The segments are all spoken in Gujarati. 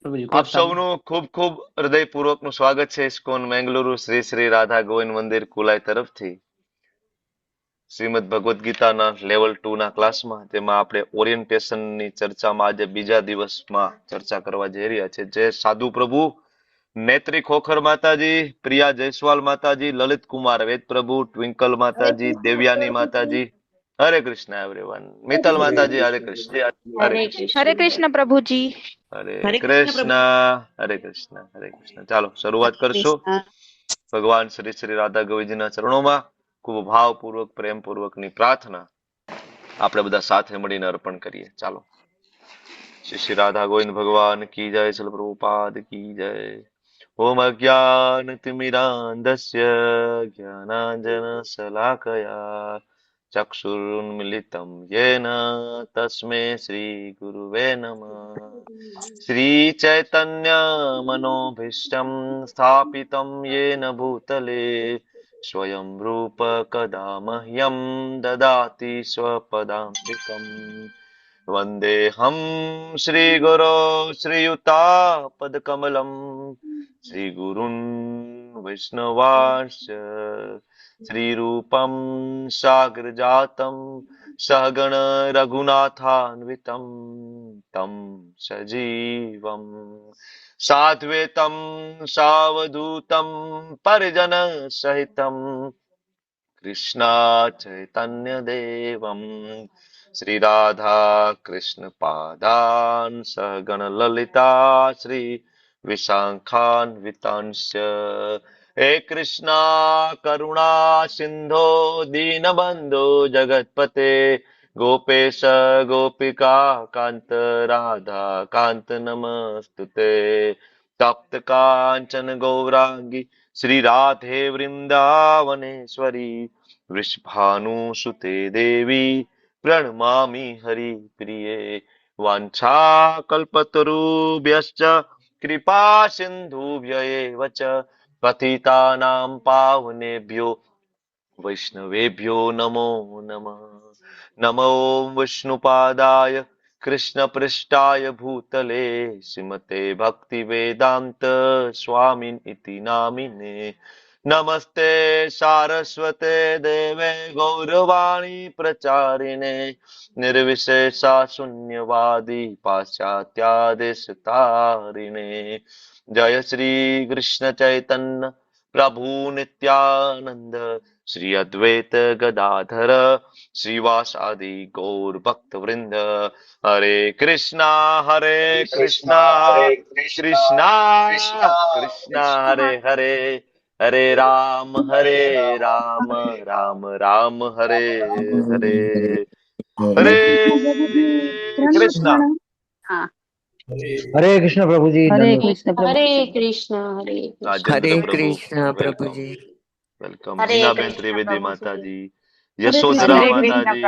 પ્રભુજી આપ કોક સાહેબ. સૌનું ખૂબ ખૂબ હૃદયપૂર્વકનું સ્વાગત છે ઇસ્કોન મેંગલુરુ શ્રી શ્રી રાધા ગોવિંદ મંદિર કુલાઈ તરફથી શ્રીમદ ભગવદ્ ગીતાના લેવલ 2 ના ક્લાસમાં, જેમાં આપણે ઓરિએન્ટેશનની ચર્ચામાં આજે બીજા દિવસમાં ચર્ચા કરવા જઈ રહ્યા છે. જે સાધુ પ્રભુ નેત્રી ખોખર માતાજી, પ્રિયા જયસ્વાલ માતાજી, લલિત કુમાર વેદ પ્રભુ, ટ્વિંકલ માતાજી, દેવયાની માતાજી, હરે કૃષ્ણ એવરીવન, મિત્તલ માતાજી, હરે કૃષ્ણ, હરે કૃષ્ણ, હરે કૃષ્ણ પ્રભુજી. હરે હરે કૃષ્ણ કૃષ્ણ, પ્રભુ. હરે કૃષ્ણ, હરે કૃષ્ણ. ચાલો શરૂઆત કરશું. ભગવાન શ્રી શ્રી રાધા ગોવિંદજીના ચરણોમાં ખૂબ ભાવપૂર્વક પ્રેમપૂર્વકની પ્રાર્થના આપણે બધા સાથે મળીને અર્પણ કરીએ. ચાલો. શ્રી શ્રી રાધા ગોવિંદ ભગવાન કી જય, શ્રીલ પ્રભુપાદ કી જય. ઓમ અજ્ઞાનતિમિરાન્ધસ્ય જ્ઞાનાંજન શલાકયા ચક્ષુરુન્મિલિतं येन तस्मै श्री गुरुवे नमः. श्री चैतन्य मनोभीष्टं स्थापितं येन भूतले स्वयं रूप कदा मह्यं ददाति स्वपदान्तिकम्. वन्देऽहं श्रीगुरो श्रीयुतापदकमलं श्रीगुरुन् वैष्णवांश्च श्रीरूपं साग्रजातं सहगण रघुनाथान्वितं तं सजीवं साद्वैतं सावधूतं परिजनसहितं कृष्णा चैतन्य देवं श्री राधा कृष्ण पादान् सहगण ललिता श्री विशाखान्वितांश्च. हे कृष्णा करुणा सिंधो दीनबंधो जगतपते गोपेश गोपिका कांत राधा कांत नमस्तुते. तप्त कांचन गौरांगी श्री राधे वृंदावनेश्वरी वृषभानुसुते देवी प्रणमामि हरिप्रिये. वाञ्छाकल्पतरुभ्यश्च कृपा सिन्धुभ्य एव च पतितानां पावनेभ्यो वैष्णवेभ्यो नमो नमः. नमो विष्णुपादाय कृष्णपृष्ठाय भूतले श्रीमते भक्तिवेदान्त स्वामिन् इति नामिने. नमस्ते सारस्वते देवे गौरवाणी प्रचारिणे निर्विशेषा शून्यवादी पाश्चात्यादेशतारिणे. जय श्री कृष्ण चैतन्य प्रभु नित्यानंद श्री अद्वैत गदाधर श्रीवासादि गौर भक्त वृंद. हरे कृष्णा कृष्णा कृष्णा कृष्णा हरे हरे, हरे राम राम राम हरे हरे. हरे कृष्णा. हाँ, હરે કૃષ્ણ પ્રભુજી. હરે દંડવત. કૃષ્ણ પ્રભુ. હરે કૃષ્ણ હરે કૃષ્ણ. રાજેન્દ્ર હરે પ્રભુ કૃષ્ણ વેલકમ પ્રભુજી. વેલકમ. હરે હિનાબેન કૃષ્ણ ત્રિવેદી પ્રભુજી. માતાજી, હરે યશોધરા કૃષ્ણ માતાજી,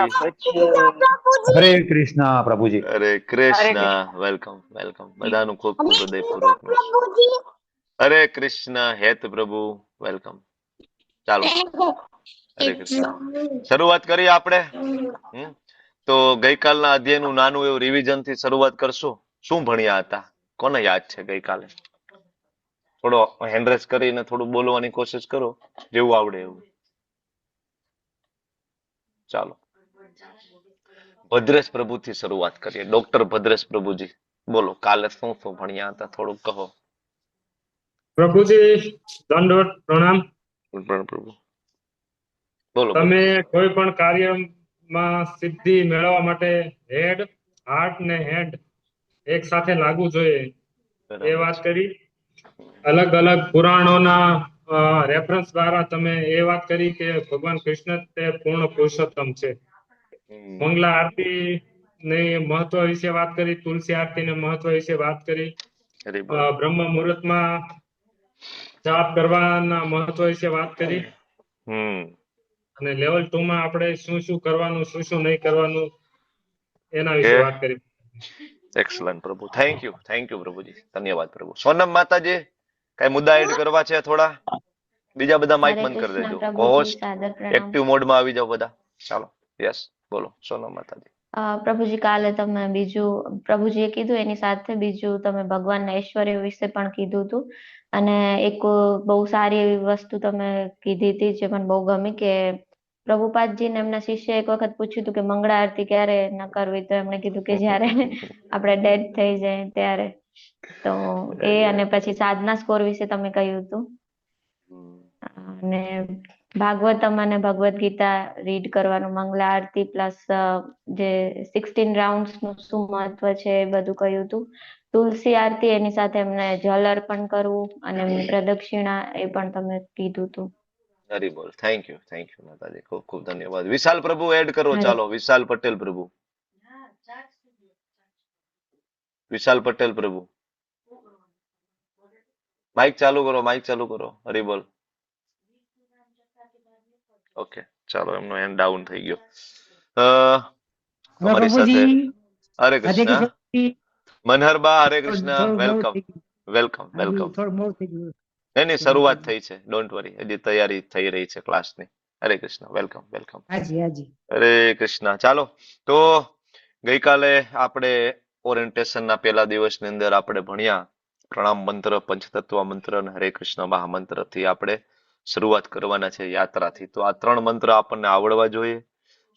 હરે કૃષ્ણ પ્રભુજી. હરે કૃષ્ણ. Welcome welcome. બધાનું ખૂબ ખૂબ હૃદયપૂર્વકનું હરે કૃષ્ણ. હેત પ્રભુ વેલકમ. ચાલો હરે કૃષ્ણ. શરૂઆત કરીએ આપણે. તો ગઈકાલના અધ્યાયનું નાનું એવું રિવિઝન થી શરૂઆત કરશું. શું ભણ્યા હતા? કોને યાદ છે ગઈકાલે? થોડો હેન્ડરેસ કરીને થોડું બોલવાની કોશિશ કરો, જેવું આવડે એવું. ચાલો ભદ્રેશ પ્રભુ થી શરૂઆત કરીએ. ડોક્ટર ભદ્રેશ પ્રભુજી બોલો, કાલે શું શું ભણ્યા હતા થોડુંક કહો. પ્રભુજી દંડવત પ્રણામ. પ્રભુ બોલો. તમે કોઈ પણ કાર્યમાં સિદ્ધિ મેળવવા માટે હેડ, હાર્ટ ને હેન્ડ એક સાથે લાગવું જોઈએ એ વાત કરી. અલગ અલગ પુરાણોના રેફરન્સ દ્વારા તમે એ વાત કરી કે ભગવાન કૃષ્ણ તે પૂર્ણ પુરુષોત્તમ છે. મંગલા આરતી ની મહત્વ વિશે વાત કરી, તુલસી આરતી ને મહત્વ વિશે વાત કરી, બ્રહ્મ મુહૂર્તમાં જાપ કરવાના મહત્વ વિશે વાત કરી, અને લેવલ 2 માં આપણે શું શું કરવાનું, શું શું નહીં કરવાનું એના વિશે વાત કરી. એક્સલન્ટ પ્રભુ, થેન્ક યુ પ્રભુજી, ધન્યવાદ પ્રભુ. સોનમ માતાજી કઈ મુદ્દા એડ કરવા છે થોડા? બીજા બધા માઇક બંધ કરી દેજો. હોસ્ટ એક્ટિવ મોડમાં આવી જાવ બધા. ચાલો યસ બોલો સોનમ માતાજી. પ્રભુજી કાલે તમે બીજું પ્રભુજીએ કીધું એની સાથે બીજું તમે ભગવાનના ઐશ્વર્ય વિશે પણ કીધું હતું. અને એક બહુ સારી એવી વસ્તુ તમે કીધી હતી જે મને બહુ ગમી કે પ્રભુપાદજીને એમના શિષ્ય એક વખત પૂછ્યું હતું કે મંગળા આરતી ક્યારે ન કરવી, તો એમણે કીધું કે જ્યારે આપણે ડેડ થઈ જાય ત્યારે. તો એ અને પછી સાધના સ્કોર વિશે તમે કહ્યું હતું. અને ભાગવતમ અને ભગવદ ગીતા રીડ કરવાનું, મંગલા આરતી પ્લસ જે 16 રાઉન્ડ્સ નું શું મહત્વ છે એ બધું કહ્યું હતું. તુલસી આરતી એની સાથે એમને જલ અર્પણ કરવું અને એમની પ્રદક્ષિણા એ પણ તમે કીધું હતું. હરી બોલ. થેન્ક યુ માતાજી, ખૂબ ખૂબ ધન્યવાદ. વિશાલ પ્રભુ એડ કરો, હરે. ચાલો. વિશાલ પટેલ પ્રભુ. વિશાલ પટેલ પ્રભુ માઇક ચાલુ કરો, માઇક ચાલુ કરો. હરી બોલ. ઓકે, ચાલો, એમનો હેન્ડ ડાઉન થઈ ગયો. હેલો અમારી સાથે પ્રભુજી, હરે રાધે કૃષ્ણ. કૃષ્ણ. મનહરબા, હરે કૃષ્ણ. થોડું મોડું વેલકમ થઈ ગયું. વેલકમ હાજી, વેલકમ. થોડું મોડું થઈ ગયું. એની શરૂઆત થઈ છે, ડોન્ટ વરી. હજી તૈયારી થઈ રહી છે ક્લાસની. હરે કૃષ્ણ. Welcome welcome. હાજી હાજી. હરે કૃષ્ણ. ચાલો, તો ગઈકાલે આપણે ઓરિએન્ટેશનના પહેલા દિવસની અંદર આપણે ભણ્યા પ્રણામ મંત્ર, પંચતત્વ મંત્ર અને હરે કૃષ્ણ મહામંત્રથી આપણે શરૂઆત કરવાના છે યાત્રાથી. તો આ 3 મંત્ર આપણને આવડવા જોઈએ.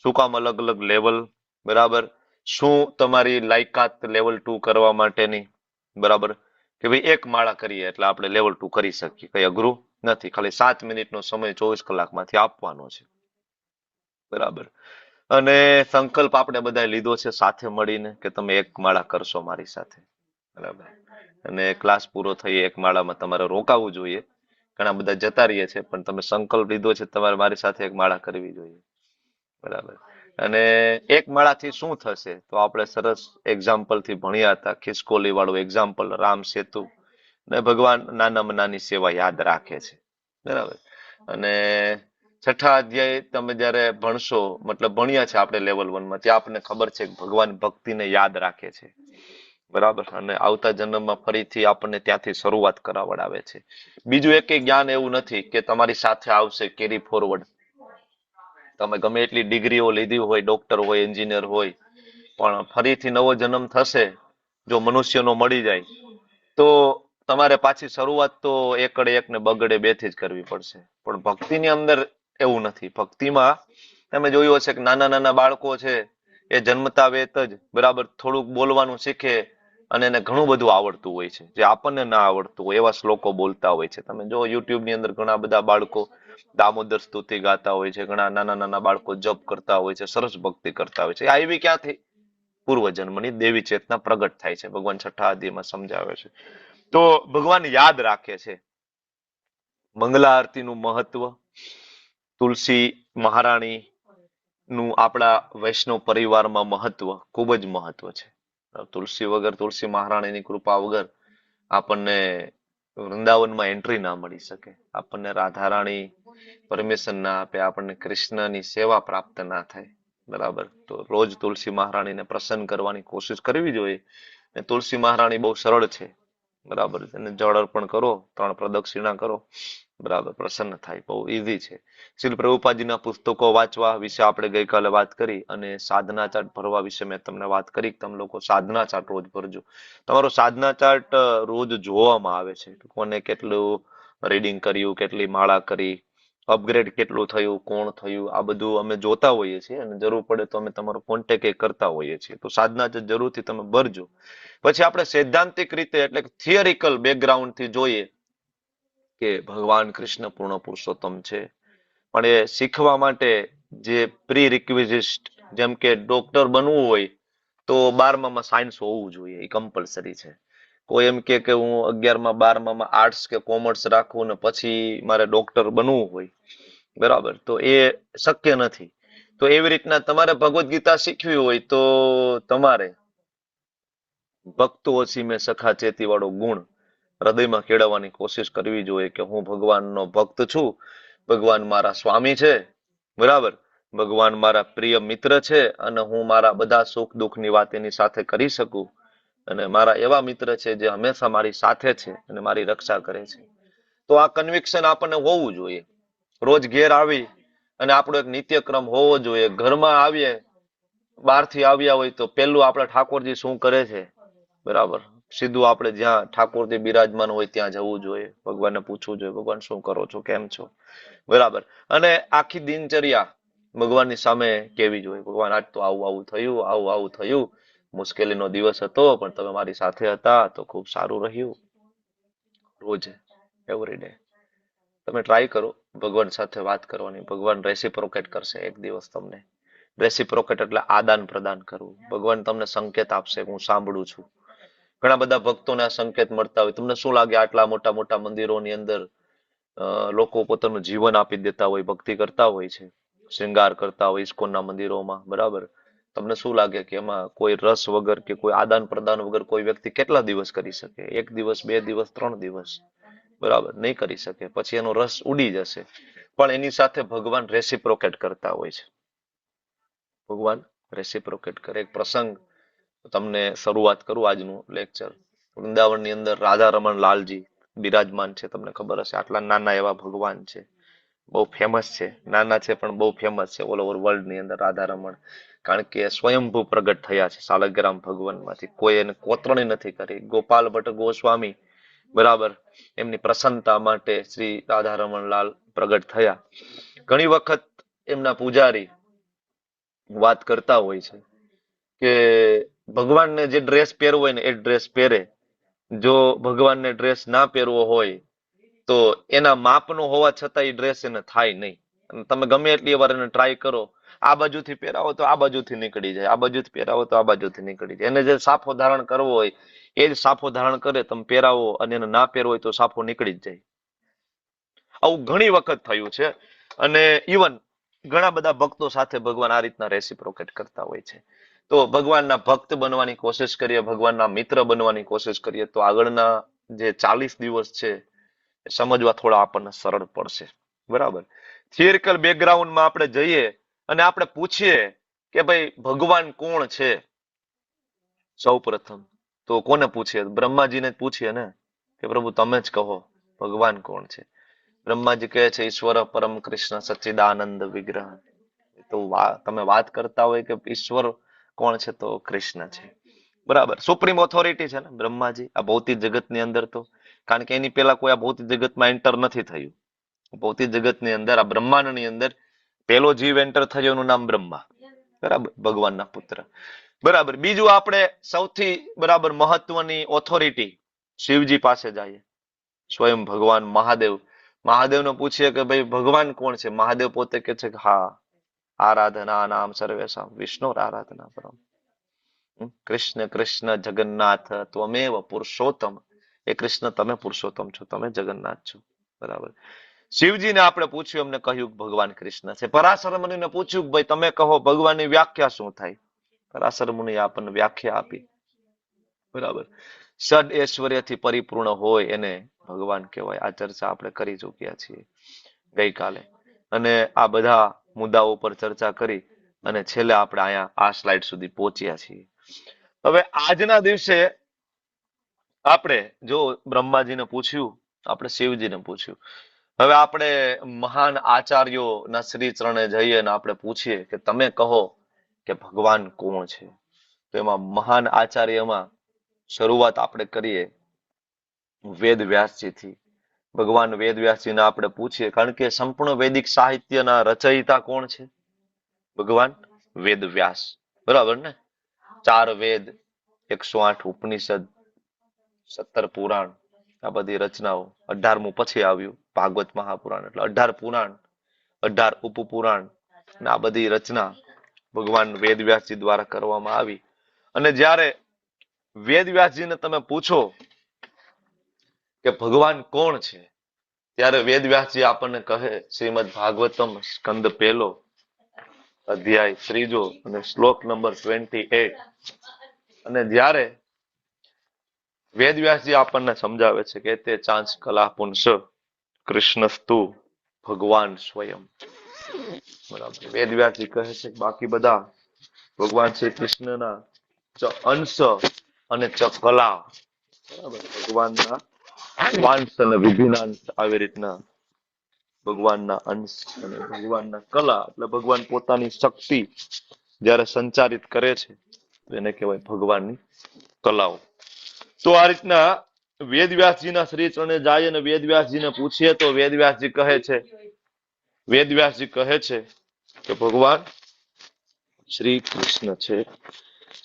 શું કામ? અલગ અલગ લેવલ, બરાબર. શું તમારી લાયકાત લેવલ 2 કરવા માટેની, બરાબર, કે ભાઈ 1 માળા કરીએ એટલે આપણે લેવલ 2 કરી શકીએ. કઈ અઘરું નથી. ખાલી 7 મિનિટનો સમય 24 કલાકમાંથી આપવાનો છે, બરાબર. અને સંકલ્પ આપણે બધા લીધો છે સાથે મળીને કે તમે 1 માળા કરશો મારી સાથે, બરાબર. અને ક્લાસ પૂરો થઈ 1 માળામાં તમારે રોકાવું જોઈએ. ઘણા બધા જતા રહીએ છે, પણ તમે સંકલ્પ લીધો છે તમારે મારી સાથે 1 માળા કરવી જોઈએ, બરાબર. અને 1 માળાથી શું થશે તો આપણે સરસ એક્ઝામ્પલ થી ભણ્યા હતા, ખિસકોલી વાળું એક્ઝામ્પલ, રામ સેતુ ને ભગવાન નાનામાં નાની સેવા યાદ રાખે છે, બરાબર. અને 6ઠા અધ્યાય તમે જયારે ભણશો, મતલબ ભણ્યા છે આપણે લેવલ 1 માં, ત્યાં આપણને ખબર છે કે ભગવાન ભક્તિને યાદ રાખે છે, બરાબર. અને આવતા જન્મમાં ફરીથી આપણને ત્યાંથી શરૂઆત કરાવડાવે છે. બીજું એકેય જ્ઞાન એવું નથી કે તમારી સાથે આવશે કેરી ફોરવર્ડ. તમે ગમે એટલી ડિગ્રીઓ લીધી હોય, ડોક્ટર હોય, એન્જિનિયર હોય, પણ ફરીથી નવો જન્મ થશે જો મનુષ્યનો મળી જાય તો તમારે પાછી શરૂઆત તો એકડે 1 ને બગડે 2 થી જ કરવી પડશે. પણ ભક્તિની અંદર એવું નથી. ભક્તિમાં તમે જોયું હશે કે નાના નાના બાળકો છે એ જન્મતા વેત જ, બરાબર, થોડુંક બોલવાનું શીખે અને એને ઘણું બધું આવડતું હોય છે, જે આપણને ના આવડતું હોય એવા શ્લોકો બોલતા હોય છે. તમે જો યુટ્યુબ ની અંદર ઘણા બધા બાળકો દામોદર સ્તુતિ ગાતા હોય છે, ઘણા નાના નાના બાળકો જપ કરતા હોય છે, સરસ ભક્તિ કરતા હોય છે. એ આવી ક્યાંથી? પૂર્વજન્મની દેવી ચેતના પ્રગટ થાય છે, ભગવાન 6ઠા અધ્યાયમાં સમજાવે છે. તો ભગવાન યાદ રાખે છે. મંગલા આરતીનું મહત્વ, તુલસી મહારાણી નું આપણા વૈષ્ણવ પરિવારમાં મહત્વ ખૂબ જ મહત્વ છે. તુલસી વગર, તુલસી મહારાણીની કૃપા વગર આપણને વૃંદાવનમાં એન્ટ્રી ના મળી શકે, આપણને રાધારાણી પરમિશન ના આપે, આપણને કૃષ્ણની સેવા પ્રાપ્ત ના થાય, બરાબર. તો રોજ તુલસી મહારાણીને પ્રસન્ન કરવાની કોશિશ કરવી જોઈએ. અને તુલસી મહારાણી બહુ સરળ છે, બરાબર. એને જળ અર્પણ કરો, 3 પ્રદક્ષિણા કરો, બરાબર, પ્રસન્ન થાય. બહુ ઈઝી છે. શ્રીલ પ્રભુપાદજીના પુસ્તકો વાંચવા વિશે આપણે ગઈકાલે વાત કરી, અને સાધના ચાર્ટ ભરવા વિશે મેં તમને વાત કરી કે તમે લોકો સાધના ચાર્ટ રોજ ભરજો. તમારો સાધના ચાર્ટ રોજ જોવામાં આવે છે, કોને કેટલું રીડિંગ કર્યું, કેટલી માળા કરી, અપગ્રેડ કેટલું થયું, કોણ થયું, આ બધું અમે જોતા હોઈએ છીએ. અને જરૂર પડે તો અમે તમારો કોન્ટેક્ટ કરતા હોઈએ છીએ. તો સાધના ચાર્ટ જરૂરથી તમે ભરજો. પછી આપણે સૈદ્ધાંતિક રીતે એટલે થિયરિકલ બેકગ્રાઉન્ડ થી જોઈએ કે ભગવાન કૃષ્ણ પૂર્ણ પુરુષોત્તમ છે, પણ એ શીખવા માટે જે પ્રી રિક્વિઝિટ, જેમ કે ડોક્ટર બનવું હોય તો 12માં સાયન્સ હોવું જોઈએ, એ કમ્પલસરી છે. કોઈ એમ કે હું 11માં 12માં આર્ટ્સ કે કોમર્સ રાખું ને પછી મારે ડોક્ટર બનવું હોય, બરાબર, તો એ શક્ય નથી. તો એવી રીતના તમારે ભગવદ્ ગીતા શીખવી હોય તો તમારે ભક્તો અસીમે સખા ચેતી વાળો ગુણ હૃદયમાં કેળવવાની કોશિશ કરવી જોઈએ કે હું ભગવાનનો ભક્ત છું, ભગવાન મારા સ્વામી છે, બરાબર, ભગવાન મારા પ્રિય મિત્ર છે, અને હું મારા બધા સુખ દુઃખની વાત એની સાથે કરી શકું, અને મારા એવા મિત્ર છે જે હંમેશા મારી સાથે છે અને મારી રક્ષા કરે છે. તો આ કન્વિક્શન આપણને હોવું જોઈએ. રોજ ઘેર આવી અને આપણો એક નિત્યક્રમ હોવો જોઈએ. ઘરમાં આવીએ બહારથી આવ્યા હોય તો પેલું આપણા ઠાકોરજી શું કરે છે, બરાબર, સીધું આપણે જ્યાં ઠાકોરજી બિરાજમાન હોય ત્યાં જવું જોઈએ, ભગવાનને પૂછવું જોઈએ, ભગવાન શું કરો છો, કેમ છો, બરાબર. અને આખી દિનચર્યા ભગવાનની સામે કેવી જોઈએ, ભગવાન આજ તો આવું આવું થયું, આવું આવું થયું, મુશ્કેલીનો દિવસ હતો પણ તમે મારી સાથે હતા તો ખૂબ સારું રહ્યું. રોજ એવરીડે તમે ટ્રાય કરો ભગવાન સાથે વાત કરવાની. ભગવાન રેસિપ્રોકેટ કરશે એક દિવસ તમને. રેસિપ્રોકેટ એટલે આદાન પ્રદાન કરવું. ભગવાન તમને સંકેત આપશે, હું સાંભળું છું. ઘણા બધા ભક્તોને આ સંકેત મળતા હોય. તમને શું લાગે આટલા મોટા મોટા મંદિરોની અંદર લોકો પોતાનું જીવન આપી દેતા હોય, ભક્તિ કરતા હોય છે, શ્રૃંગાર કરતા હોય ઇસ્કોનના મંદિરોમાં, બરાબર. તમને શું લાગે કે એમાં કોઈ રસ વગર કે કોઈ આદાન પ્રદાન વગર કોઈ વ્યક્તિ કેટલા દિવસ કરી શકે? 1 દિવસ, 2 દિવસ, 3 દિવસ, બરાબર, નહીં કરી શકે. પછી એનો રસ ઉડી જશે. પણ એની સાથે ભગવાન રેસિપ્રોકેટ કરતા હોય છે. ભગવાન રેસિપ્રોકેટ કરે. એક પ્રસંગ તમને શરૂઆત કરું આજનું લેક્ચર. વૃંદાવનની અંદર રાધા રમણ લાલજી બિરાજમાન છે. તમને ખબર હશે આટલા નાના એવા ભગવાન છે, બહુ ફેમસ છે. નાના છે પણ બહુ ફેમસ છે ઓલ ઓવર વર્લ્ડ ની અંદર રાધા રમણ. કારણ કે સ્વયંભૂ પ્રગટ થયા છે સાલગ્રામ ભગવાનમાંથી. કોઈ એને કોતરણી નથી કરી. ગોપાલ ભટ્ટ ગોસ્વામી, બરાબર, એમની પ્રસન્નતા માટે શ્રી રાધા રમણ લાલ પ્રગટ થયા. ઘણી વખત એમના પૂજારી વાત કરતા હોય છે કે ભગવાનને જે ડ્રેસ પહેરવો હોય ને એ ડ્રેસ પહેરે. જો ભગવાનને ડ્રેસ ના પહેરવો હોય તો એના માપનો હોવા છતાં એ ડ્રેસ એને થાય નહીં. અને તમે ગમે એટલી વાર એને ટ્રાય કરો, આ બાજુથી પહેરાવો તો આ બાજુથી નીકળી જાય, આ બાજુથી પહેરાવો તો આ બાજુથી નીકળી જાય. એને જે સાફો ધારણ કરવો હોય એ જ સાફો ધારણ કરે. તમે પહેરાવો અને એને ના પહેરવો હોય તો સાફો નીકળી જ જાય. આવું ઘણી વખત થયું છે. અને ઇવન ઘણા બધા ભક્તો સાથે ભગવાન આ રીતના રેસિપ્રોકેટ કરતા હોય છે. તો ભગવાનના ભક્ત બનવાની કોશિશ કરીએ, ભગવાનના મિત્ર બનવાની કોશિશ કરીએ તો આગળના જે 40 દિવસ છે એ સમજવા થોડા આપણને સરળ પડશે, બરાબર. થિયરિકલ બેકગ્રાઉન્ડમાં આપણે જઈએ અને આપણે પૂછીએ કે ભાઈ ભગવાન કોણ છે. સૌ પ્રથમ તો કોને પૂછીએ? બ્રહ્માજીને જ પૂછીએ ને કે પ્રભુ તમે જ કહો ભગવાન કોણ છે. બ્રહ્માજી કહે છે ઈશ્વર પરમ કૃષ્ણ સચ્ચિદાનંદ વિગ્રહ. તો તમે વાત કરતા હોય કે ઈશ્વર કોણ છે તો કૃષ્ણ છે, બરાબર. સુપ્રીમ ઓથોરિટી છે ને બ્રહ્માજી આ ભૌતિક જગતની અંદર. તો કારણ કે એની પેલા કોઈ આ ભૌતિક જગતમાં એન્ટર નથી થયું. ભૌતિક જગતની અંદર આ બ્રહ્માંડની અંદર પેલો જીવ એન્ટર થયો એનું નામ બ્રહ્મા, બરાબર, ભગવાનના પુત્ર, બરાબર. બીજું આપણે સૌથી બરાબર મહત્વની ઓથોરિટી શિવજી પાસે જઈએ. સ્વયં ભગવાન મહાદેવ. મહાદેવને પૂછીએ કે ભાઈ ભગવાન કોણ છે? મહાદેવ પોતે કે છે કે હા, આરાધના નામ સર્વેશામ વિષ્ણુ આરાધના પરમ. કૃષ્ણ કૃષ્ણ જગન્નાથ ત્વમેવ પુરુષોત્તમ. એ કૃષ્ણ તમે પુરુષોત્તમ છો, તમે જગન્નાથ છો, બરાબર. શિવજીને આપણે પૂછ્યું, એમને કહ્યું ભગવાન કૃષ્ણ છે. પરાશર મુનિને પૂછ્યું કે ભાઈ તમે કહો ભગવાનની વ્યાખ્યા શું થાય? પરાશર મુનિએ આપણને વ્યાખ્યા આપી, બરાબર. ષડ ઐશ્વર્યથી પરિપૂર્ણ હોય એને ભગવાન કહેવાય. આ ચર્ચા આપણે કરી ચૂક્યા છીએ ગઈકાલે. અને આ બધા મુદ્દાઓ પર ચર્ચા કરી અને છેલ્લે આપણે અહીંયા આ સ્લાઇડ સુધી પહોંચ્યા છીએ. હવે આજના દિવસે આપણે જો બ્રહ્માજીને પૂછ્યું, આપણે શિવજીને પૂછ્યું. હવે આપણે મહાન આચાર્યોના શ્રી ચરણે જઈએ અને આપણે પૂછીએ કે તમે કહો કે ભગવાન કોણ છે. તો એમાં મહાન આચાર્યમાં શરૂઆત આપણે કરીએ વેદ વ્યાસજીથી. ભગવાન વેદ વ્યાસજીને આપણે પૂછીએ, કારણ કે સંપૂર્ણ વૈદિક સાહિત્યના રચયિતા કોણ છે? ભગવાન વેદ વ્યાસ, બરાબર ને. 4 વેદ, 108 ઉપનિષદ, 17 પુરાણ, આ બધી રચનાઓ. 18મું પછી આવ્યું ભાગવત મહાપુરાણ. એટલે 18 પુરાણ, 18 ઉપપુરાણ, અને આ બધી રચના ભગવાન વેદ વ્યાસજી દ્વારા કરવામાં આવી. અને જ્યારે વેદ વ્યાસજીને તમે પૂછો કે ભગવાન કોણ છે, ત્યારે વેદ વ્યાસજી આપણને કહે શ્રીમદ ભાગવતમ સ્કંદ 1 અધ્યાય 3 અને શ્લોક નંબર 28. અને જ્યારે વેદ વ્યાસજી આપણને સમજાવે છે કે તે ચાંચ કલા પુંસ કૃષ્ણસ્તુ ભગવાન સ્વયં, બરાબર. વેદ વ્યાસજી કહે છે બાકી બધા ભગવાન શ્રી કૃષ્ણના અંશ અને કલા, બરાબર. ભગવાનના વાંશ અને વિભિન્નાંશ, આવી રીતના ભગવાનના અંશ અને ભગવાનના કલા એટલે ભગવાન પોતાની શક્તિ જ્યારે સંચારિત કરે છે એને કહેવાય ભગવાનની કલાઓ. તો આ રીતના વેદવ્યાસજીના શ્રી ચરણે જાય અને વેદવ્યાસજીને પૂછીએ તો વેદવ્યાસજી કહે છે કે ભગવાન શ્રી કૃષ્ણ છે.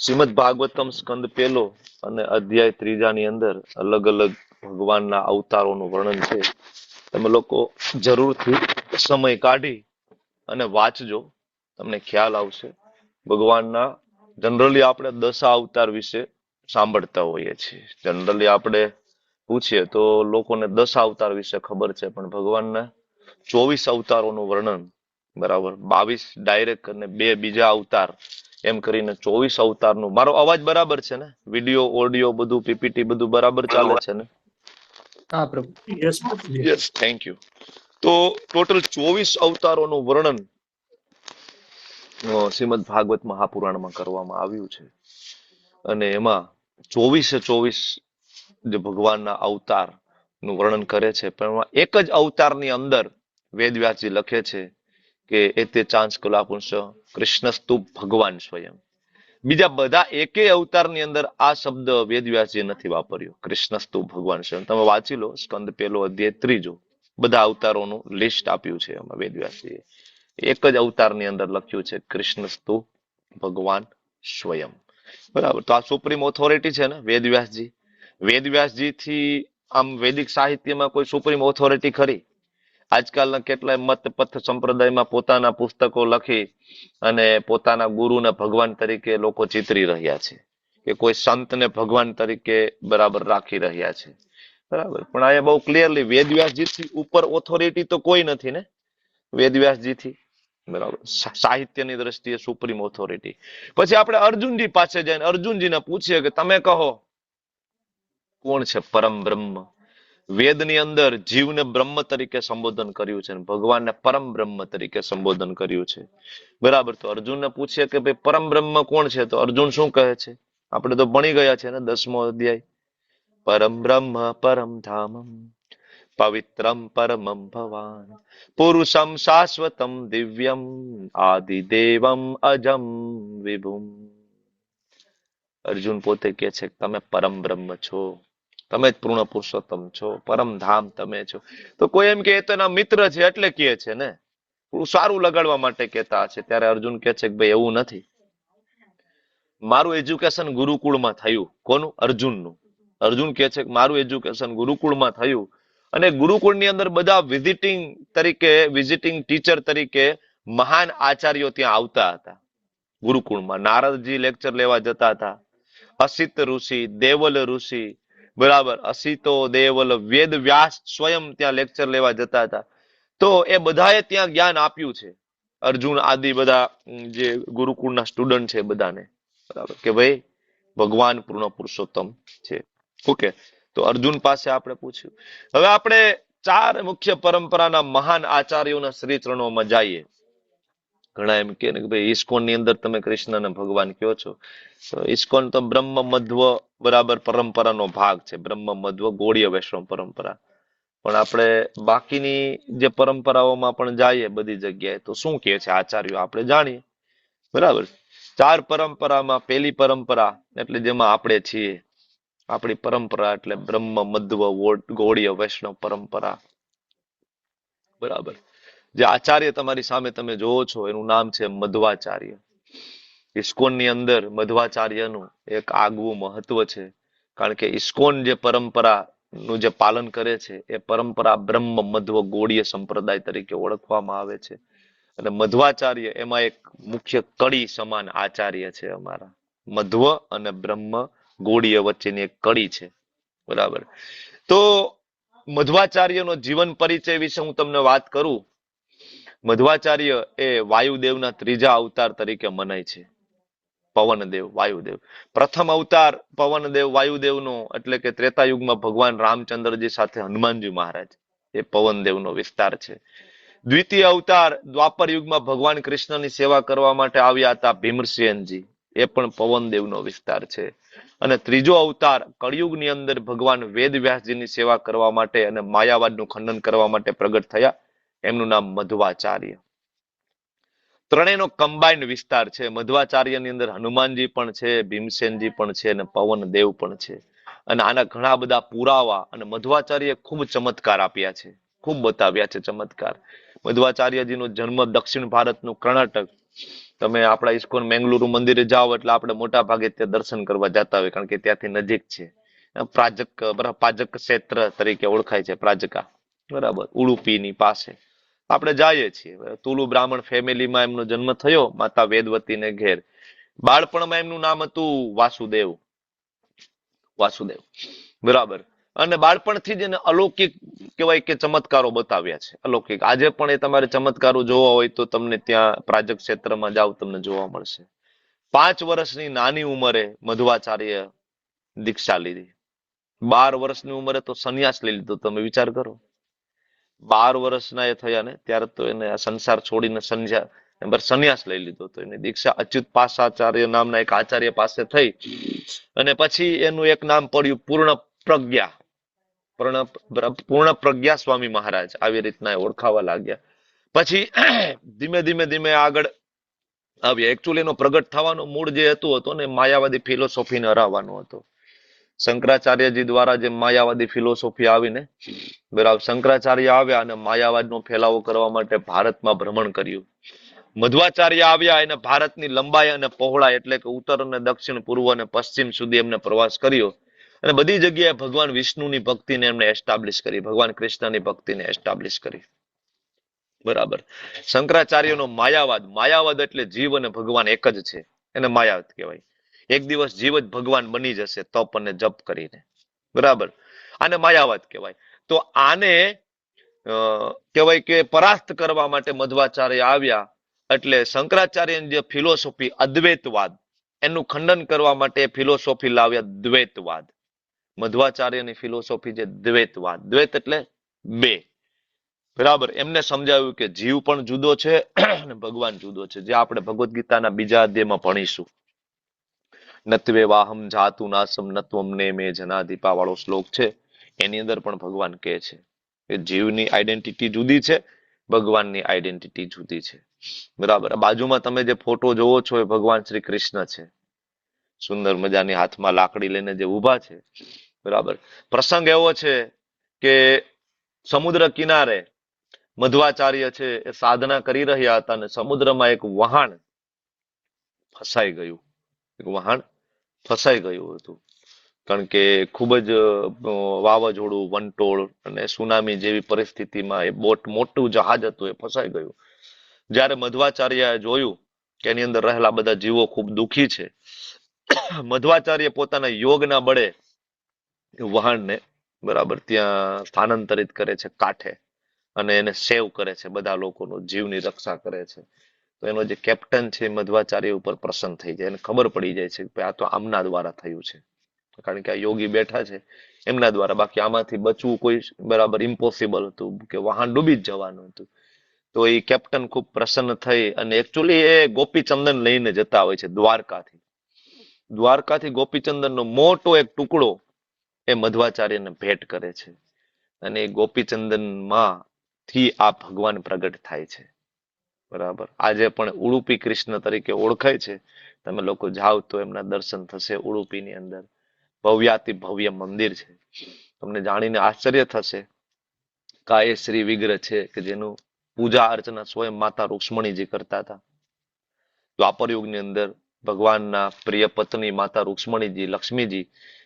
શ્રીમદ ભાગવતમ સ્કંદ 1 અને અધ્યાય 3 ની અંદર અલગ અલગ ભગવાનના અવતારોનું વર્ણન છે. તમે લોકો જરૂરથી સમય કાઢી અને વાંચજો, તમને ખ્યાલ આવશે. ભગવાનના જનરલી આપણે 10 અવતાર વિશે સાંભળતા હોઈએ છીએ. જનરલી આપણે પૂછીએ તો લોકોને 10 અવતાર વિશે ખબર છે, પણ ભગવાનના 24 અવતારોનું વર્ણન, બરાબર, 22 ડાયરેક્ટ અને 2 બીજા અવતાર, એમ કરીને 24 અવતારનું. મારો અવાજ બરાબર છે ને? વિડીયો, ઓડિયો બધું, પીપીટી બધું બરાબર ચાલે છે ને? હા પ્રભુ. Yes, thank you. તો ટોટલ 24 અવતારોનું વર્ણન શ્રીમદ ભાગવત મહાપુરાણમાં કરવામાં આવ્યું છે. અને એમાં 24 જે ભગવાનના અવતારનું વર્ણન કરે છે, પણ એમાં એક જ અવતારની અંદર વેદવ્યાસજી લખે છે કે એતે ચાંસ કલાપુંસ કૃષ્ણસ્તુ ભગવાન સ્વયં. બીજા બધા એકેય અવતારની અંદર આ શબ્દ વેદવ્યાસજીએ નથી વાપર્યો, કૃષ્ણસ્તુ ભગવાન સ્વયં. તમે વાંચી લો સ્કંદ 1 અધ્યાય 3, બધા અવતારોનું લિસ્ટ આપ્યું છે એમાં વેદવ્યાસજીએ. એક જ અવતારની અંદર લખ્યું છે કૃષ્ણસ્તુ ભગવાન સ્વયં, બરાબર. તો આ સુપ્રીમ ઓથોરિટી છે ને વેદવ્યાસજી. વેદવ્યાસજીથી આમ વૈદિક સાહિત્યમાં કોઈ સુપ્રીમ ઓથોરિટી ખરી? આજકાલના કેટલાય મત પથ સંપ્રદાયમાં પોતાના પુસ્તકો લખી અને પોતાના ગુરુને ભગવાન તરીકે લોકો ચિતરી રહ્યા છે, કે કોઈ સંતને ભગવાન તરીકે બરાબર રાખી રહ્યા છે, બરાબર. પણ અહીંયા બહુ ક્લિયરલી વેદવ્યાસજીથી ઉપર ઓથોરિટી તો કોઈ નથી ને વેદવ્યાસજીથી, બરાબર. સાહિત્યની દ્રષ્ટિએ સુપ્રીમ ઓથોરિટી. પછી આપણે અર્જુનજી પાસે જઈને અર્જુનજીને પૂછીએ કે તમે કહો કોણ છે પરમ બ્રહ્મ? વેદની અંદર જીવને બ્રહ્મ તરીકે સંબોધન કર્યું છે, ભગવાનને પરમ બ્રહ્મ તરીકે સંબોધન કર્યું છે, બરાબર. તો અર્જુનને પૂછીએ કે ભાઈ પરમ બ્રહ્મ કોણ છે? તો અર્જુન શું કહે છે? આપણે તો ભણી ગયા છે ને 10મો અધ્યાય. પરમ બ્રહ્મ પરમ ધામમ પવિત્રમ પરમમ ભવાન પુરુષમ શાશ્વતમ દિવ્યમ આદિદેવમ અજમ વિભુમ. અર્જુન પોતે કે છે તમે પરમ બ્રહ્મ છો, તમે જ પૂર્ણ પુરુષોત્તમ છો, પરમ ધામ તમે છો. તો કોઈ એમ કે એના મિત્ર છે એટલે કહે છે ને, સારું લગાડવા માટે કહેતા હશે. ત્યારે અર્જુન કહે છે કે ભાઈ એવું નથી. મારું એજ્યુકેશન ગુરુકુળમાં થયું. કોનું? અર્જુનનું. અર્જુન કહે છે કે મારું એજ્યુકેશન ગુરુકુળમાં થયું, અને ગુરુકુળની અંદર બધા વિઝિટિંગ ટીચર તરીકે મહાન આચાર્યો ત્યાં આવતા હતા. ગુરુકુળમાં નારદજી લેક્ચર લેવા જતા હતા, અસિત ઋષિ, દેવલ ઋષિ, બરાબર, અસિતો, દેવલ, વેદ વ્યાસ સ્વયં ત્યાં લેક્ચર લેવા જતા હતા. તો એ બધાએ ત્યાં જ્ઞાન આપ્યું છે, અર્જુન આદિ બધા જે ગુરુકુળના સ્ટુડન્ટ છે બધાને, બરાબર, કે ભાઈ ભગવાન પૂર્ણ પુરુષોત્તમ છે. ઓકે, તો અર્જુન પાસે આપણે પૂછ્યું. હવે આપણે 4 મુખ્ય પરંપરાના મહાન આચાર્યોના શ્રી ચરણોમાં જઈએ. ઘણા એમ કે ભાઈ ઇસ્કોન ની અંદર તમે કૃષ્ણને ભગવાન કયો છો. તો ઇસ્કોન તો બ્રહ્મ મધ્વ બરાબર પરંપરાનો ભાગ છે, બ્રહ્મ મધ્વ ગૌડીય વૈષ્ણવ પરંપરા. પણ આપણે બાકીની જે પરંપરાઓમાં પણ જઈએ બધી જગ્યાએ, તો શું કહે છે આચાર્યો આપણે જાણીએ, બરાબર. 4 પરંપરામાં પહેલી પરંપરા એટલે જેમાં આપણે છીએ, આપણી પરંપરા એટલે બ્રહ્મ મધ્વ ગૌડીય વૈષ્ણવ પરંપરા, બરાબર. જે આચાર્ય તમારી સામે તમે જોવો છો એનું નામ છે મધ્વાચાર્ય. ઇસ્કોનની અંદર મધ્વાચાર્યનું એક આગવું મહત્વ છે, કારણ કે ઇસ્કોન જે પરંપરાનું જે પાલન કરે છે એ પરંપરા બ્રહ્મ મધ્વ ગૌડીય સંપ્રદાય તરીકે ઓળખવામાં આવે છે. અને મધ્વાચાર્ય એમાં એક મુખ્ય કડી સમાન આચાર્ય છે અમારા. મધ્વ અને બ્રહ્મ ગૌડીય વચ્ચેની એક કડી છે, બરાબર. તો મધ્વાચાર્યનો જીવન પરિચય વિશે હું તમને વાત કરું. મધ્વાચાર્ય એ વાયુદેવના 3જા અવતાર તરીકે મનાય છે. પવનદેવ, વાયુદેવ. પ્રથમ અવતાર પવનદેવ વાયુદેવનો એટલે કે ત્રેતાયુગમાં ભગવાન રામચંદ્રજી સાથે હનુમાનજી મહારાજ, એ પવનદેવનો વિસ્તાર છે. દ્વિતીય અવતાર દ્વાપર યુગમાં ભગવાન કૃષ્ણની સેવા કરવા માટે આવ્યા હતા ભીમસેનજી, એ પણ પવનદેવનો વિસ્તાર છે. અને ત્રીજો અવતાર કળિયુગની અંદર ભગવાન વેદવ્યાસજીની સેવા કરવા માટે અને માયાવાદનું ખંડન કરવા માટે પ્રગટ થયા, એમનું નામ મધ્વાચાર્ય. ત્રણેયનો કમ્બાઇન્ડ વિસ્તાર છે. મધ્વાચાર્યની અંદર હનુમાનજી પણ છે, ભીમસેનજી પણ છે અને પવનદેવ પણ છે. અને આના ઘણા બધા પુરાવા અને મધ્વાચાર્ય ખૂબ ચમત્કાર આપ્યા છે, ખૂબ બતાવ્યા છે ચમત્કાર. મધ્વાચાર્યજીનો જન્મ દક્ષિણ ભારતનું કર્ણાટક. તમે આપણા ઇસ્કોન મેંગલુરુ મંદિરે જાઓ એટલે આપણે મોટા ભાગે ત્યાં દર્શન કરવા જતા હોય, કારણ કે ત્યાંથી નજીક છે. પાજક ક્ષેત્ર તરીકે ઓળખાય છે, પ્રાજકા, બરાબર, ઉડુપીની પાસે આપણે જઈએ છીએ. તુલુ બ્રાહ્મણ ફેમિલીમાં એમનો જન્મ થયો, માતા વેદવતીને ઘેર. બાળપણમાં એમનું નામ હતું વાસુદેવ. વાસુદેવ, બરાબર. અને બાળપણથી જ એને અલૌકિક કહેવાય કે ચમત્કારો બતાવ્યા છે, અલૌકિક. આજે પણ એ તમારે ચમત્કારો જોવા હોય તો તમને ત્યાં પ્રાજક ક્ષેત્રમાં જાઓ, તમને જોવા મળશે. 5 વર્ષની નાની ઉંમરે મધ્વાચાર્ય દીક્ષા લીધી. 12 વર્ષની ઉંમરે તો સંન્યાસ લઈ લીધો. તમે વિચાર કરો, 12 વર્ષના એ થયા ને ત્યારે તો એને આ સંસાર છોડીને સંન્યાસ લઈ લીધો. તો એની દીક્ષા અચ્યુત પાસાચાર્ય નામના એક આચાર્ય પાસે થઈ અને પછી એનું એક નામ પડ્યું પૂર્ણ પ્રજ્ઞા. પૂર્ણ પ્રજ્ઞા સ્વામી મહારાજ આવી રીતના ઓળખાવા લાગ્યા. પછી ધીમે ધીમે ધીમે આગળ આવ્યા. એકચ્યુઅલી એનો પ્રગટ થવાનો મૂળ જે હતો ને માયાવાદી ફિલોસોફીને હરાવવાનો હતો. શંકરાચાર્યજી દ્વારા જે માયાવાદી ફિલોસોફી આવીને, બરાબર, શંકરાચાર્ય આવ્યા અને માયાવાદનો ફેલાવો કરવા માટે ભારતમાં ભ્રમણ કર્યું. મધ્વાચાર્ય આવ્યા, એને ભારતની લંબાઈ અને પહોળાઈ એટલે કે ઉત્તર અને દક્ષિણ, પૂર્વ અને પશ્ચિમ સુધી એમને પ્રવાસ કર્યો અને બધી જગ્યાએ ભગવાન વિષ્ણુની ભક્તિને એમને એસ્ટાબ્લિશ કરી, ભગવાન કૃષ્ણની ભક્તિને એસ્ટાબ્લિશ કરી, બરાબર. શંકરાચાર્યનો માયાવાદ, માયાવાદ એટલે જીવ અને ભગવાન એક જ છે, એને માયાવાદ કહેવાય. એક દિવસ જીવ જ ભગવાન બની જશે તપ અને જપ કરીને, બરાબર. આને માયાવાદ કહેવાય. તો આને કહેવાય કે પરાસ્ત કરવા માટે મધ્વાચાર્ય આવ્યા. એટલે શંકરાચાર્યની જે ફિલોસોફી અદ્વૈતવાદ, એનું ખંડન કરવા માટે ફિલોસોફી લાવ્યા દ્વૈતવાદ. મધ્વાચાર્યની ફિલોસોફી છે દ્વૈતવાદ. દ્વૈત એટલે બે, બરાબર. એમને સમજાવ્યું કે જીવ પણ જુદો છે અને ભગવાન જુદો છે, જે આપણે ભગવદ્ ગીતાના બીજા અધ્યાયમાં ભણીશું. નત્વે વાહમ જાતુ નાસમ નત્વમ ને મે જનાધિપા વાળો શ્લોક છે. એની અંદર પણ ભગવાન કહે છે કે જીવની આઈડેન્ટિટી જુદી છે, ભગવાનની આઈડેન્ટિટી જુદી છે, બરાબર. બાજુમાં તમે જે ફોટો જોવો છો એ ભગવાન શ્રી કૃષ્ણ છે, સુંદર મજાની હાથમાં લાકડી લઈને જે ઊભા છે, બરાબર. પ્રસંગ એવો છે કે સમુદ્ર કિનારે મધ્વાચાર્ય છે એ સાધના કરી રહ્યા હતા અને સમુદ્રમાં એક વહાણ ફસાઈ ગયું. એક વહાણ ફસાઈ ગયું હતું, કારણ કે ખૂબ જ વાવાઝોડું, વંટોળ અને સુનામી જેવી પરિસ્થિતિમાં એ મોટું જહાજ હતું એ ફસાઈ ગયું. જ્યારે મધ્વાચાર્યએ જોયું કે એની અંદર રહેલા બધા જીવો ખૂબ દુઃખી છે, મધ્વાચાર્ય પોતાના યોગના બળે વહાણને, બરાબર, ત્યાં સ્થાનાંતરિત કરે છે કાંઠે અને એને સેવ કરે છે, બધા લોકોનો જીવની રક્ષા કરે છે. તો એનો જે કેપ્ટન છે મધ્વાચાર્ય ઉપર પ્રસન્ન થઈ જાય, એને ખબર પડી જાય છે કે આ તો આમના દ્વારા થયું છે, કારણ કે આ યોગી બેઠા છે એમના દ્વારા. બાકી આમાંથી બચવું કોઈ, બરાબર, ઇમ્પોસિબલ હતું, કે વહાણ ડૂબી જ જવાનું હતું. તો એ કેપ્ટન ખૂબ પ્રસન્ન થઈ અને એકચ્યુઅલી એ ગોપીચંદન લઈને જતા હોય છે દ્વારકાથી. દ્વારકાથી ગોપીચંદનનો મોટો એક ટુકડો એ મધ્વાચાર્યને ભેટ કરે છે અને એ ગોપીચંદનમાં થી આ ભગવાન પ્રગટ થાય છે, બરાબર. આજે પણ ઉડુપી કૃષ્ણ તરીકે ઓળખાય છે. તમે લોકો જાઓ તો એમના દર્શન થશે. ઉડુપીની અંદર ભવ્યાતિ ભવ્ય મંદિર છે. તમને જાણીને આશ્ચર્ય થશે કે આ એ શ્રી વિગ્રહ છે કે જેનું પૂજા અર્ચના સ્વયં માતા રૂક્ષ્મણીજી કરતા હતા. દ્વાપર યુગની અંદર ભગવાનના પ્રિય પત્ની માતા રૂક્ષ્મણીજી, લક્ષ્મીજી,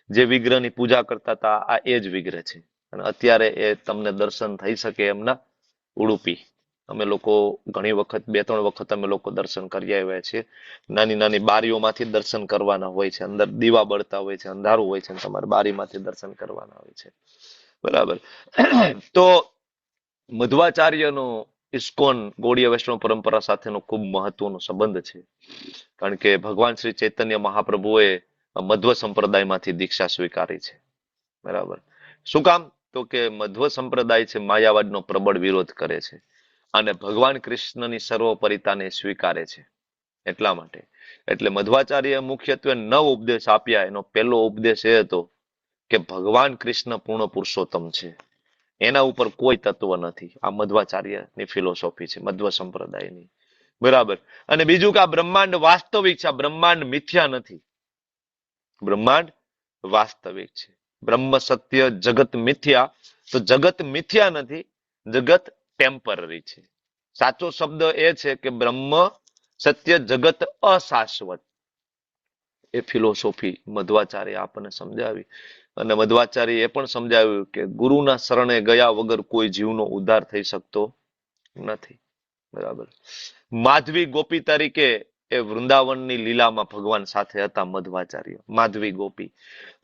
જે વિગ્રહની પૂજા કરતા હતા, આ એ જ વિગ્રહ છે. અને અત્યારે એ તમને દર્શન થઈ શકે એમના ઉડુપી. અમે લોકો ઘણી વખત, 2-3 વખત અમે લોકો દર્શન કરી આવ્યા છીએ. નાની નાની બારીઓમાંથી દર્શન કરવાના હોય છે, અંદર દીવા બળતા હોય છે, અંધારું હોય છે, તમારે બારીમાંથી દર્શન કરવાના હોય છે, બરાબર. તો મધ્વાચાર્યનો ઇસ્કોન ગૌડીય વૈષ્ણવ પરંપરા સાથેનો ખૂબ મહત્વનો સંબંધ છે, કારણ કે ભગવાન શ્રી ચૈતન્ય મહાપ્રભુએ મધ્વ સંપ્રદાયમાંથી દીક્ષા સ્વીકારી છે, બરાબર. શું કામ? તો કે મધ્વ સંપ્રદાય છે માયાવાદનો પ્રબળ વિરોધ કરે છે અને ભગવાન કૃષ્ણની સર્વોપરિતાને સ્વીકારે છે, એટલા માટે. એટલે મધ્વાચાર્ય મુખ્યત્વે 9 ઉપદેશ આપ્યા. એનો પહેલો ઉપદેશ એ હતો કે ભગવાન કૃષ્ણ પૂર્ણ પુરુષોત્તમ છે, એના ઉપર કોઈ તત્વ નથી. આ મધ્વાચાર્યની ફિલોસોફી છે, મધ્વ સંપ્રદાયની. બરાબર. અને બીજું કે આ બ્રહ્માંડ વાસ્તવિક છે, આ બ્રહ્માંડ મિથ્યા નથી. બ્રહ્માંડ વાસ્તવિક છે. બ્રહ્મ સત્ય જગત મિથ્યા, તો જગત મિથ્યા નથી, જગત ટેમ્પરરી છે. સાચો શબ્દ એ છે કે બ્રહ્મ સત્ય જગત અશાશ્વત. એ ફિલોસોફી મધ્વાચાર્ય આપણને સમજાવી. અને મધ્વાચાર્ય એ પણ સમજાવ્યું કે ગુરુના શરણે ગયા વગર કોઈ જીવનો ઉદ્ધાર થઈ શકતો નથી. બરાબર. માધવી ગોપી તરીકે એ વૃંદાવનની લીલામાં ભગવાન સાથે હતા મધ્વાચાર્ય, માધવી ગોપી.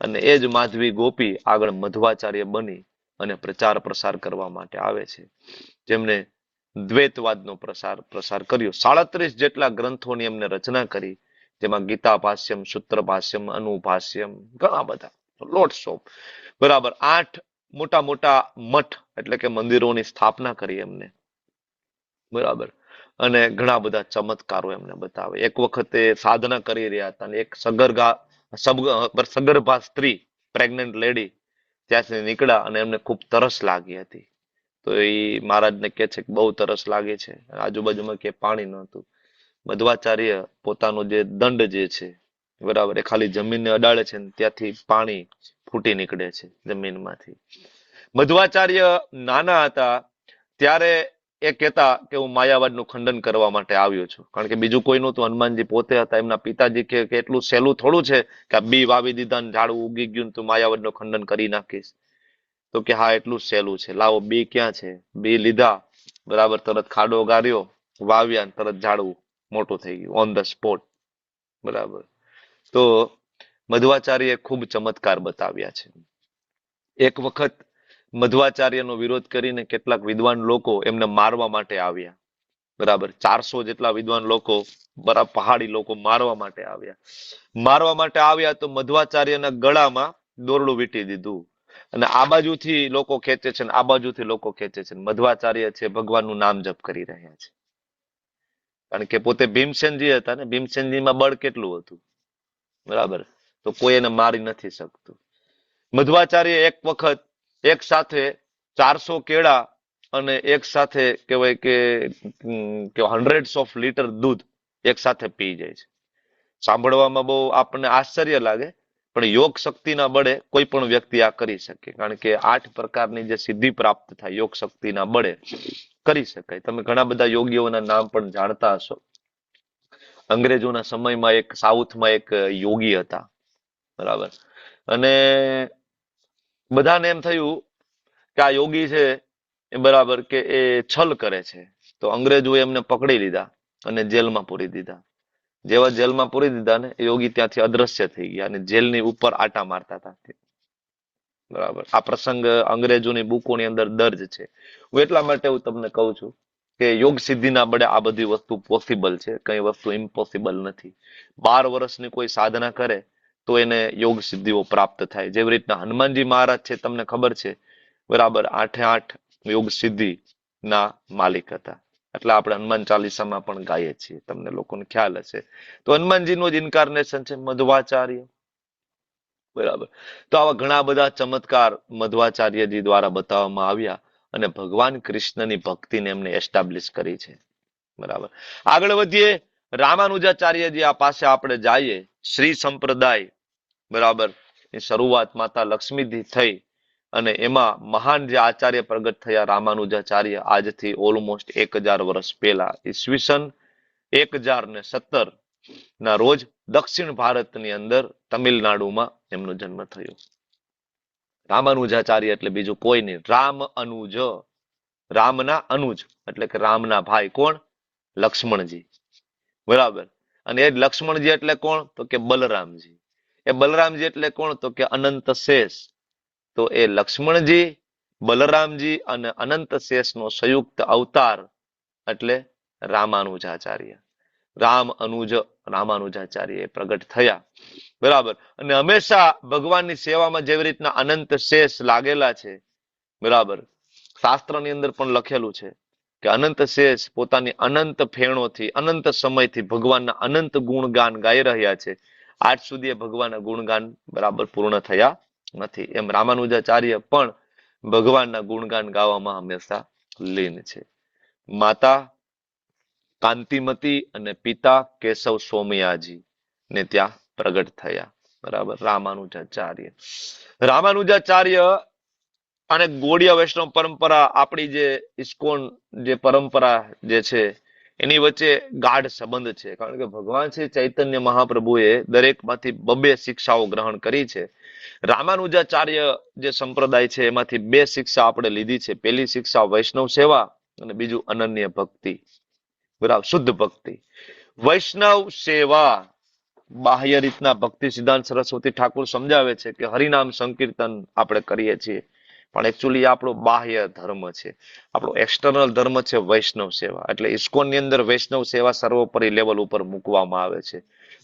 અને એ જ માધવી ગોપી આગળ મધ્વાચાર્ય બની અને પ્રચાર પ્રસાર કરવા માટે આવે છે, જેમને દ્વૈતવાદનો પ્રસાર કર્યો. 37 જેટલા ગ્રંથોની એમને રચના કરી, જેમાં ગીતા ભાષ્યમ, સૂત્ર ભાષ્યમ, અનુભાષ્યમ, ઘણા બધા, લોટ્સ ઓફ. બરાબર. 8 મોટા મોટા મઠ એટલે કે મંદિરોની સ્થાપના કરી એમને. બરાબર. અને ઘણા બધા ચમત્કારો એમને બતાવે. એક વખતે સાધના કરી રહ્યા હતા અને એક સગર્ભા સ્ત્રી, પ્રેગ્નન્ટ લેડી ત્યાંથી નીકળ્યા અને એમને ખૂબ તરસ લાગી હતી. તો એ મહારાજને કહે છે કે બહુ તરસ લાગે છે. આજુબાજુમાં કે પાણી નહોતું. મધ્વાચાર્ય પોતાનો જે દંડ જે છે, બરાબર, એ ખાલી જમીનને અડાડે છે ને ત્યાંથી પાણી ફૂટી નીકળે છે જમીનમાંથી. મધ્વાચાર્ય નાના હતા ત્યારે એ કહેતા કે હું માયાવાદનું ખંડન કરવા માટે આવ્યો છું, કારણ કે બીજું કોઈ નહોતું. હનુમાનજી પોતે હતા. એમના પિતાજી કહે કે એટલું સહેલું થોડું છે કે આ બી વાવી દીધા ને ઝાડવું ઉગી ગયું તું માયાવાદનું ખંડન કરી નાખીશ. તો કે હા, એટલું સહેલું છે. લાવો, બી ક્યાં છે? બી લીધા, બરાબર, તરત ખાડો ગાર્યો, વાવ્યા, તરત ઝાડવું મોટું થઈ ગયું ઓન ધ સ્પોટ. બરાબર. તો મધ્વાચાર્ય ખૂબ ચમત્કાર બતાવ્યા છે. એક વખત મધ્વાચાર્યનો વિરોધ કરીને કેટલાક વિદ્વાન લોકો એમને મારવા માટે આવ્યા. બરાબર. 400 જેટલા વિદ્વાન લોકો, બરાબર, પહાડી લોકો મારવા માટે આવ્યા. તો મધ્વાચાર્યના ગળામાં દોરડું વીંટી દીધું અને આ બાજુથી લોકો ખેંચે છે ને આ બાજુથી લોકો ખેંચે છે. મધ્વાચાર્ય છે ભગવાનનું નામ જપ કરી રહ્યા છે, કારણ કે પોતે ભીમસેનજી હતા ને. ભીમસેનજીમાં બળ કેટલું હતું? બરાબર. તો કોઈ એને મારી નથી શકતું. મધ્વાચાર્ય એક વખત એક સાથે 400 કેળા અને એક સાથે કહેવાય કે 100 ઓફ લીટર દૂધ એક સાથે પી જાય છે. સાંભળવામાં બહુ આપણને આશ્ચર્ય લાગે, પણ યોગ શક્તિના બળે કોઈ પણ વ્યક્તિ આ કરી શકે, કારણ કે 8 પ્રકારની જે સિદ્ધિ પ્રાપ્ત થાય યોગ શક્તિના બળે કરી શકાય. તમે ઘણા બધા યોગીઓના નામ પણ જાણતા હશો. અંગ્રેજોના સમયમાં એક સાઉથમાં એક યોગી હતા. બરાબર. અને બધાને એમ થયું કે આ યોગી છે એ, બરાબર, કે એ છલ કરે છે. તો અંગ્રેજોએ એમને પકડી લીધા અને જેલમાં પૂરી દીધા. જેવા જેલમાં પૂરી દીધા ને, યોગી ત્યાંથી અદ્રશ્ય થઈ ગયા અને જેલની ઉપર આટા મારતા હતા. બરાબર. આ પ્રસંગ અંગ્રેજોની બુકોની અંદર દર્જ છે. હું એટલા માટે હું તમને કહું છું કે યોગ સિદ્ધિના બળે આ બધી વસ્તુ પોસિબલ છે, કઈ વસ્તુ ઇમ્પોસિબલ નથી. 12 વર્ષની કોઈ સાધના કરે તો એને યોગ સિદ્ધિઓ પ્રાપ્ત થાય. જેવી રીતના હનુમાનજી મહારાજ છે, તમને ખબર છે, બરાબર, 8 યોગ સિદ્ધિ ના માલિક હતા. એટલે આપણે હનુમાન ચાલીસામાં પણ ગાઈએ છીએ, તમને લોકોને ખ્યાલ હશે. તો હનુમાનજીનું જ ઇન્કાર્નેશન છે મધ્વાચાર્ય. બરાબર. તો આવા ઘણા બધા ચમત્કાર મધ્વાચાર્યજી દ્વારા બતાવવામાં આવ્યા અને ભગવાન કૃષ્ણની ભક્તિને એમને એસ્ટાબ્લિશ કરી છે. બરાબર. આગળ વધીએ. રામાનુજાચાર્યજી આ પાસે આપણે જઈએ. શ્રી સંપ્રદાય, બરાબર, ની શરૂઆત માતા લક્ષ્મીથી થઈ અને એમાં મહાન જે આચાર્ય પ્રગટ થયા રામાનુજાચાર્ય, આજથી ઓલમોસ્ટ 1000 વર્ષ પહેલા, ઈસવીસન 1017 ના રોજ દક્ષિણ ભારતની અંદર તમિલનાડુમાં એમનો જન્મ થયો. રામાનુજાચાર્ય એટલે બીજું કોઈ નહીં, રામ અનુજ, રામના અનુજ એટલે કે રામના ભાઈ. કોણ? લક્ષ્મણજી. બરાબર. અને એ લક્ષ્મણજી એટલે કોણ? તો કે બલરામજી. એ બલરામજી એટલે કોણ? તો કે અનંત શેષ. તો એ લક્ષ્મણજી, બલરામજી અને અનંત શેષનો સંયુક્ત અવતાર એટલે રામાનુજાચાર્ય. રામ અનુજ રામાનુજાચાર્ય પ્રગટ થયા. બરાબર. અને હંમેશા ભગવાનની સેવામાં જેવી રીતના અનંત શેષ લાગેલા છે, બરાબર, શાસ્ત્રની અંદર પણ લખેલું છે કે અનંત શેષ પોતાની અનંત ફેણોથી અનંત સમયથી ભગવાનના અનંત ગુણગાન ગાઈ રહ્યા છે. આજ સુધી ભગવાનના ગુણગાન બરાબર પૂર્ણ થયા નથી. એમ રામાનુજાચાર્ય પણ ભગવાનના ગુણગાન ગાવામાં હંમેશા લીન છે. માતા કાંતિમતી અને પિતા કેશવ સોમયાજી ને ત્યાં પ્રગટ થયા. બરાબર, રામાનુજાચાર્ય. રામાનુજાચાર્ય અને ગૌડીય વૈષ્ણવ પરંપરા, આપણી જે ઇસ્કોન જે પરંપરા જે છે એની વચ્ચે ગાઢ સંબંધ છે. કારણ કે ભગવાન શ્રી ચૈતન્ય મહાપ્રભુએ દરેકમાંથી બબે શિક્ષાઓ ગ્રહણ કરી છે. રામાનુજાચાર્ય જે સંપ્રદાય છે એમાંથી બે શિક્ષા આપણે લીધી છે. પહેલી શિક્ષા વૈષ્ણવ સેવા અને બીજું અનન્ય ભક્તિ. બરાબર, શુદ્ધ ભક્તિ. વૈષ્ણવ સેવા બાહ્ય રીતના ભક્તિ સિદ્ધાંત સરસ્વતી ઠાકુર સમજાવે છે કે હરિનામ સંકીર્તન આપણે કરીએ છીએ, પણ એકચ્યુઅલી આપણો બાહ્ય ધર્મ છે, આપણો એક્સટર્નલ ધર્મ છે વૈષ્ણવ સેવા. એટલે ઇસ્કોનની અંદર વૈષ્ણવ સેવા સર્વોપરી લેવલ ઉપર મૂકવામાં આવે છે.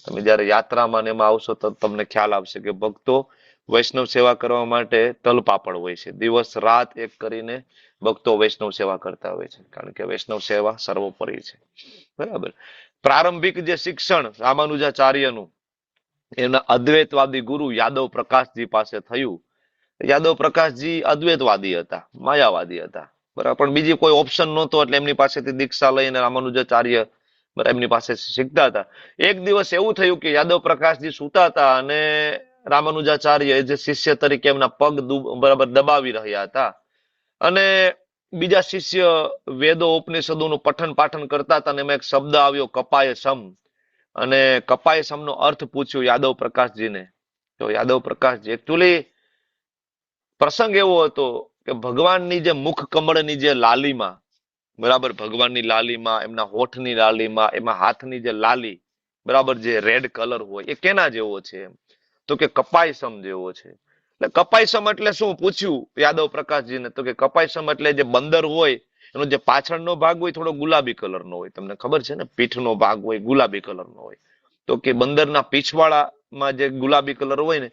તમે જ્યારે યાત્રામાં ને એમાં આવશો તો તમને ખ્યાલ આવશે કે ભક્તો વૈષ્ણવ સેવા કરવા માટે તલપાપડ હોય છે. દિવસ રાત એક કરીને ભક્તો વૈષ્ણવ સેવા કરતા હોય છે, કારણ કે વૈષ્ણવ સેવા સર્વોપરી છે. બરાબર. પ્રારંભિક જે શિક્ષણ રામાનુજાચાર્યનું એના અદ્વૈતવાદી ગુરુ યાદવ પ્રકાશજી પાસે થયું. યાદવ પ્રકાશજી અદ્વૈતવાદી હતા, માયાવાદી હતા. બરાબર, પણ બીજી કોઈ ઓપ્શન નહોતો એટલે એમની પાસેથી દીક્ષા લઈને રામાનુજાચાર્ય એમની પાસે શીખતા હતા. એક દિવસ એવું થયું કે યાદવ પ્રકાશજી સૂતા હતા અને રામાનુજાચાર્ય જે શિષ્ય તરીકે એમના પગ બરાબર દબાવી રહ્યા હતા અને બીજા શિષ્ય વેદો ઉપનિષદોનું પઠન પાઠન કરતા હતા અને એમાં એક શબ્દ આવ્યો કપાય સમ, અને કપાય સમનો અર્થ પૂછ્યો યાદવ પ્રકાશજીને. તો યાદવ પ્રકાશજી એકચ્યુઅલી પ્રસંગ એવો હતો કે ભગવાનની જે મુખ કમળની જે લાલીમાં, બરાબર, ભગવાનની લાલીમાં, એમના હોઠની લાલીમાં, એમાં હાથની જે લાલી, બરાબર, જે રેડ કલર હોય એ કેના જેવો છે? તો કે કપાયસમ જેવો છે. એટલે કપાયસમ એટલે શું પૂછ્યું યાદવ પ્રકાશજીને? તો કે કપાયસમ એટલે જે બંદર હોય એનો જે પાછળનો ભાગ હોય થોડો ગુલાબી કલરનો હોય. તમને ખબર છે ને, પીઠનો ભાગ હોય ગુલાબી કલરનો હોય. તો કે બંદરના પીછવાડામાં જે ગુલાબી કલર હોય ને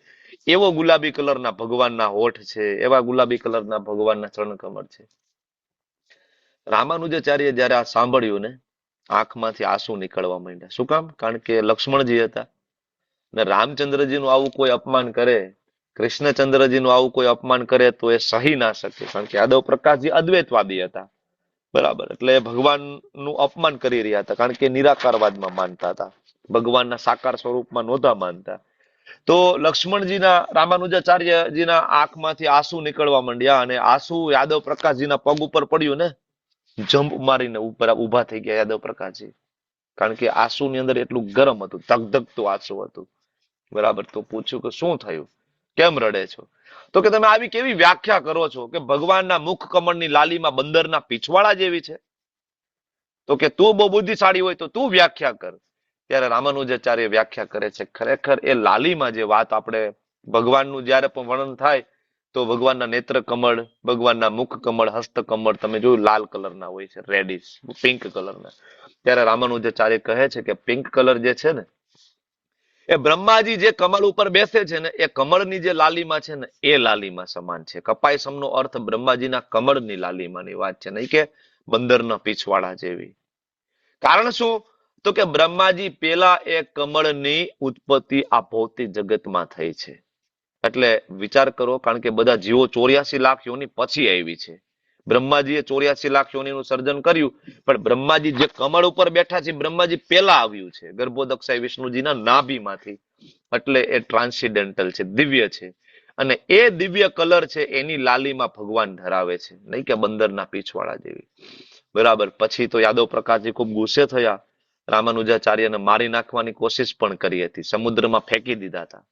એવો ગુલાબી કલરના ભગવાનના હોઠ છે, એવા ગુલાબી કલરના ભગવાનના ચરણ કમળ છે. રામાનુજાચાર્ય જયારે આ સાંભળ્યું ને આંખમાંથી આંસુ નીકળવા માંડ્યા. શું કામ? કારણ કે લક્ષ્મણજી હતા ને રામચંદ્રજીનું આવું કોઈ અપમાન કરે, કૃષ્ણચંદ્રજીનું આવું કોઈ અપમાન કરે તો એ સહી ના શકે. કારણ કે યાદવ પ્રકાશજી અદ્વૈતવાદી હતા, બરાબર, એટલે ભગવાનનું અપમાન કરી રહ્યા હતા, કારણ કે નિરાકારવાદમાં માનતા હતા, ભગવાનના સાકાર સ્વરૂપમાં નહોતા માનતા. તો લક્ષ્મણજીના રામાનુજાચાર્યજીના આંખમાંથી આંસુ નીકળવા માંડ્યા અને આંસુ યાદવ પ્રકાશજીના પગ ઉપર પડ્યું ને જંપ મારીને ઉપર ઉભા થઈ ગયા યાદવ પ્રકાશજી. કારણ કે આંસુની અંદર એટલું ગરમ હતું, ધગધગતું આંસુ હતું. બરાબર. તો પૂછ્યું કે શું થયું, કેમ રડે છો? તો કે તમે આવી કેવી વ્યાખ્યા કરો છો કે ભગવાનના મુખ કમળની લાલીમાં બંદરના પીછવાડા જેવી છે? તો કે તું બહુ બુદ્ધિશાળી હોય તો તું વ્યાખ્યા કર. ત્યારે રામાનુજાચાર્ય વ્યાખ્યા કરે છે. ખરેખર એ લાલીમાં જે વાત આપણે ભગવાનનું જયારે પણ વર્ણન થાય તો ભગવાનના નેત્ર કમળ, ભગવાનના મુખ કમળ, હસ્ત કમળ તમે જોયું લાલ કલરના હોય છે, રેડિશ પિંક કલરના. ત્યારે રામાનુજાચાર્ય કહે છે કે પિંક કલર જે છે ને એ બ્રહ્માજી જે કમળ ઉપર બેસે છે ને એ કમળની જે લાલીમાં છે ને એ લાલીમાં સમાન છે. કપાયસમનો અર્થ બ્રહ્માજીના કમળની લાલીમાંની વાત છે, નહીં કે બંદરના પીછવાડા જેવી. કારણ શું? તો કે બ્રહ્માજી પેલા એ કમળની ઉત્પત્તિ આ ભૌતિક જગતમાં થઈ છે. એટલે વિચાર કરો, કારણ કે બધા જીવો 84 લાખ યોની પછી આવી છે. બ્રહ્માજીએ 84 લાખ યોનીનું સર્જન કર્યું, પણ બ્રહ્માજી જે કમળ ઉપર બેઠા છે બ્રહ્માજી પેલા આવ્યું છે ગર્ભોદક્ષાય વિષ્ણુજીના નાભીમાંથી. એટલે એ ટ્રાન્સિડેન્ટલ છે, દિવ્ય છે. અને એ દિવ્ય કલર છે એની લાલીમાં ભગવાન ધરાવે છે, નહીં કે બંદરના પીછવાડા જેવી. બરાબર. પછી તો યાદવ પ્રકાશજી ખૂબ ગુસ્સે થયા, રામાનુજાચાર્યને મારી નાખવાની કોશિશ પણ કરી હતી, સમુદ્રમાં ફેંકી દીધા હતા.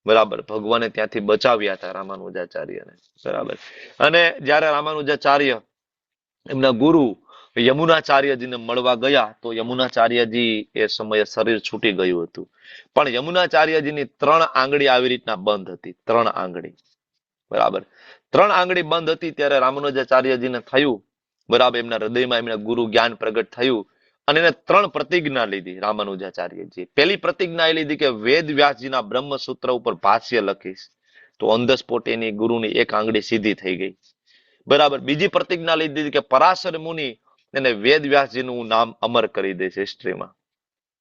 બરાબર. ભગવાને ત્યાંથી બચાવ્યા હતા રામાનુજાચાર્યને. બરાબર. અને જયારે રામાનુજાચાર્ય એમના ગુરુ યમુનાચાર્યજીને મળવા ગયા તો યમુનાચાર્યજી એ સમયે શરીર છૂટી ગયું હતું, પણ યમુનાચાર્યજીની 3 આંગળી આવી રીતના બંધ હતી. 3 આંગળી. બરાબર. 3 આંગળી બંધ હતી. ત્યારે રામાનુજાચાર્યજીને થયું, બરાબર, એમના હૃદયમાં એમના ગુરુ જ્ઞાન પ્રગટ થયું અને એને 3 પ્રતિજ્ઞા લીધી રામાનુજાચાર્યજી. પહેલી પ્રતિજ્ઞા એ લીધી કે વેદ વ્યાસજીના બ્રહ્મસૂત્ર ઉપર ભાષ્ય લખીશ. તો ઓન ધ સ્પોટ એની ગુરુની 1 આંગળી સીધી થઈ ગઈ. બરાબર. બીજી પ્રતિજ્ઞા લીધી કે પરાશર મુનિ એને વેદ વ્યાસજીનું નામ અમર કરી દઈશ હિસ્ટ્રીમાં.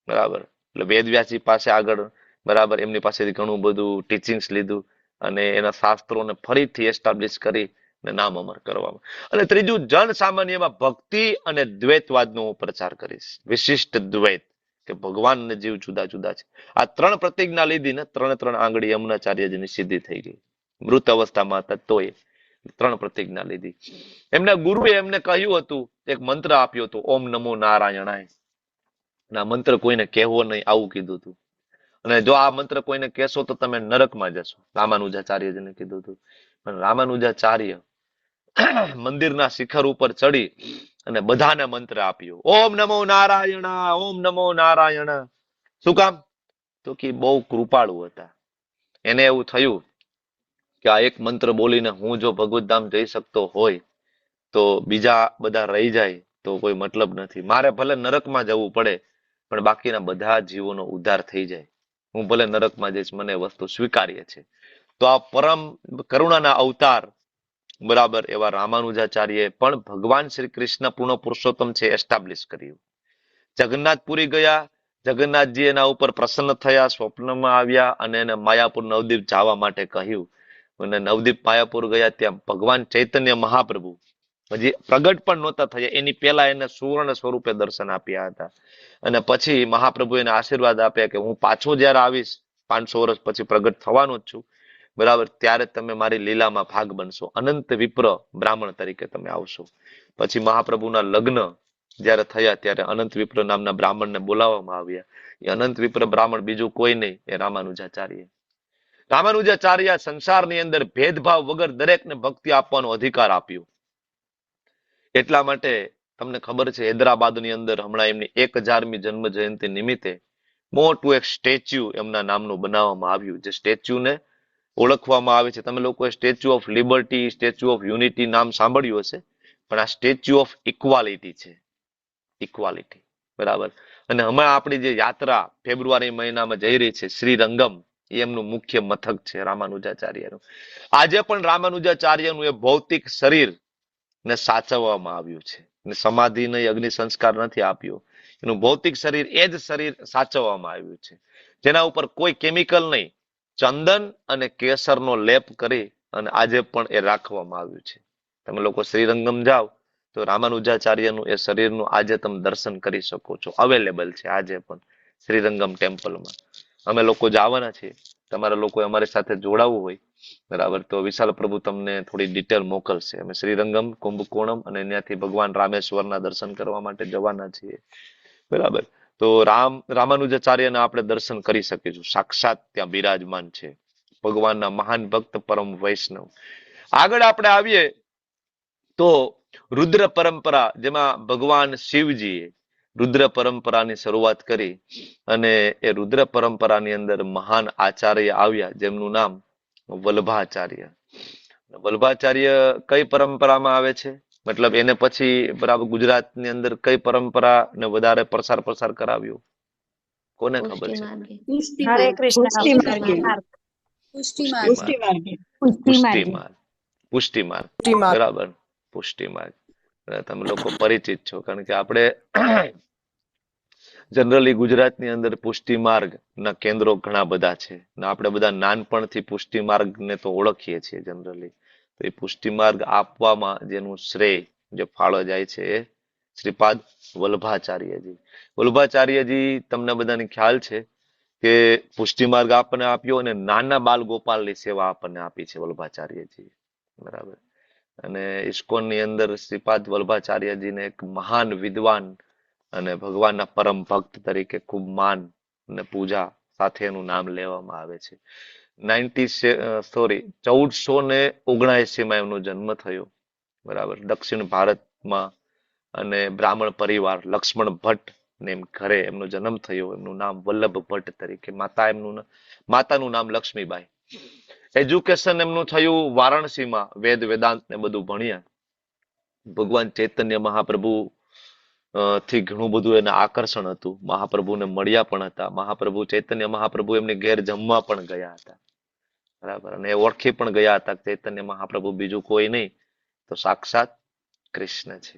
બરાબર. એટલે વેદ વ્યાસજી પાસે આગળ, બરાબર, એમની પાસેથી ઘણું બધું ટીચિંગ્સ લીધું અને એના શાસ્ત્રોને ફરીથી એસ્ટાબ્લિશ કરી ને નામ અમર કરવામાં. અને ત્રીજું, જન સામાન્યમાં ભક્તિ અને દ્વૈતવાદનો હું પ્રચાર કરીશ. વિશિષ્ટ દ્વૈત, કે ભગવાન અને જીવ જુદા જુદા છે. આ 3 પ્રતિજ્ઞા લીધી ને 3 આંગળી યમુનાચાર્યજીની સિદ્ધિ થઈ ગઈ. મૃત અવસ્થામાં હતા તોય 3 પ્રતિજ્ઞા લીધી. એમના ગુરુએ એમને કહ્યું હતું, એક મંત્ર આપ્યો હતો, ઓમ નમો નારાયણાય. આ મંત્ર કોઈને કહેવો નહીં, આવું કીધું હતું. અને જો આ મંત્ર કોઈને કહેશો તો તમે નરકમાં જશો, રામાનુજાચાર્યજીને કીધું હતું. પણ રામાનુજાચાર્ય મંદિરના શિખર ઉપર ચડી અને બધાને મંત્ર આપ્યો, ઓમ નમો નારાયણ, ઓમ નમો નારાયણ. શું કામ? તો કે બહુ કૃપાળુ હતા. એને એવું થયું કે આ એક મંત્ર બોલીને હું જો ભગવત ધામ જઈ શકતો હોય તો બીજા બધા રહી જાય તો કોઈ મતલબ નથી. મારે ભલે નરકમાં જવું પડે પણ બાકીના બધા જીવોનો ઉદ્ધાર થઈ જાય. હું ભલે નરકમાં જઈશ, મને એ વસ્તુ સ્વીકાર્ય છે. તો આ પરમ કરુણાના અવતાર બરાબર એવા રામાનુજાચાર્ય પણ ભગવાન શ્રી કૃષ્ણ પૂર્ણ પુરુષોત્તમ છે એસ્ટાબ્લિશ કર્યું. જગન્નાથપુરી ગયા, જગન્નાથજી એના ઉપર પ્રસન્ન થયા, સ્વપ્નમાં આવ્યા અને એને માયાપુર નવદીપ જવા માટે કહ્યું. અને નવદીપ માયાપુર ગયા, ત્યાં ભગવાન ચૈતન્ય મહાપ્રભુ હજી પ્રગટ પણ નહોતા થયા, એની પહેલા એને સુવર્ણ સ્વરૂપે દર્શન આપ્યા હતા. અને પછી મહાપ્રભુ એને આશીર્વાદ આપ્યા કે હું પાછો જયારે આવીશ 500 વર્ષ પછી પ્રગટ થવાનો જ છું, બરાબર, ત્યારે તમે મારી લીલામાં ભાગ બનશો, અનંત વિપ્ર બ્રાહ્મણ તરીકે તમે આવશો. પછી મહાપ્રભુના લગ્ન જયારે થયા ત્યારે અનંત વિપ્ર નામના બ્રાહ્મણને બોલાવવામાં આવ્યા. એ અનંત વિપ્ર બ્રાહ્મણ બીજું કોઈ નહીં, એ રામાનુજાચાર્ય. રામાનુજાચાર્ય સંસારની અંદર ભેદભાવ વગર દરેકને ભક્તિ આપવાનો અધિકાર આપ્યો. એટલા માટે તમને ખબર છે, હૈદરાબાદની અંદર હમણાં એમની 1000મી જન્મ જયંતિ નિમિત્તે મોટું એક સ્ટેચ્યુ એમના નામનું બનાવવામાં આવ્યું. જે સ્ટેચ્યુને ઓળખવામાં આવે છે, તમે લોકોએ statue of liberty, statue of unity નામ સાંભળ્યું હશે, પણ આ સ્ટેચ્યુ ઓફ ઇક્વાલિટી છે. ઇક્વાલિટી, બરાબર. અને હમણાં આપણી જે યાત્રા ફેબ્રુઆરી મહિનામાં જઈ રહી છે, શ્રીરંગમ, એ એમનું મુખ્ય મથક છે રામાનુજાચાર્યનું. આજે પણ રામાનુજાચાર્યનું એ ભૌતિક શરીર ને સાચવવામાં આવ્યું છે. સમાધિ નહીં, અગ્નિ સંસ્કાર નથી આપ્યો. એનું ભૌતિક શરીર, એ જ શરીર સાચવવામાં આવ્યું છે, જેના ઉપર કોઈ કેમિકલ નહીં, ચંદન અને કેસરનો લેપ કરી અને આજે પણ એ રાખવામાં આવ્યું છે. તમે લોકો શ્રીરંગમ જાઓ તો રામાનુજાચાર્યનું એ શરીરનું આજે તમે દર્શન કરી શકો છો. અવેલેબલ છે આજે પણ શ્રીરંગમ ટેમ્પલમાં. અમે લોકો જવાના છીએ, તમારા લોકો અમારી સાથે જોડાવવું હોય, બરાબર, તો વિશાલ પ્રભુ તમને થોડી ડિટેલ મોકલશે. અમે શ્રીરંગમ, કુંભકોણમ અને ત્યાંથી ભગવાન રામેશ્વરના દર્શન કરવા માટે જવાના છીએ, બરાબર. તો રામાનુજાચાર્યના આપણે દર્શન કરી શકીશું. સાક્ષાત ત્યાં બિરાજમાન છે, ભગવાનના મહાન ભક્ત, પરમ વૈષ્ણવ. આગળ આપણે આવીએ તો રુદ્ર પરંપરા, જેમાં ભગવાન શિવજીએ રુદ્ર પરંપરાની શરૂઆત કરી. અને એ રુદ્ર પરંપરાની અંદર મહાન આચાર્ય આવ્યા, જેમનું નામ વલ્ભાચાર્ય. વલ્ભાચાર્ય કઈ પરંપરામાં આવે છે, મતલબ એને પછી બરાબર ગુજરાતની અંદર કઈ પરંપરા ને વધારે પ્રસાર કરાવ્યો, કોને ખબર છે? હરે કૃષ્ણ. પુષ્ટિ માર્ગ, બરાબર, પુષ્ટિ માર્ગ. તમે લોકો પરિચિત છો, કારણ કે આપણે જનરલી ગુજરાતની અંદર પુષ્ટિ માર્ગ ના કેન્દ્રો ઘણા બધા છે. આપણે બધા નાનપણથી પુષ્ટિ માર્ગને તો ઓળખીએ છીએ જનરલી. તો એ પુષ્ટિ માર્ગ આપવામાં જેનું શ્રેય, જે ફાળો જાય છે, એ શ્રીપાદ વલ્ભાચાર્યજી. વલ્ભાચાર્યજી, તમને બધાને ખ્યાલ છે કે પુષ્ટિ માર્ગ આપણને આપ્યો અને નાના બાલ ગોપાલની સેવા આપણને આપી છે વલ્ભાચાર્યજી, બરાબર. અને ઇસ્કોનની અંદર શ્રીપાદ વલ્ભાચાર્યજીને એક મહાન વિદ્વાન અને ભગવાનના પરમ ભક્ત તરીકે ખૂબ માન અને પૂજા સાથે એનું નામ લેવામાં આવે છે. 1479માં એમનો જન્મ થયો, બરાબર, દક્ષિણ ભારતમાં. અને બ્રાહ્મણ પરિવાર, લક્ષ્મણ ભટ્ટ ને એમ ઘરે એમનો જન્મ થયો. એમનું નામ વલ્લભ ભટ્ટ તરીકે, માતાનું નામ લક્ષ્મીબાઈ. એજ્યુકેશન એમનું થયું વારાણસીમાં, વેદ વેદાંત ને બધું ભણ્યા. ભગવાન ચૈતન્ય મહાપ્રભુ થી ઘણું બધું એને આકર્ષણ હતું, મહાપ્રભુને મળ્યા પણ હતા. મહાપ્રભુ ચૈતન્ય મહાપ્રભુ એમની ઘેર જમવા પણ ગયા હતા, બરાબર. અને એ ઓળખી પણ ગયા હતા ચૈતન્ય મહાપ્રભુ બીજું કોઈ નહીં તો સાક્ષાત કૃષ્ણ છે.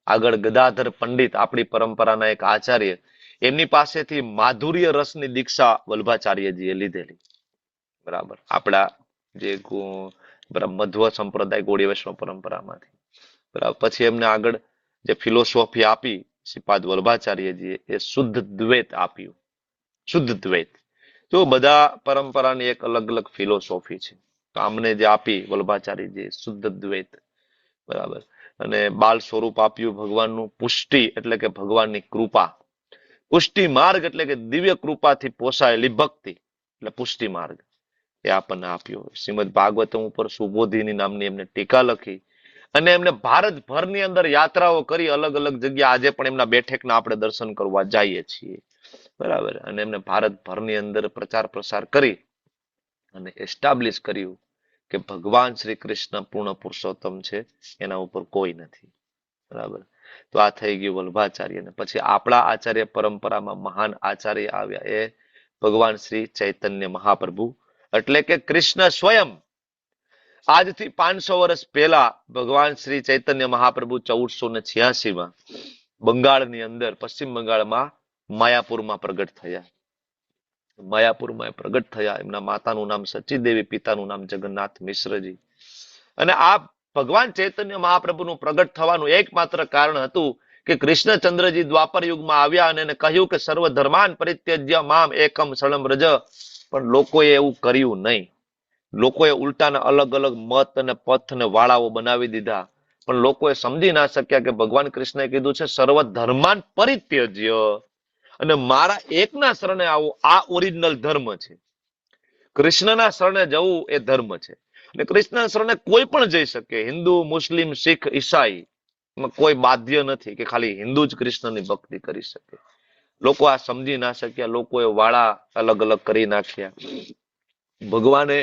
આગળ ગદાધર પંડિત, આપણી પરંપરાના એક આચાર્ય, એમની પાસેથી માધુર્ય રસની દીક્ષા વલ્ભાચાર્યજીએ લીધેલી, બરાબર. આપણા જે બરાબર, મધ્વ સંપ્રદાય ગૌડી વૈષ્ણવ પરંપરામાંથી. બરાબર, પછી એમને આગળ જે ફિલોસોફી આપી શ્રીપાદ વલ્ભાચાર્યજીએ એ શુદ્ધ દ્વૈત આપ્યું. શુદ્ધ દ્વૈત. તો બધા પરંપરાની એક અલગ અલગ ફિલોસોફી છે. તો અમને જે આપી વલ્ભાચાર્યજીએ શુદ્ધ દ્વૈત. બરાબર. અને બાલ સ્વરૂપ આપ્યું ભગવાનનું. પુષ્ટિ એટલે કે ભગવાનની કૃપા. પુષ્ટિ માર્ગ એટલે કે દિવ્ય કૃપાથી પોસાયેલી ભક્તિ, એટલે પુષ્ટિ માર્ગ એ આપણને આપ્યો. શ્રીમદ ભાગવતમ ઉપર સુબોધિની નામની એમને ટીકા લખી અને એમને ભારતભરની અંદર યાત્રાઓ કરી, અલગ અલગ જગ્યા. આજે પણ એમના બેઠકના આપણે દર્શન કરવા જઈએ છીએ. બરાબર. અને એમને ભારતભરની અંદર પ્રચાર પ્રસાર કરી અને એસ્ટાબ્લિશ કર્યું કે ભગવાન શ્રી કૃષ્ણ પૂર્ણ પુરુષોત્તમ છે, એના ઉપર કોઈ નથી. બરાબર. તો આ થઈ ગયું વલ્ભાચાર્ય. ને પછી આપણા આચાર્ય પરંપરામાં મહાન આચાર્ય આવ્યા એ ભગવાન શ્રી ચૈતન્ય મહાપ્રભુ, એટલે કે કૃષ્ણ સ્વયં. આજથી 500 વર્ષ પહેલા ભગવાન શ્રી ચૈતન્ય મહાપ્રભુ 1486માં બંગાળની અંદર, પશ્ચિમ બંગાળમાં માયાપુરમાં પ્રગટ થયા. માયાપુરમાં પ્રગટ થયા. એમના માતાનું નામ સચીદેવી, પિતાનું નામ જગન્નાથ મિશ્રજી. અને આ ભગવાન ચૈતન્ય મહાપ્રભુનું પ્રગટ થવાનું એકમાત્ર કારણ હતું કે કૃષ્ણચંદ્રજી દ્વાપર યુગમાં આવ્યા અને એને કહ્યું કે સર્વ ધર્માન પરિત્યજ્ય મામ એકમ શરણમ વ્રજ. પણ લોકોએ એવું કર્યું નહીં. લોકોએ ઉલટાના અલગ અલગ મત અને પથ અને વાળાઓ બનાવી દીધા. પણ લોકોએ સમજી ના શક્યા કે ભગવાન કૃષ્ણએ કીધું છે સર્વ ધર્માન પરિત્યજ્ય, અને મારા એકના શરણે આવો. આ ઓરિજિનલ ધર્મ છે. કૃષ્ણના શરણે જવું એ ધર્મ છે. અને કૃષ્ણના શરણે કોઈ પણ જઈ શકે. હિન્દુ, મુસ્લિમ, શીખ, ઈસાઈ, એમાં કોઈ બાધ્ય નથી કે ખાલી હિન્દુ જ કૃષ્ણની ભક્તિ કરી શકે. લોકો આ સમજી ના શક્યા. લોકોએ વાળા અલગ અલગ કરી નાખ્યા. ભગવાને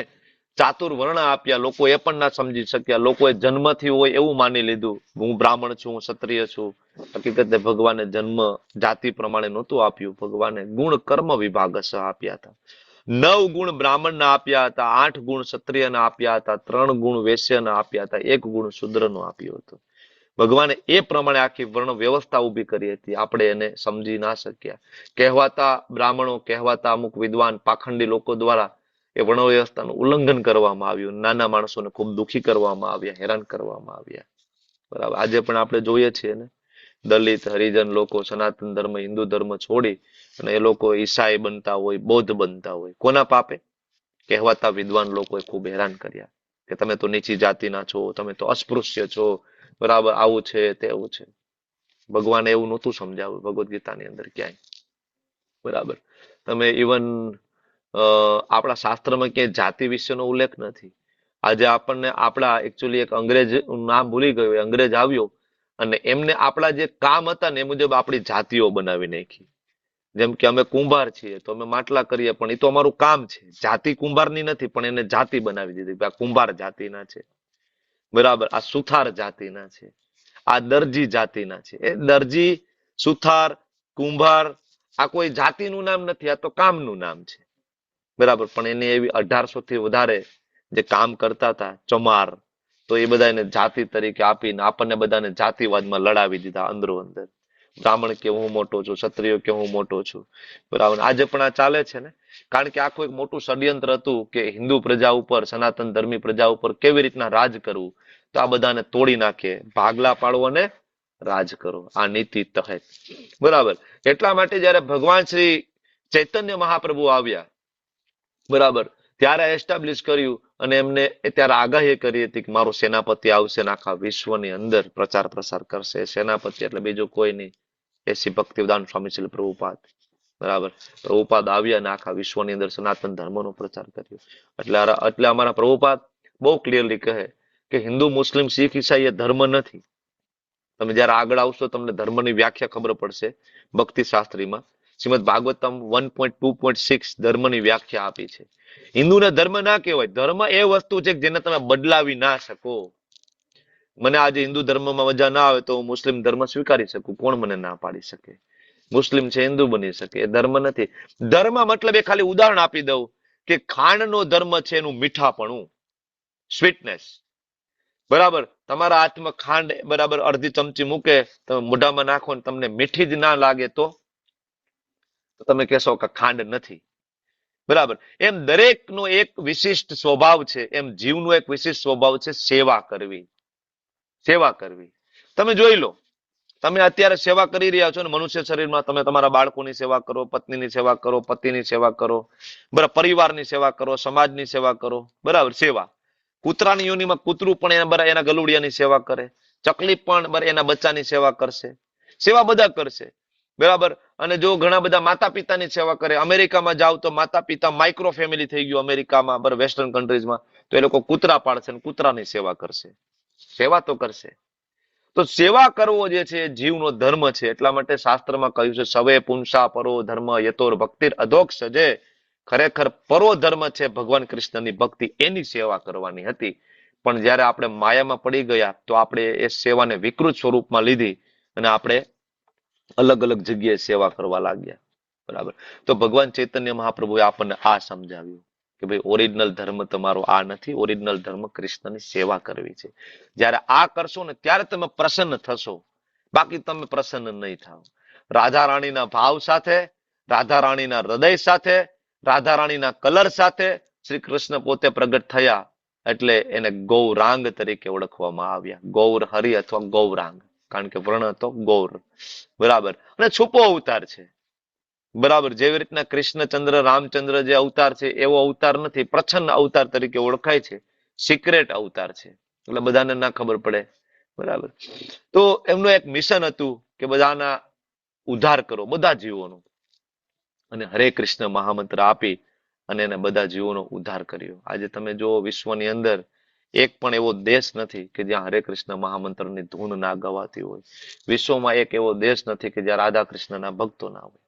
ચાતુર વર્ણ આપ્યા. લોકો એ પણ ના સમજી શક્યા. લોકોએ જન્મથી હોય એવું માની લીધું. હું બ્રાહ્મણ છું, હું ક્ષત્રિય છું. હકીકતે ભગવાને જન્મ જાતિ પ્રમાણે નહોતું આપ્યું. ભગવાને ગુણ કર્મ વિભાગ આપ્યા હતા. 9 ગુણ બ્રાહ્મણના આપ્યા હતા, 8 ગુણ ક્ષત્રિયના આપ્યા હતા, 3 ગુણ વૈશ્યના આપ્યા હતા, 1 ગુણ શૂદ્રનો આપ્યો હતો. ભગવાને એ પ્રમાણે આખી વર્ણ વ્યવસ્થા ઊભી કરી હતી. આપણે એને સમજી ના શક્યા. કહેવાતા બ્રાહ્મણો, કહેવાતા અમુક વિદ્વાન પાખંડી લોકો દ્વારા એ વર્ણ વ્યવસ્થાનું ઉલ્લંઘન કરવામાં આવ્યું. નાના માણસોને ખૂબ દુઃખી કરવામાં આવ્યા, હેરાન કરવામાં આવ્યા. બરાબર. આજે પણ આપણે જોઈએ છીએ ને, દલિત, હરિજન લોકો સનાતન ધર્મ, હિન્દુ ધર્મ છોડી અને એ લોકો ઈસાઈ બનતા હોય, બૌદ્ધ બનતા હોય. કોના પાપે? કહેવાતા વિદ્વાન લોકોએ ખૂબ હેરાન કર્યા કે તમે તો નીચી જાતિના છો, તમે તો અસ્પૃશ્ય છો. બરાબર. આવું છે, તેવું છે. ભગવાને એવું નહોતું સમજાવ્યું ભગવદ્ ગીતાની અંદર ક્યાંય. બરાબર. તમે ઇવન આપણા શાસ્ત્રમાં ક્યાંય જાતિ વિશેનો ઉલ્લેખ નથી. આજે આપણને આપણા એકચ્યુઅલી એક અંગ્રેજ નામ ભૂલી ગયો, અંગ્રેજ આવ્યો અને એમને આપણા જે કામ હતા ને એ મુજબ આપણી જાતિઓ બનાવી નાખી. જેમ કે અમે કુંભાર છીએ તો અમે માટલા કરીએ, પણ એ તો અમારું કામ છે. જાતિ કુંભારની નથી, પણ એને જાતિ બનાવી દીધી. આ કુંભાર જાતિના છે. બરાબર. આ સુથાર જાતિના છે. આ દરજી જાતિના છે. એ દરજી, સુથાર, કુંભાર આ કોઈ જાતિનું નામ નથી, આ તો કામનું નામ છે. બરાબર. પણ એને એવી 1800 થી વધારે જે કામ કરતા હતા ચમાર, તો એ બધા એને જાતિ તરીકે આપીને આપણને બધાને જાતિવાદમાં લડાવી દીધા અંદરો અંદર. બ્રાહ્મણ કે હું મોટો છું, ક્ષત્રિય કે હું મોટો છું. બરાબર. આજે પણ આ ચાલે છે ને, કારણ કે આખું એક મોટું ષડયંત્ર હતું કે હિન્દુ પ્રજા ઉપર, સનાતન ધર્મી પ્રજા ઉપર કેવી રીતના રાજ કરવું. તો આ બધાને તોડી નાખે, ભાગલા પાડો અને રાજ કરો, આ નીતિ તહેત. બરાબર. એટલા માટે જયારે ભગવાન શ્રી ચૈતન્ય મહાપ્રભુ આવ્યા, બરાબર, ત્યારે એસ્ટાબ્લિશ કર્યું અને એમને ત્યારે આગાહી કરી હતી કે મારો સેનાપતિ આવશે ને આખા વિશ્વની અંદર પ્રચાર પ્રસાર કરશે. સેનાપતિ એટલે બીજું કોઈ નહીં, એસી ભક્તિવેદાન સ્વામી શ્રી પ્રભુપાદ. બરાબર. પ્રભુપાદ આવ્યા અને આખા વિશ્વની અંદર સનાતન ધર્મનો પ્રચાર કર્યો. એટલે અમારા પ્રભુપાદ બહુ ક્લિયરલી કહે કે હિન્દુ, મુસ્લિમ, શીખ, ઈસાઈ એ ધર્મ નથી. તમે જયારે આગળ આવશો તમને ધર્મની વ્યાખ્યા ખબર પડશે. ભક્તિ શાસ્ત્રીમાં શ્રીમદ ભાગવતમ 1.2.6 ધર્મની વ્યાખ્યા આપી છે. હિન્દુને ધર્મ ના કહેવાય. ધર્મ એ વસ્તુ છે જેને તમે બદલાવી ના શકો. મને આજે હિન્દુ ધર્મમાં મજા ના આવે તો હું મુસ્લિમ ધર્મ સ્વીકારી શકું. કોણ મને ના પાડી શકે? મુસ્લિમ છે, હિન્દુ બની શકે. એ ધર્મ નથી. ધર્મ મતલબ એ ખાલી ઉદાહરણ આપી દઉં કે ખાંડનો ધર્મ છે એનું મીઠાપણું, સ્વીટનેસ. બરાબર. તમારા હાથમાં ખાંડ બરાબર અડધી ચમચી મૂકે, તમે મોઢામાં નાખો ને તમને મીઠી જ ના લાગે તો તમે કહેશો કે ખાંડ નથી. બરાબર. એમ દરેકનો એક વિશિષ્ટ સ્વભાવ છે, એમ જીવનો એક વિશિષ્ટ સ્વભાવ છે સેવા કરવી. સેવા કરવી. તમે જોઈ લો, તમે અત્યારે સેવા કરી રહ્યા છો ને, મનુષ્ય શરીરમાં તમે તમારા બાળકોની સેવા કરો, પત્નીની સેવા કરો, પતિની સેવા કરો, બરાબર, પરિવારની સેવા કરો, સમાજની સેવા કરો, બરાબર, સેવા. કૂતરાની યોનિમાં કૂતરું પણ એના ગલુડિયાની સેવા કરે, ચકલી પણ એના બચ્ચાની સેવા કરશે, સેવા બધા કરશે, બરાબર. અને જો ઘણા બધા માતા પિતાની સેવા કરે, અમેરિકામાં જાવ તો માતા પિતા માઇક્રો ફેમિલી થઈ ગયું અમેરિકામાં, બરાબર, વેસ્ટર્ન કન્ટ્રીઝમાં, તો એ લોકો કૂતરા પાળશે અને કૂતરાની સેવા કરશે. સેવા તો કરશે. તો સેવા કરવો જે છે એ જીવનો ધર્મ છે. એટલા માટે શાસ્ત્રમાં કહ્યું છે, સવે પુંસા પરો ધર્મ યતોર ભક્તિર અધોક્ષ જે. ખરેખર પરો ધર્મ છે ભગવાન કૃષ્ણની ભક્તિ, એની સેવા કરવાની હતી. પણ જયારે આપણે માયામાં પડી ગયા તો આપણે એ સેવાને વિકૃત સ્વરૂપમાં લીધી અને આપણે અલગ અલગ જગ્યાએ સેવા કરવા લાગ્યા. બરાબર. તો ભગવાન ચૈતન્ય મહાપ્રભુએ આપણને આ સમજાવ્યું કે ભાઈ ઓરિજિનલ ધર્મ તમારો આ નથી, ઓરિજિનલ ધર્મ કૃષ્ણની સેવા કરવી છે. જ્યારે આ કરશો ને ત્યારે તમે પ્રસન્ન થશો, બાકી તમે પ્રસન્ન નહીં થાવ. રાધા રાણીના ભાવ સાથે, રાધા રાણીના હૃદય સાથે, રાધા રાણીના કલર સાથે શ્રી કૃષ્ણ પોતે પ્રગટ થયા, એટલે એને ગૌરાંગ તરીકે ઓળખવામાં આવ્યા. ગૌર હરિ અથવા ગૌરાંગ, કારણ કે વર્ણ હતો ગૌર. બરાબર. અને છુપો અવતાર છે. બરાબર. જેવી રીતના કૃષ્ણચંદ્ર રામચંદ્ર જે અવતાર છે એવો અવતાર નથી, પ્રચ્છન્ન અવતાર તરીકે ઓળખાય છે, સિક્રેટ અવતાર છે, એટલે બધાને ના ખબર પડે. બરાબર. તો એમનું એક મિશન હતું કે બધાના ઉદ્ધાર કરો, બધા જીવોનો, અને હરે કૃષ્ણ મહામંત્ર આપી અને એને બધા જીવોનો ઉદ્ધાર કર્યો. આજે તમે જો વિશ્વની અંદર એક પણ એવો દેશ નથી કે જ્યાં હરે કૃષ્ણ મહામંત્રની ધૂન ના ગવાતી હોય. વિશ્વમાં એક એવો દેશ નથી કે જ્યાં રાધા કૃષ્ણના ભક્તો ના હોય.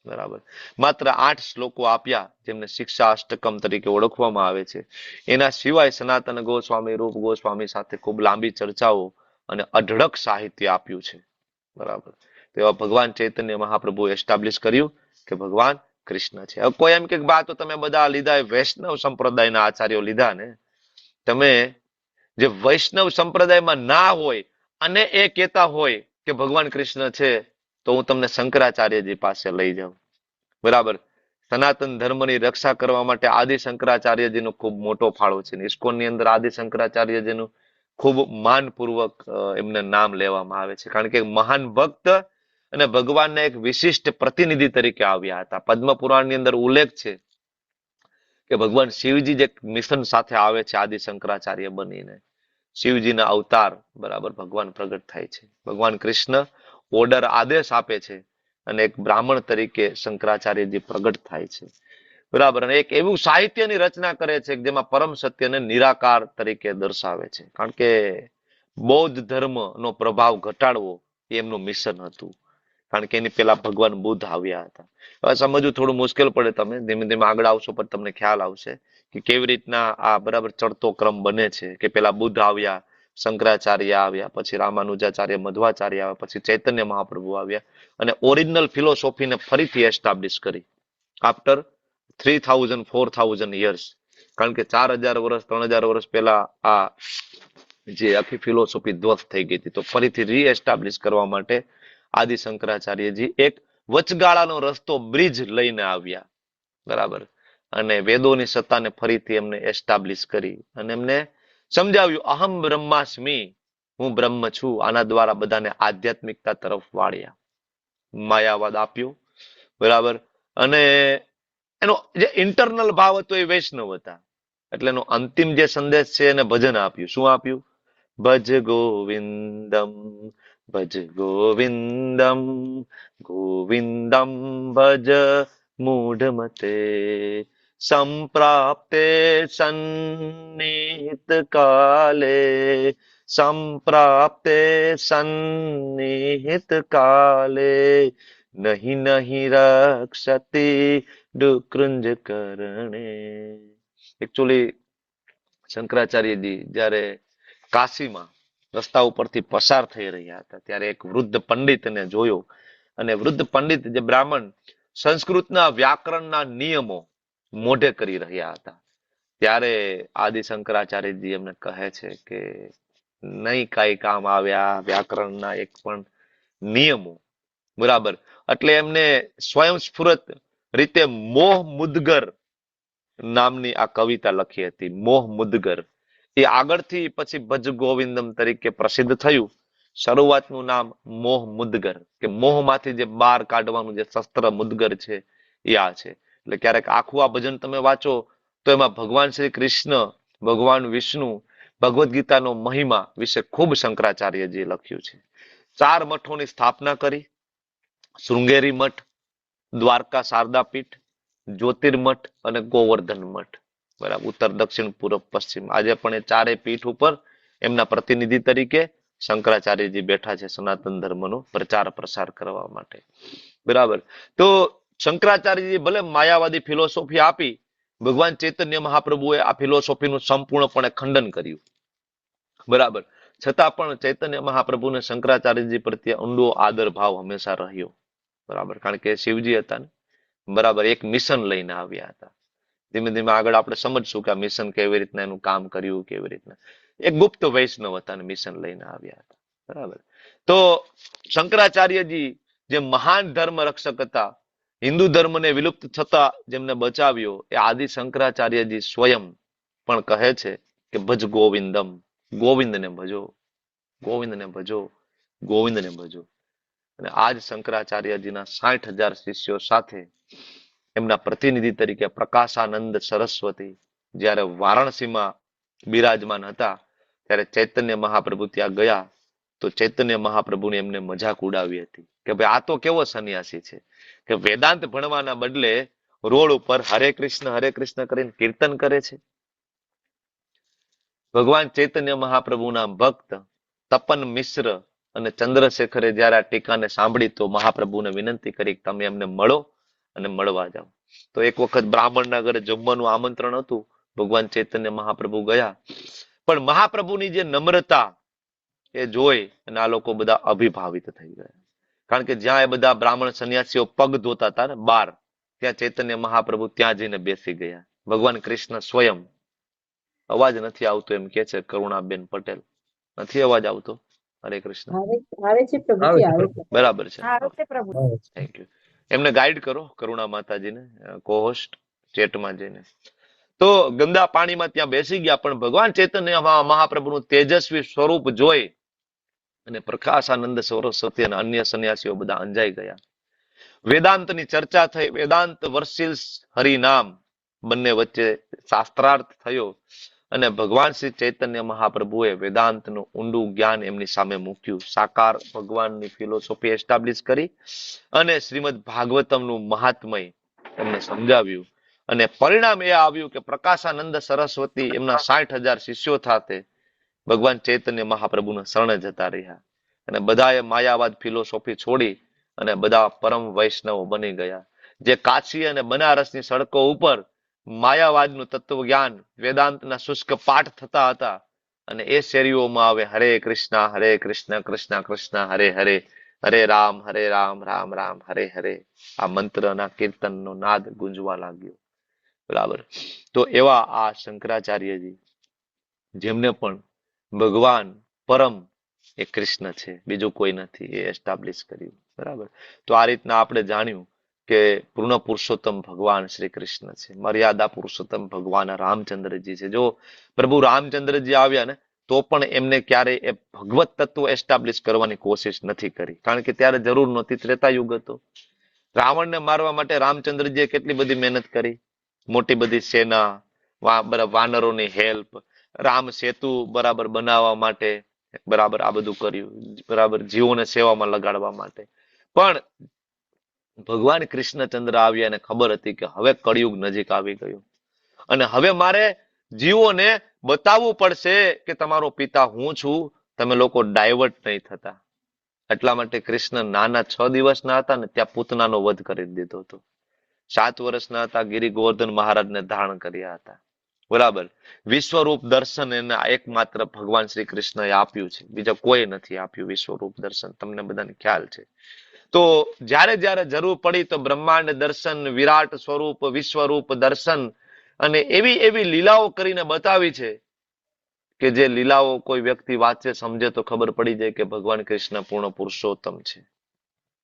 બરાબર. માત્ર 8 શ્લોકો આપ્યા જેમને શિક્ષા અષ્ટકમ તરીકે ઓળખવામાં આવે છે. એના સિવાય સનાતન ગોસ્વામી, રૂપ ગોસ્વામી સાથે ખૂબ લાંબી ચર્ચાઓ અને અઢળક સાહિત્ય આપ્યું છે. બરાબર. તો એવા ભગવાન ચૈતન્ય મહાપ્રભુએ એસ્ટાબ્લિશ કર્યું કે ભગવાન કૃષ્ણ છે. હવે કોઈ એમ કે બા તો તમે બધા લીધા વૈષ્ણવ સંપ્રદાયના આચાર્યો લીધા ને, તમે જે વૈષ્ણવ સંપ્રદાયમાં ના હોય અને એ કહેતા હોય કે ભગવાન કૃષ્ણ છે, તો હું તમને શંકરાચાર્યજી પાસે લઈ જાઉં. બરાબર. સનાતન ધર્મની રક્ષા કરવા માટે આદિ શંકરાચાર્યજીનો ખૂબ મોટો ફાળો છે. ઇસ્કોનની અંદર આદિ શંકરાચાર્યજીનું ખૂબ માનપૂર્વક એમને નામ લેવામાં આવે છે, કારણ કે મહાન ભક્ત અને ભગવાનના એક વિશિષ્ટ પ્રતિનિધિ તરીકે આવ્યા હતા. પદ્મ પુરાણની અંદર ઉલ્લેખ છે કે ભગવાન શિવજી જે મિશન સાથે આવે છે આદિ શંકરાચાર્ય બનીને, શિવજીના અવતાર, બરાબર, ભગવાન પ્રગટ થાય છે. ભગવાન કૃષ્ણ ઓર્ડર આદેશ આપે છે અને એક બ્રાહ્મણ તરીકે શંકરાચાર્યજી પ્રગટ થાય છે. બરાબર. અને એક એવું સાહિત્યની રચના કરે છે જેમાં પરમ સત્યને નિરાકાર તરીકે દર્શાવે છે, કારણ કે બૌદ્ધ ધર્મનો પ્રભાવ ઘટાડવો એ એમનું મિશન હતું. કારણ કે એની પેલા ભગવાન બુદ્ધ આવ્યા હતા. હવે સમજવું થોડું મુશ્કેલ પડે, તમે ધીમે ધીમે આગળ આવશો પણ તમને ખ્યાલ આવશે કે કેવી રીતના આ બરાબર ચડતો ક્રમ બને છે. કે પેલા બુદ્ધ આવ્યા, શંકરાચાર્ય આવ્યા, પછી રામાનુજાચાર્ય, મધ્વાચાર્ય આવ્યા, પછી ચૈતન્ય મહાપ્રભુ આવ્યા અને ઓરિજિનલ ફિલોસોફીને ફરીથી એસ્ટાબ્લિશ કરી આફ્ટર 3000 4000 યર્સ. કારણ કે 4000 વર્ષ 3000 વર્ષ પહેલા આ જે આખી ફિલોસોફી ધ્વસ્ત થઈ ગઈ હતી, તો ફરીથી રીએસ્ટાબ્લિશ કરવા માટે આદિ શંકરાચાર્યજી એક વચગાળાનો રસ્તો, બ્રિજ લઈને આવ્યા. બરાબર. અને વેદોની સત્તાને ફરીથી એમને એસ્ટાબ્લિશ કરી અને એમને સમજાવ્યું અહમ બ્રહ્માસ્મિ, હું બ્રહ્મ છું. આના દ્વારા બધાને આધ્યાત્મિકતા તરફ વાળ્યા, માયાવાદ આપ્યો. બરાબર. અને એનો જે ઇન્ટરનલ ભાવ હતો એ વૈષ્ણવ હતા. એટલે એનો અંતિમ જે સંદેશ છે એને ભજન આપ્યું. શું આપ્યું? ભજ ગોવિંદમ, ભજ ગોવિંદમ, ગોવિંદમ ભજ મૂઢમતે, સંપ્રાપ્તે સન્નિહિત કાલે, સંપ્રાપ્તે સન્નિહિત કાલે, નહીં નહીં રક્ષતી ડુકૃંજ કરણે. એકચ્યુઅલી શંકરાચાર્યજી જયારે કાશીમાં રસ્તા ઉપરથી પસાર થઈ રહ્યા હતા ત્યારે એક વૃદ્ધ પંડિતને જોયો, અને વૃદ્ધ પંડિત જે બ્રાહ્મણ સંસ્કૃતના વ્યાકરણના નિયમો મોઢે કરી રહ્યા હતા. ત્યારે આદિ શંકરાચાર્યજી એમને કહે છે કે નહીં કાંઈ કામ આવ્યા વ્યાકરણના એક પણ નિયમો. બરાબર. એટલે એમને સ્વયંસ્ફુરત રીતે મોહ મુદગર નામની આ કવિતા લખી હતી, મોહ મુદગર. એ આગળથી પછી ભજ ગોવિંદમ તરીકે પ્રસિદ્ધ થયું. શરૂઆતનું નામ મોહ મુદગર, કે મોહમાંથી જે બહાર કાઢવાનું જે શસ્ત્ર મુદગર છે એ આ છે. એટલે ક્યારેક આખું આ ભજન તમે વાંચો તો એમાં ભગવાન શ્રી કૃષ્ણ, ભગવાન વિષ્ણુ, ભગવદ્ ગીતાનો મહિમા વિશે ખૂબ શંકરાચાર્યજી લખ્યું છે. 4 મઠોની સ્થાપના કરી: શૃંગેરી મઠ, દ્વારકા શારદાપીઠ, જ્યોતિર્મઠ અને ગોવર્ધન મઠ. બરાબર, ઉત્તર, દક્ષિણ, પૂર્વ, પશ્ચિમ. આજે પણ એ ચારેય પીઠ ઉપર એમના પ્રતિનિધિ તરીકે શંકરાચાર્યજી બેઠા છે સનાતન ધર્મનો પ્રચાર પ્રસાર કરવા માટે. બરાબર. તો શંકરાચાર્યજી ભલે માયાવાદી ફિલોસોફી આપી, ભગવાન ચૈતન્ય મહાપ્રભુએ આ ફિલોસોફીનું સંપૂર્ણપણે ખંડન કર્યું. બરાબર. છતાં પણ ચૈતન્ય મહાપ્રભુને શંકરાચાર્યજી પ્રત્યે ઊંડો આદર ભાવ હંમેશા રહ્યો. બરાબર, કારણ કે શિવજી હતા ને, બરાબર, એક મિશન લઈને આવ્યા હતા. ધીમે ધીમે આગળ આપણે સમજશું કે આ મિશન કેવી રીતના એનું કામ કર્યું, કેવી રીતના. એક ગુપ્ત વૈષ્ણવ હતા અને મિશન લઈને આવ્યા હતા. બરાબર. તો શંકરાચાર્યજી જે મહાન ધર્મ રક્ષક હતા, હિન્દુ ધર્મને વિલુપ્ત થતા જેમને બચાવ્યો, એ આદિ શંકરાચાર્યજી સ્વયં પણ કહે છે કે ભજ ગોવિંદમ, ગોવિંદને ભજો, ગોવિંદને ભજો, ગોવિંદને ભજો. અને આજ શંકરાચાર્યજીના 60,000 શિષ્યો સાથે એમના પ્રતિનિધિ તરીકે પ્રકાશાનંદ સરસ્વતી જ્યારે વારાણસીમાં બિરાજમાન હતા, ત્યારે ચૈતન્ય મહાપ્રભુ ત્યાં ગયા તો ચૈતન્ય મહાપ્રભુને એમને મજાક ઉડાવી હતી કે ભાઈ આ તો કેવો સંન્યાસી છે કે વેદાંત ભણવાના બદલે રોડ ઉપર હરે કૃષ્ણ કરીને કીર્તન કરે છે. ભગવાન ચૈતન્ય મહાપ્રભુના ભક્ત તપન મિશ્ર અને ચંદ્રશેખરે જયારે આ ટીકાને સાંભળી તો મહાપ્રભુને વિનંતી કરી કે તમે એમને મળો અને મળવા જાઓ. તો એક વખત બ્રાહ્મણના ઘરે જમવાનું આમંત્રણ હતું, ભગવાન ચૈતન્ય મહાપ્રભુ ગયા, પણ મહાપ્રભુની જે નમ્રતા એ જોઈ અને આ લોકો બધા અભિભાવિત થઈ ગયા. કારણ કે જ્યાં એ બધા બ્રાહ્મણ સંન્યાસીઓ પગ ધોતા હતા ને બહાર, ત્યાં ચૈતન્ય મહાપ્રભુ ત્યાં જઈને બેસી ગયા. ભગવાન કૃષ્ણ સ્વયં, અવાજ નથી આવતો એમ કે છે કરુણાબેન પટેલ, નથી અવાજ આવતો? હરે કૃષ્ણ. આવે છે પ્રભુજી, આવે છે. બરાબર છે, આવે છે પ્રભુજી. Thank you. એમને ગાઈડ કરો, કરુણા માતાજીને, કોહોસ્ટ ચેટમાં જઈને. તો ગંદા પાણીમાં ત્યાં બેસી ગયા, પણ ભગવાન ચૈતન્ય મહાપ્રભુનું તેજસ્વી સ્વરૂપ જોઈ અને પ્રકાશાનંદ સરસ્વતી અને અન્ય સંન્યાસીઓ બધા અંજાઈ ગયા. વેદાંતની ચર્ચા થઈ, વેદાંત વર્સિસ હરિનામ બંને વચ્ચે શાસ્ત્રાર્થ થયો અને ભગવાન શ્રી ચૈતન્ય મહાપ્રભુએ વેદાંતનું ઊંડું જ્ઞાન એમની સામે મૂક્યું, સાકાર ભગવાનની ફિલોસોફી એસ્ટાબ્લિશ કરી અને શ્રીમદ ભાગવતમનું મહાત્મય એમને સમજાવ્યું. અને પરિણામ એ આવ્યું કે પ્રકાશાનંદ સરસ્વતી એમના 60,000 શિષ્યો સાથે ભગવાન ચૈતન્ય મહાપ્રભુના શરણે જતા રહ્યા અને બધાએ માયાવાદ ફિલોસોફી છોડી અને બધા પરમ વૈષ્ણવો બની ગયા. જે કાશી અને બનારસની સડકો ઉપર માયાવાદનું તત્વજ્ઞાન, વેદાંતના શુષ્ક પાઠ થતા હતા અને એ શેરીઓમાં આવે હરે કૃષ્ણ કૃષ્ણ કૃષ્ણ હરે હરે, હરે રામ રામ રામ હરે હરે, આ મંત્રના કીર્તનનો નાદ ગુંજવા લાગ્યો. બરાબર. તો એવા આ શંકરાચાર્યજી, જેમને પણ ભગવાન પરમ એ કૃષ્ણ છે, બીજું કોઈ નથી, એ એસ્ટાબ્લિશ કર્યું. બરાબર. તો આ રીતના આપણે જાણ્યું કે પૂર્ણ પુરુષોત્તમ ભગવાન શ્રી કૃષ્ણ છે, મર્યાદા પુરુષોત્તમ ભગવાન રામચંદ્રજી છે. જો પ્રભુ રામચંદ્રજી આવ્યા ને તો પણ એમને ક્યારેય એ ભગવત તત્વ એસ્ટાબ્લિશ કરવાની કોશિશ નથી કરી, કારણ કે ત્યારે જરૂર નહોતી, ત્રેતા યુગ હતો. રાવણને મારવા માટે રામચંદ્રજીએ કેટલી બધી મહેનત કરી, મોટી બધી સેના, વાનરોની હેલ્પ, રામ સેતુ બરાબર બનાવવા માટે, બરાબર આ બધું કર્યું, બરાબર જીવોને સેવામાં લગાડવા માટે. પણ ભગવાન કૃષ્ણચંદ્ર આવ્યા અને ખબર હતી કે હવે કળિયુગ નજીક આવી ગયું અને હવે મારે જીવોને બતાવવું પડશે કે તમારો પિતા હું છું, તમે લોકો ડાયવર્ટ નહીં થતા. એટલા માટે કૃષ્ણ નાના 6 દિવસના હતા ને ત્યાં પૂતનાનો વધ કરી દીધો હતો. 7 વર્ષના હતા, ગિરી ગોવર્ધન મહારાજને ધારણ કર્યા હતા. બરાબર. વિશ્વરૂપ દર્શન એના એકમાત્ર ભગવાન શ્રી કૃષ્ણએ આપ્યું છે, બીજા કોઈ નથી આપ્યું વિશ્વરૂપ દર્શન, તમને બધાને ખ્યાલ છે. તો જ્યારે જ્યારે જરૂર પડી તો બ્રહ્માંડ દર્શન, વિરાટ સ્વરૂપ, વિશ્વરૂપ દર્શન અને એવી એવી લીલાઓ કરીને બતાવી છે કે જે લીલાઓ કોઈ વ્યક્તિ વાંચે, સમજે તો ખબર પડી જાય કે ભગવાન કૃષ્ણ પૂર્ણ પુરુષોત્તમ છે.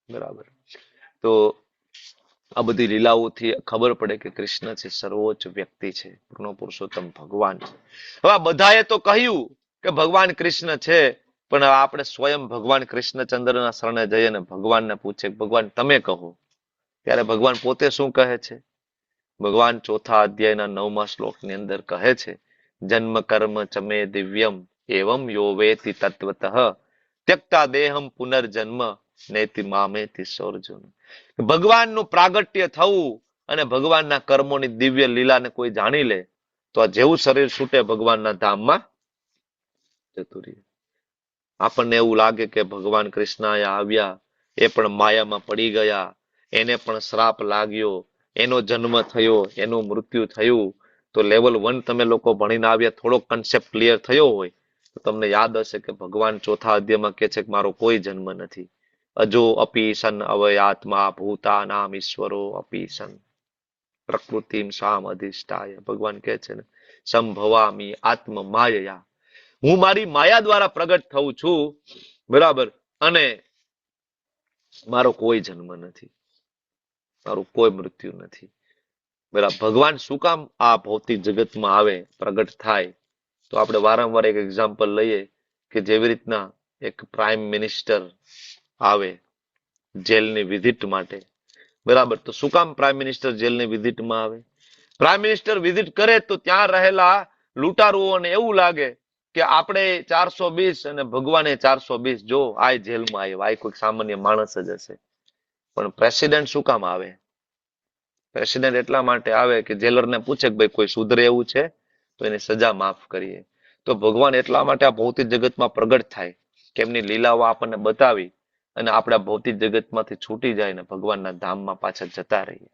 બરાબર. તો આ બધી લીલાઓથી ખબર પડે કે કૃષ્ણ છે સર્વોચ્ચ વ્યક્તિ છે, પૂર્ણ પુરુષોત્તમ ભગવાન છે. હવે આ બધાએ તો કહ્યું કે ભગવાન કૃષ્ણ છે, પણ હવે આપણે સ્વયં ભગવાન કૃષ્ણચંદ્રના શરણે જઈએ અને ભગવાનને પૂછે ભગવાન તમે કહો, ત્યારે ભગવાન પોતે શું કહે છે? ભગવાન ચોથા અધ્યાયના 9મા શ્લોકની અંદર કહે છે, જન્મ કર્મ ચમે દિવ્યમ એવમ યો વેતિ તત્વતઃ ત્યક્તા દેહમ પુનર્જન્મ નેતિ મામેતિ સોર્જુન. ભગવાનનું પ્રાગટ્ય થવું અને ભગવાનના કર્મોની દિવ્ય લીલાને કોઈ જાણી લે તો આ જેવું શરીર છૂટે ભગવાનના ધામમાં જતું રહે. આપણને એવું લાગે કે ભગવાન કૃષ્ણ અહીંયા આવ્યા, એ પણ માયામાં પડી ગયા, એને પણ શ્રાપ લાગ્યો, એનો જન્મ થયો, એનું મૃત્યુ થયું. તો લેવલ 1 તમે લોકો ભણીને આવ્યા, થોડો કન્સેપ્ટ ક્લિયર થયો હોય તો તમને યાદ હશે કે ભગવાન ચોથા અધ્યાયમાં કહે છે કે મારો કોઈ જન્મ નથી. અજો અપી સન અવયાત્મા ભૂતાનામ ઈશ્વરો અપી સન પ્રકૃતિમ સામ અધિષ્ઠાય. ભગવાન કહે છે ને સંભવામી આત્મ માયયા, હું મારી માયા દ્વારા પ્રગટ થઉં છું, બરાબર, અને મારો કોઈ જન્મ નથી, મારું કોઈ મૃત્યુ નથી. બરાબર. ભગવાન શું કામ આ ભૌતિક જગતમાં આવે, પ્રગટ થાય? તો આપણે વારંવાર એક એક્ઝામ્પલ લઈએ કે જેવી રીતના એક પ્રાઇમ મિનિસ્ટર આવે જેલની વિઝિટ માટે, બરાબર, તો શું કામ પ્રાઇમ મિનિસ્ટર જેલની વિઝિટમાં આવે? પ્રાઇમ મિનિસ્ટર વિઝિટ કરે તો ત્યાં રહેલા લૂંટારુઓને એવું લાગે કે આપણે 420 અને ભગવાને 420, જો આ જેલમાં આવ્યા, આ કોઈ સામાન્ય માણસ જ હશે. પણ પ્રેસિડેન્ટ શું કામ આવે? પ્રેસિડેન્ટ એટલા માટે આવે કે જેલરને પૂછે કે ભાઈ કોઈ સુધરે એવું છે તો એની સજા માફ કરીએ. તો ભગવાન એટલા માટે આ ભૌતિક જગતમાં પ્રગટ થાય કે એમની લીલાઓ આપણને બતાવી અને આપણે ભૌતિક જગતમાંથી છૂટી જાય ને ભગવાનના ધામમાં પાછા જતા રહીએ.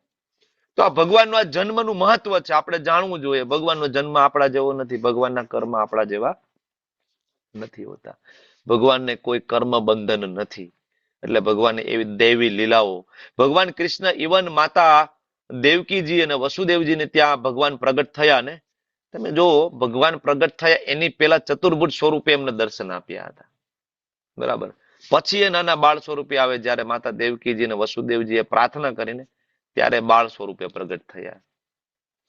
તો આ ભગવાનનું આ જન્મનું મહત્વ છે, આપણે જાણવું જોઈએ. ભગવાનનો જન્મ આપણા જેવો નથી, ભગવાનના કર્મ આપણા જેવા નથી હોતા. ભગવાનને કોઈ કર્મ બંધન નથી, એટલે ભગવાનને એવી દૈવી લીલાઓ. ભગવાન કૃષ્ણ ઇવન માતા દેવકીજી અને વસુદેવજીને ત્યાં ભગવાન પ્રગટ થયા ને, તમે જો ભગવાન પ્રગટ થયા એની પહેલા ચતુર્ભુજ સ્વરૂપે એમને દર્શન આપ્યા હતા, બરાબર. પછી એ નાના બાળ સ્વરૂપે આવે, જ્યારે માતા દેવકીજી અને વસુદેવજીએ પ્રાર્થના કરીને ત્યારે બાળ સ્વરૂપે પ્રગટ થયા.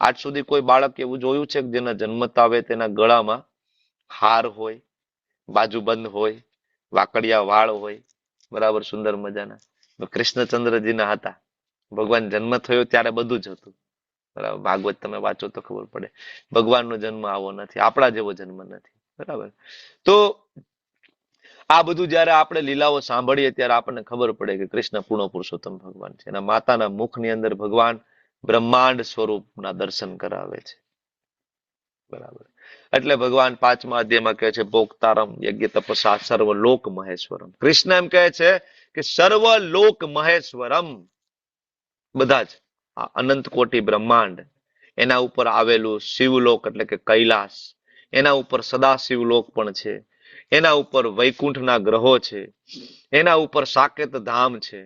આજ સુધી કોઈ બાળક એવું જોયું છે કે જેના જન્મતા આવે તેના ગળામાં હાર હોય, બાજુબંધ હોય, વાકડિયા વાળ હોય, બરાબર, સુંદર મજાના? કૃષ્ણચંદ્રજીના હતા. ભગવાન જન્મ થયો ત્યારે બધું જ હતું, બરાબર. ભાગવત તમે વાંચો તો ખબર પડે ભગવાનનો જન્મ આવો નથી, આપણા જેવો જન્મ નથી, બરાબર. તો આ બધું જયારે આપણે લીલાઓ સાંભળીએ ત્યારે આપણને ખબર પડે કે કૃષ્ણ પૂર્ણ પુરુષોત્તમ ભગવાન છે. એના માતાના મુખની અંદર ભગવાન બ્રહ્માંડ સ્વરૂપના દર્શન કરાવે છે, બરાબર. એટલે ભગવાન 5મા અધ્યાયમાં કહે છે ભોક્તારમ યજ્ઞ તપસા સર્વ લોક મહેશ્વરમ. કૃષ્ણ એમ કહે છે કે સર્વ લોક મહેશ્વરમ, બધા જ આ અનંત કોટી બ્રહ્માંડ, એના ઉપર આવેલું શિવલોક એટલે કે કૈલાસ, એના ઉપર સદાશિવ લોક પણ છે, એના ઉપર વૈકુંઠના ગ્રહો છે, એના ઉપર સાકેત ધામ છે,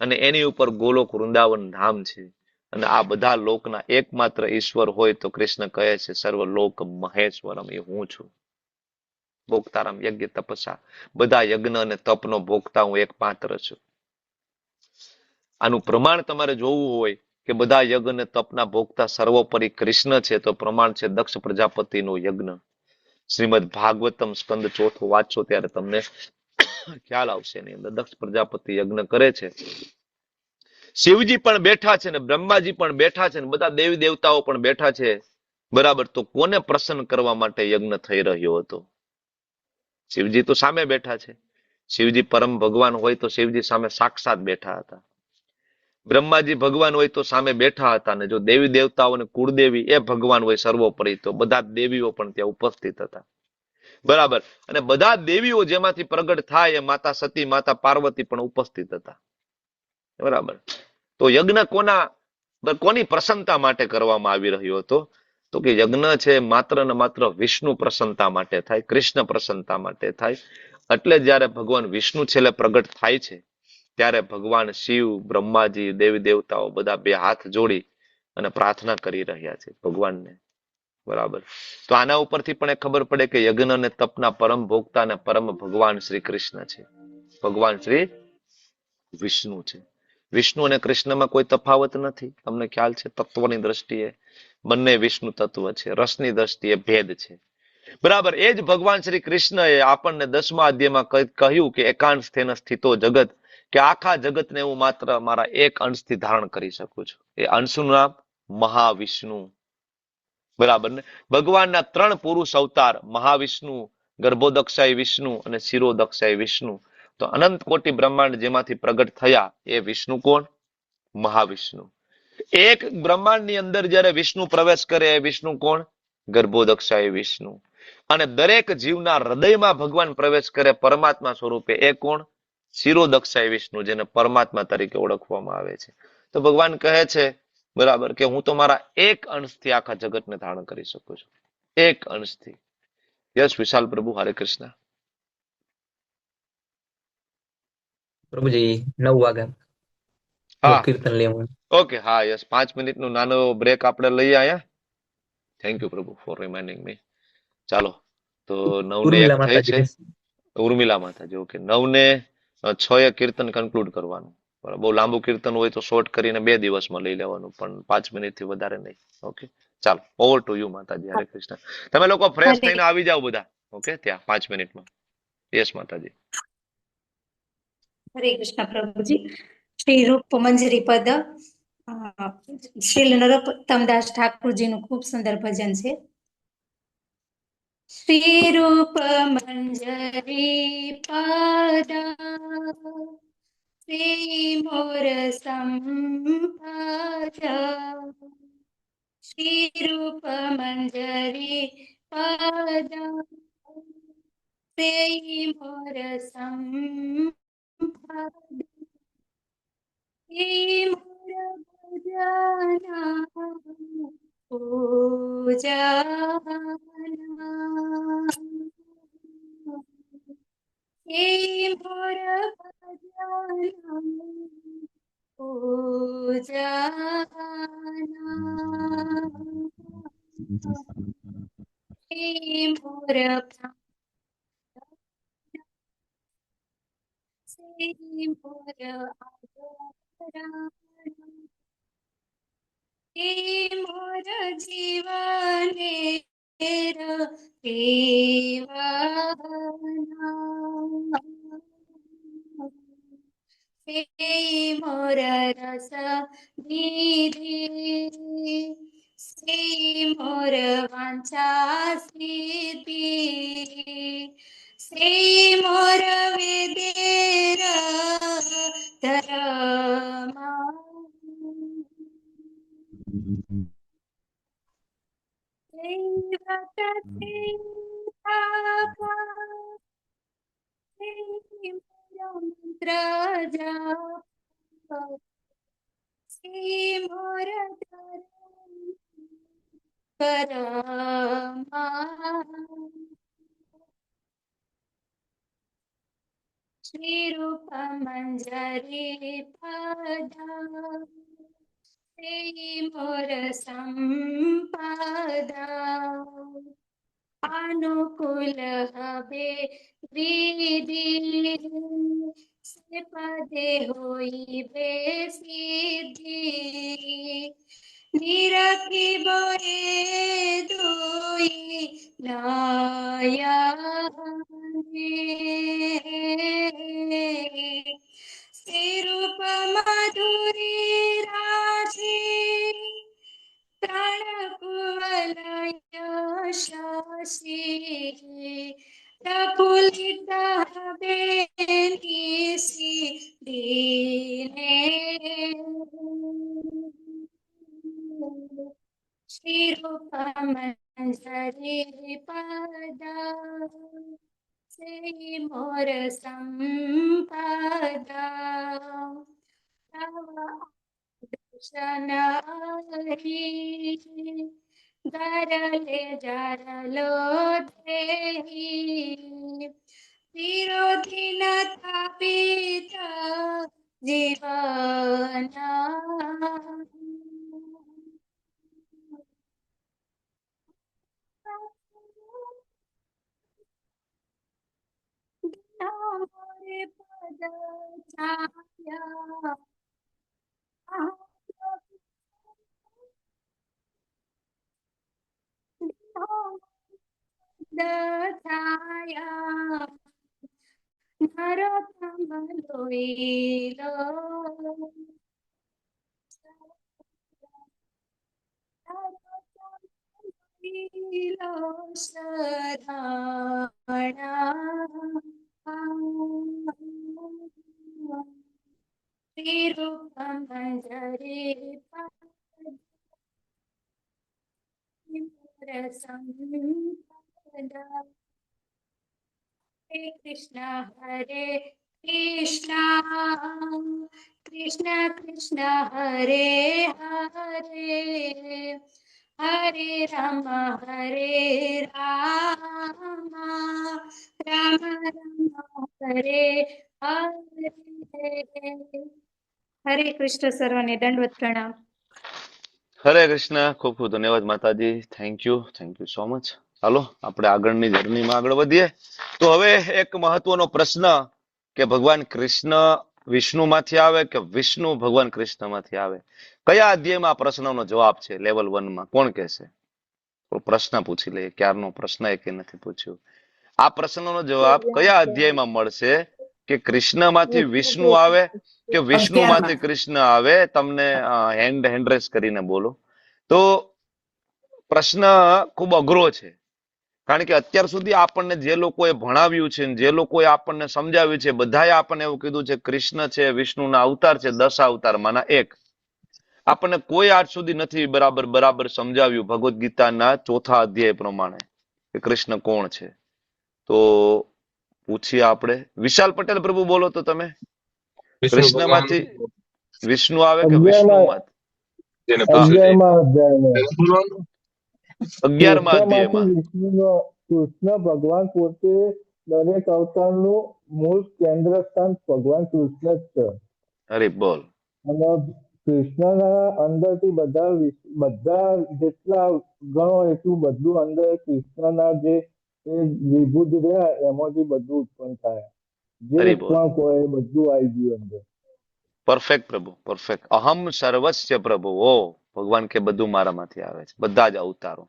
અને એની ઉપર ગોલોક વૃંદાવન ધામ છે. અને આ બધા લોકના એકમાત્ર ઈશ્વર હોય તો કૃષ્ણ કહે છે સર્વ લોક મહેશ્વરમ, એ હું છું. ભોક્તારામ યજ્ઞ તપસા, બધા યજ્ઞ અને તપનો ભોગતા હું એક પાત્ર છું. આનું પ્રમાણ તમારે જોવું હોય કે બધા યજ્ઞ અને તપના ભોગતા સર્વોપરી કૃષ્ણ છે, તો પ્રમાણ છે દક્ષ પ્રજાપતિનો યજ્ઞ. શ્રીમદ ભાગવતમ સ્કંદ 4 વાંચો ત્યારે તમને ખ્યાલ આવશે. એની અંદર દક્ષ પ્રજાપતિ યજ્ઞ કરે છે, શિવજી પણ બેઠા છે ને બ્રહ્માજી પણ બેઠા છે ને બધા દેવી દેવતાઓ પણ બેઠા છે, બરાબર. તો કોને પ્રસન્ન કરવા માટે યજ્ઞ થઈ રહ્યો હતો? શિવજી તો સામે બેઠા છે. શિવજી પરમ ભગવાન હોય તો શિવજી સામે સાક્ષાત બેઠા હતા. બ્રહ્માજી ભગવાન હોય તો સામે બેઠા હતા, ને જો દેવી દેવતાઓ અને કુળદેવી એ ભગવાન હોય સર્વોપરી તો બધા દેવીઓ પણ ત્યાં ઉપસ્થિત હતા, બરાબર. અને બધા દેવીઓ જેમાંથી પ્રગટ થાય એ માતા સતી, માતા પાર્વતી પણ ઉપસ્થિત હતા, બરાબર. તો યજ્ઞ કોની પ્રસન્નતા માટે કરવામાં આવી રહ્યો હતો? તો કે યજ્ઞ છે માત્ર ને માત્ર વિષ્ણુ પ્રસન્નતા માટે થાય, કૃષ્ણ પ્રસન્નતા માટે થાય. એટલે જ્યારે ભગવાન વિષ્ણુ છેલ્લે પ્રગટ થાય છે ત્યારે ભગવાન શિવ, બ્રહ્માજી, દેવી દેવતાઓ બધા બે હાથ જોડી અને પ્રાર્થના કરી રહ્યા છે ભગવાનને, બરાબર. તો આના ઉપરથી પણ ખબર પડે કે યજ્ઞ અને તપના પરમ ભોગતા અને પરમ ભગવાન શ્રી કૃષ્ણ છે, ભગવાન શ્રી વિષ્ણુ છે. વિષ્ણુ અને કૃષ્ણમાં કોઈ તફાવત નથી, તમને ખ્યાલ છે? તત્વની દ્રષ્ટિએ બંને વિષ્ણુ તત્વ છે, રસની દ્રષ્ટિએ ભેદ છે. બરાબર. એ જ ભગવાન શ્રી કૃષ્ણએ આપણને 10મા અધ્યાયમાં કહ્યું કે એકાંશ સ્થેન સ્થિતો જગત, કે આખા જગતને હું માત્ર મારા એક અંશથી ધારણ કરી શકું છું. એ અંશનું નામ મહાવિષ્ણુ. બરાબર ને? ભગવાનના 3 પુરુષ અવતાર, મહાવિષ્ણુ, ગર્ભોદક્ષાય વિષ્ણુ અને શિરોદક્ષાય વિષ્ણુ. તો અનંત કોટી બ્રહ્માંડ જેમાંથી પ્રગટ થયા એ વિષ્ણુ કોણ? મહાવિષ્ણુ. એક બ્રહ્માંડની અંદર જ્યારે વિષ્ણુ પ્રવેશ કરે એ વિષ્ણુ કોણ? ગર્ભોદક્ષાય વિષ્ણુ. અને દરેક જીવના હૃદયમાં ભગવાન પ્રવેશ કરે પરમાત્મા સ્વરૂપે એ કોણ? શિરોદક્ષાય વિષ્ણુ, જેને પરમાત્મા તરીકે ઓળખવામાં આવે છે. તો ભગવાન કહે છે, બરાબર, કે હું તો મારા એક અંશથી આખા જગતને ધારણ કરી શકું છું, એક અંશથી. યસ વિશાલ પ્રભુ, હરે કૃષ્ણ. પ્રભુજી 9 વાગે હા, કીર્તન લેવું. ઓકે, હા, યસ, 5 મિનિટનો નાનો બ્રેક આપણે લઈએ આયા. થેન્ક યુ પ્રભુ ફોર રિમાઇન્ડિંગ મી. ચાલો, તો 9 ને 1 ઉર્મિલા થઈ છે. માતાજી. ઉર્મિલા માતાજી, ઓકે. 9 ને 6 કીર્તન કન્ક્લુડ કરવાનું. બરાબર. બહુ લાંબુ કીર્તન હોય તો શોર્ટ કરીને 2 દિવસમાં લઈ લેવાનું, પણ 5 મિનિટથી વધારે નહીં. ઓકે, ચાલો, ઓવર ટુ યુ માતાજી. હરે કૃષ્ણ. તમે લોકો ફ્રેશ હરે થઈને આવી જાઓ બધા. ઓકે, ત્યાં 5 મિનિટમાં. યસ માતાજી. હરે કૃષ્ણ પ્રભુજી. શ્રી રૂપ મંજરી પદ શ્રી નરોત્તમદાસ ઠાકુરજીનું ખૂબ સુંદર ભજન છે. શ્રી રૂપ મંજરી પદ શ્રી મોર સંપદ શ્રી રૂપ મંજરી પદ શ્રી મોર સંપદ શ્રી મોર ભજન પૂજન શ્રી મોર ભજન પૂજન શ્રી મોર શ્રી મોર આદરણ શ્રી મોર જીવને શ્રી મોર રસ નિધિ શ્રી મોર વાંચા સિદ્ધિ શ્રી મોર વેદેર ધર્મ મંત્ર શ્રી મોર શ્રી રૂપ મંજરી પદ શ્રી મોર સંપદા અનુકૂલ હવે વિધિ સે પદે હોઈ બે સિદ્ધિ નિરખી બોરે દોઈ નયને શ્રી રૂપ મધુરી રાશી પ્રાણ કુવલય શશી પ્રફુલ્લિત બેનિસી દીને શ્રી રૂપ મંજરી પદ શ્રી મોર સંપદા દર્શન હરી ગરલે જરલો દેહી વિરોધી ન થાપિત જીવન મોરે પદ છાયા દથાયા નરોત્તમ લોહીલો લીલો શરણા શ્રીરૂપમ જરે સંપદા હરે કૃષ્ણ કૃષ્ણ કૃષ્ણ હરે હરે હરે રામ રામ રામ હરે હરે હરે કૃષ્ણ સર્વને દંડવત પ્રણામ. હરે કૃષ્ણ. ખૂબ ખૂબ ધન્યવાદ માતાજી. Thank you so much. ચાલો આપણે આગળની જર્નીમાં આગળ વધીએ. તો હવે એક મહત્વનો પ્રશ્ન કે ભગવાન કૃષ્ણ વિષ્ણુ માંથી આવે કે વિષ્ણુ ભગવાન કૃષ્ણ માંથી આવે, કયા અધ્યાયમાં આ પ્રશ્નનો જવાબ છે? લેવલ 1 માં કોણ કહેશે? પ્રશ્ન પૂછી લઈએ. ક્યારનો પ્રશ્ન એ નથી પૂછ્યું. આ પ્રશ્નનો જવાબ કયા અધ્યાયમાં મળશે કે કૃષ્ણમાંથી વિષ્ણુ આવે કે વિષ્ણુમાંથી કૃષ્ણ આવે? તમને હેન્ડ રેસ કરીને બોલો. તો પ્રશ્ન ખૂબ અઘરો છે, કારણ કે અત્યાર સુધી આપણને જે લોકોએ ભણાવ્યું છે, જે લોકોએ આપણને સમજાવ્યું છે, બધાએ આપણને એવું કીધું છે કૃષ્ણ છે વિષ્ણુના અવતાર છે, 10 અવતારમાંના એક. આપણને કોઈ આજ સુધી નથી બરાબર સમજાવ્યું ભગવદ્ ગીતાના 4થા અધ્યાય પ્રમાણે કે કૃષ્ણ કોણ છે. તો પૂછીએ આપણે. વિશાલ પટેલ પ્રભુ બોલો તો તમે. કૃષ્ણમાંથી વિષ્ણુ આવે કે વિષ્ણુમાંથી? 11મા અધ્યાયમાં કૃષ્ણ ભગવાન પોતે દરેક અવતારનું મૂળ કેન્દ્ર સ્થાન ભગવાન કૃષ્ણ જ છે. અરે બોલ. અને કૃષ્ણના અંદરથી બધા જેટલા ગણો એટલું બધું અંદર કૃષ્ણના જે વિભુજ રહ્યા એમાંથી બધું ઉત્પન્ન થાય. જે પણ કોઈ બધું આવી ગયું અંદર. પરફેક્ટ પ્રભુ, પરફેક્ટ. અહમ સર્વસ્ય પ્રભુ. ઓ ભગવાન કે બધું મારામાંથી આવે છે, બધા જ અવતારો.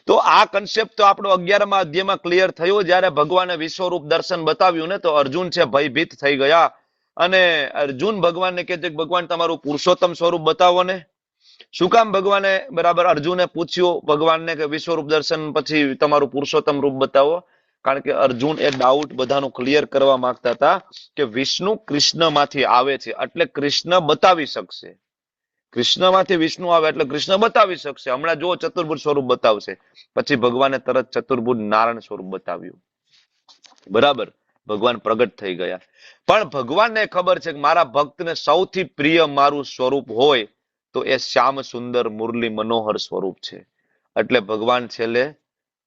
તો આ કન્સેપ્ટ તો આપણો 11મા અધ્યાયમાં ક્લિયર થયો જ્યારે ભગવાને વિશ્વરૂપ દર્શન બતાવ્યું ને, તો અર્જુન છે ભયભીત થઈ ગયા. અને અર્જુન ભગવાનને કહે છે કે ભગવાન તમારું પુરુષોત્તમ સ્વરૂપ બતાવો ને. શું કામ ભગવાને અર્જુને પૂછ્યું ભગવાનને કે વિશ્વરૂપ દર્શન પછી તમારું પુરુષોત્તમ રૂપ બતાવો? કારણ કે અર્જુન એ ડાઉટ બધાનું ક્લિયર કરવા માંગતા હતા કે વિષ્ણુ કૃષ્ણમાંથી આવે છે એટલે કૃષ્ણ બતાવી શકશે. કૃષ્ણમાંથી વિષ્ણુ આવે એટલે કૃષ્ણ બતાવી શકશે. હમણાં જો ચતુર્ભુજ સ્વરૂપ બતાવશે, પછી ભગવાને તરત ચતુર્ભુજ નારાયણ સ્વરૂપ બતાવ્યું. બરાબર, ભગવાન પ્રગટ થઈ ગયા. પણ ભગવાનને ખબર છે કે મારા ભક્તને સૌથી પ્રિય મારું સ્વરૂપ હોય તો એ શ્યામ સુંદર મુરલી મનોહર સ્વરૂપ છે. એટલે ભગવાન છેલ્લે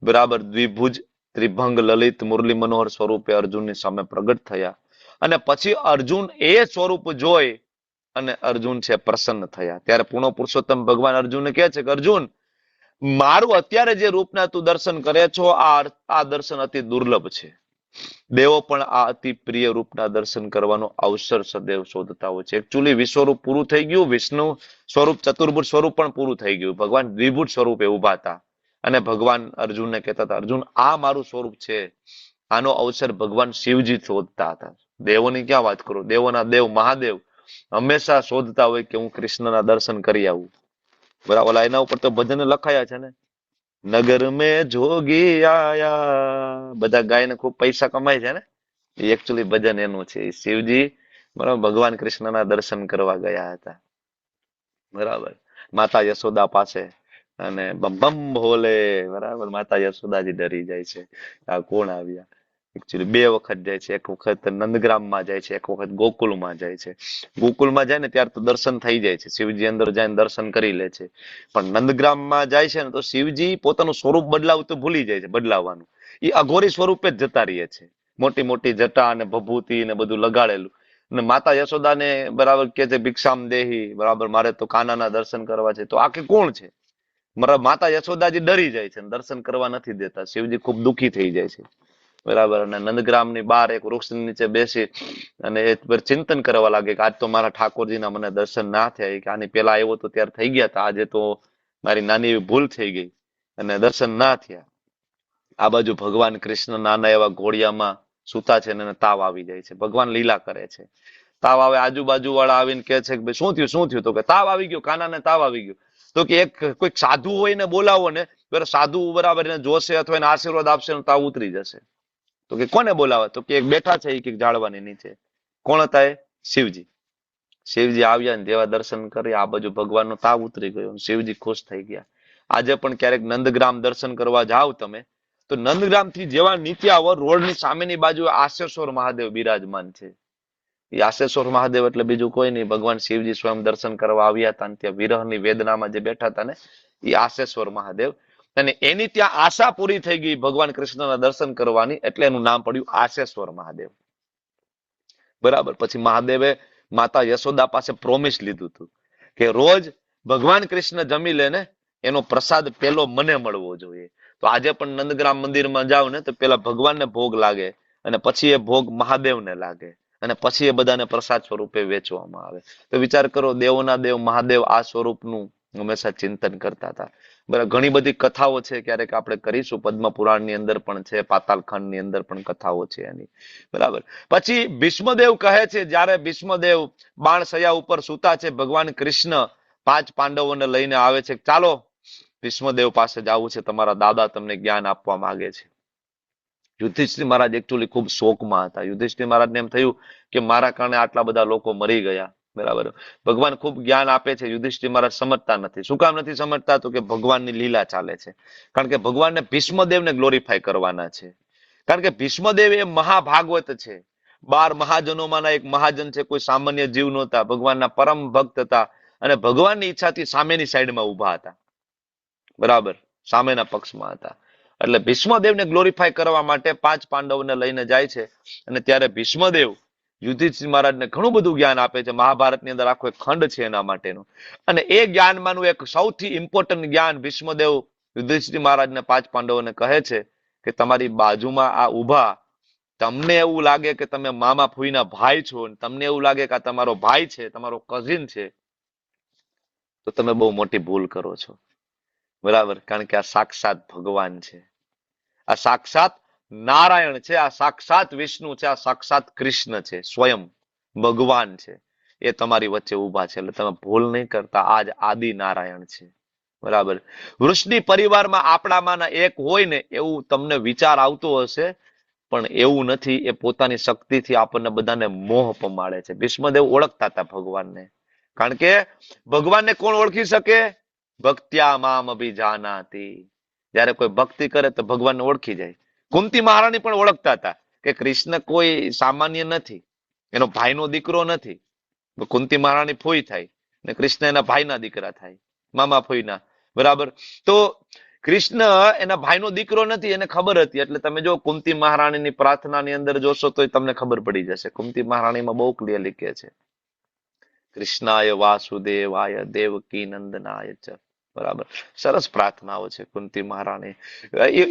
બરાબર દ્વિભુજ ત્રિભંગ લલિત મુરલી મનોહર સ્વરૂપે અર્જુનની સામે પ્રગટ થયા. અને પછી અર્જુન એ સ્વરૂપ જોઈ અને અર્જુન છે પ્રસન્ન થયા. ત્યારે પૂર્ણ પુરુષોત્તમ ભગવાન અર્જુનને કહે છે કે અર્જુન, મારું અત્યારે જે રૂપના તું દર્શન કરે છો આ દર્શન અતિ દુર્લભ છે. દેવો પણ આ અતિ પ્રિય રૂપના દર્શન કરવાનો અવસર સદૈવ શોધતા હોય છે. એકચ્યુઅલી વિશ્વરૂપ પૂરું થઈ ગયું, વિષ્ણુ સ્વરૂપ ચતુર્ભુજ સ્વરૂપ પણ પૂરું થઈ ગયું. ભગવાન દ્વિભુજ સ્વરૂપે ઉભા હતા અને ભગવાન અર્જુનને કહેતા હતા અર્જુન આ મારું સ્વરૂપ છે. આનો અવસર ભગવાન શિવજી શોધતા હતા. દેવોની ક્યાં વાત કરું, દેવોના દેવ મહાદેવ હંમેશા શોધતા હોય કે હું કૃષ્ણના દર્શન કરી આવું. બરાબર, એના ઉપર તો ભજન લખાયા છે ને, નગર મેં જોગી આયા. બધા ગાયને ખૂબ પૈસા કમાય છે ને, એ એકચ્યુઅલી ભજન એનું છે. શિવજી બરાબર ભગવાન કૃષ્ણના દર્શન કરવા ગયા હતા. બરાબર, માતા યશોદા પાસે અને બમ બમ ભોલે. બરાબર, માતા યશોદાજી ડરી જાય છે, આ કોણ આવ્યા. એકચ્યુઅલી 2 વખત જાય છે. એક વખત નંદગ્રામમાં જાય છે, એક વખત ગોકુલમાં જાય છે. ગોકુલમાં જાય ને ત્યારે તો દર્શન થઈ જાય છે, શિવજી અંદર જઈને દર્શન કરી લે છે. પણ નંદગ્રામમાં જાય છે ને તો શિવજી પોતાનું સ્વરૂપ બદલાવું તો ભૂલી જાય છે, બદલાવાનું. એ અઘોરી સ્વરૂપે જ જતા રહે છે, મોટી મોટી જટા અને ભભૂતિ ને બધું લગાડેલું. અને માતા યશોદાને બરાબર કે છે ભિક્ષામ દેહી. બરાબર, મારે તો કાનાના દર્શન કરવા છે. તો આખે કોણ છે? મારા માતા યશોદાજી ડરી જાય છે, દર્શન કરવા નથી દેતા. શિવજી ખૂબ દુઃખી થઈ જાય છે. બરાબર. અને નંદગ્રામની બહાર એક વૃક્ષની નીચે બેસી અને એ પર ચિંતન કરવા લાગે કે આજ તો મારા ઠાકોરજીના મને દર્શન ના થયા, કે આની પેલા આવ્યો તો ત્યારે થઈ ગયા હતા, આજે તો મારી નાની એવી ભૂલ થઈ ગઈ અને દર્શન ના થયા. આ બાજુ ભગવાન કૃષ્ણ નાના એવા ઘોડિયામાં સૂતા છે અને એને તાવ આવી જાય છે. ભગવાન લીલા કરે છે. તાવ આવે, આજુબાજુ વાળા આવીને કહે છે કે ભાઈ શું થયું, શું થયું? તો કે તાવ આવી ગયો, કાનાને તાવ આવી ગયો. તો કે એક કોઈક સાધુ હોય ને બોલાવો ને, સાધુ બરાબર એને જોશે અથવા એને આશીર્વાદ આપશે ને તાવ ઉતરી જશે. તો કે કોને બોલાવે? તો કે એક બેઠા છે એક ઝાડવાની નીચે. કોણ હતા એ? શિવજી. શિવજી આવ્યા ને જેવા દર્શન કરી આ બાજુ ભગવાનનો તાવ ઉતરી ગયો, શિવજી ખુશ થઈ ગયા. આજે પણ ક્યારેક નંદગ્રામ દર્શન કરવા જાઓ તમે, તો નંદગ્રામ થી જેવા નીચે આવો, રોડની સામેની બાજુ આશેશ્વર મહાદેવ બિરાજમાન છે. એ આશેશ્વર મહાદેવ એટલે બીજું કોઈ નહીં, ભગવાન શિવજી સ્વયં દર્શન કરવા આવ્યા હતા, ત્યાં વિરહની વેદનામાં જે બેઠા હતા ને, એ આશેશ્વર મહાદેવ. અને એની ત્યાં આશા પૂરી થઈ ગઈ ભગવાન કૃષ્ણના દર્શન કરવાની, એટલે એનું નામ પડ્યું આશેશ્વર મહાદેવ. બરાબર. પછી મહાદેવે માતા યશોદા પાસે પ્રોમિસ લીધું હતું કે રોજ ભગવાન કૃષ્ણ જમી લે ને એનો પ્રસાદ પેલો મને મળવો જોઈએ. તો આજે પણ નંદગ્રામ મંદિરમાં જાવ ને તો પેલા ભગવાનને ભોગ લાગે અને પછી એ ભોગ મહાદેવને લાગે અને પછી એ બધાને પ્રસાદ સ્વરૂપે વેચવામાં આવે. તો વિચાર કરો, દેવોના દેવ મહાદેવ આ સ્વરૂપનું હંમેશા ચિંતન કરતા હતા. બરાબર. ઘણી બધી કથાઓ છે, ક્યારેક આપણે કરીશું. પદ્મ પુરાણની અંદર પણ છે, પાતાલખંડની અંદર પણ કથાઓ છે એની. બરાબર. પછી ભીષ્મદેવ કહે છે, જ્યારે ભીષ્મદેવ બાણશૈયા ઉપર સૂતા છે, ભગવાન કૃષ્ણ 5 પાંડવોને લઈને આવે છે, ચાલો ભીષ્મદેવ પાસે જવું છે, તમારા દાદા તમને જ્ઞાન આપવા માંગે છે. યુધિષ્ઠિર મહારાજ એકચ્યુઅલી ખૂબ શોકમાં હતા. યુધિષ્ઠિર મહારાજને એમ થયું કે મારા કારણે આટલા બધા લોકો મરી ગયા. બરાબર. ભગવાન ખૂબ જ્ઞાન આપે છે, યુધિષ્ઠિર મહારાજ સમજતા નથી. શું કામ નથી સમજતા? તો કે ભગવાનની લીલા ચાલે છે. કારણ કે ભગવાનને ભીષ્મદેવને ગ્લોરીફાય કરવાના છે. કારણ કે ભીષ્મદેવ એ મહાભાગવત છે, 12 મહાજનોમાંના એક મહાજન છે, કોઈ સામાન્ય જીવ નહોતા, ભગવાનના પરમ ભક્ત હતા અને ભગવાનની ઈચ્છાથી સામેની સાઈડમાં ઉભા હતા. બરાબર. સામેના પક્ષમાં હતા. એટલે ભીષ્મદેવને ગ્લોરીફાય કરવા માટે 5 પાંડવોને લઈને જાય છે અને ત્યારે ભીષ્મદેવ યુધિષ્ઠિર મહારાજને ઘણું બધું જ્ઞાન આપે છે. મહાભારતની અંદર આખો એક ખંડ છે એના માટેનું. અને એ જ્ઞાનમાંનું એક સૌથી ઇમ્પોર્ટન્ટ જ્ઞાન ભીષ્મદેવ યુધિષ્ઠિર મહારાજને 5 પાંડવોને કહે છે કે તમારી બાજુમાં આ ઊભા, તમને એવું લાગે કે તમે મામા ફૂઈના ભાઈ છો, તમને એવું લાગે કે આ તમારો ભાઈ છે, તમારો કઝિન છે, તો તમે બહુ મોટી ભૂલ કરો છો. બરાબર. કારણ કે આ સાક્ષાત ભગવાન છે, આ સાક્ષાત નારાયણ છે, આ સાક્ષાત વિષ્ણુ છે, આ સાક્ષાત કૃષ્ણ છે, સ્વયં ભગવાન છે. એ તમારી વચ્ચે ઉભા છે, એટલે તમે ભૂલ નહીં કરતા. આજ આદિ નારાયણ છે. બરાબર. વૃષ્ણિ પરિવારમાં આપણામાંના એક હોય ને એવું તમને વિચાર આવતો હશે, પણ એવું નથી. એ પોતાની શક્તિથી આપણને બધાને મોહ પમાડે છે. ભીષ્મદેવ ઓળખતા હતા ભગવાનને. કારણ કે ભગવાનને કોણ ઓળખી શકે? ભક્ત્યા મામ અભિજાનાતિ. જયારે કોઈ ભક્તિ કરે તો ભગવાનને ઓળખી જાય. કુંતી મહારાણી પણ ઓળખતા હતા કે કૃષ્ણ કોઈ સામાન્ય નથી, એનો ભાઈનો દીકરો નથી. કુંતી મહારાણી ફોઈ થાય ને કૃષ્ણ એના ભાઈના દીકરા થાય, મામા ફોઈના. બરાબર. તો કૃષ્ણ એના ભાઈનો દીકરો નથી, એને ખબર હતી. એટલે તમે જો કુંતી મહારાણીની પ્રાર્થનાની અંદર જોશો તો તમને ખબર પડી જશે. કુંતી મહારાણીમાં બહુ ક્લિયરલી કહે છે, કૃષ્ણાય વાસુદેવાય દેવકી નંદનાય ચ. બરાબર. સરસ પ્રાર્થનાઓ છે કુંતી મહારાણી.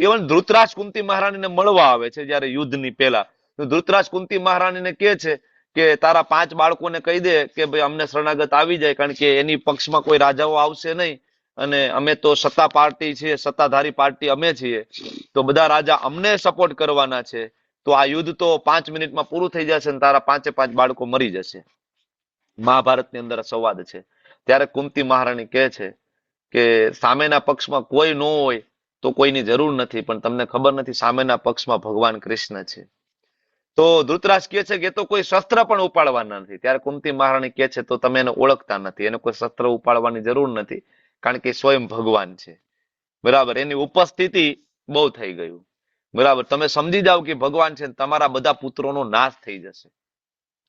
ઇવન ધૃતરાજ કુંતી મહારાણીને મળવા આવે છે જયારે યુદ્ધની પહેલા. તો ધૃતરાજ કુંતી મહારાણીને કહે છે કે તારા 5 બાળકોને કહી દે કે ભાઈ અમને શરણાગત આવી જાય, કારણ કે એની પક્ષમાં કોઈ રાજાઓ આવશે નહીં અને અમે તો સત્તા પાર્ટી છીએ, સત્તાધારી પાર્ટી અમે છીએ, તો બધા રાજા અમને સપોર્ટ કરવાના છે. તો આ યુદ્ધ તો 5 મિનિટમાં પૂરું થઈ જશે અને તારા 5 બાળકો મરી જશે. મહાભારતની અંદર સંવાદ છે. ત્યારે કુંતી મહારાણી કહે છે કે સામેના પક્ષમાં કોઈ ન હોય તો કોઈની જરૂર નથી, પણ તમને ખબર નથી સામેના પક્ષમાં ભગવાન કૃષ્ણ છે. તો ધૃતરાજ કહે છે કે તો કોઈ શસ્ત્ર પણ ઉપાડવાના નથી. ત્યારે કુંતી મહારાણી કહે છે તો તમે એને ઓળખતા નથી, એને કોઈ શસ્ત્ર ઉપાડવાની જરૂર નથી, કારણ કે સ્વયં ભગવાન છે. બરાબર. એની ઉપસ્થિતિ બહુ થઈ ગયું. બરાબર. તમે સમજી જાઓ કે ભગવાન છે, તમારા બધા પુત્રોનો નાશ થઈ જશે.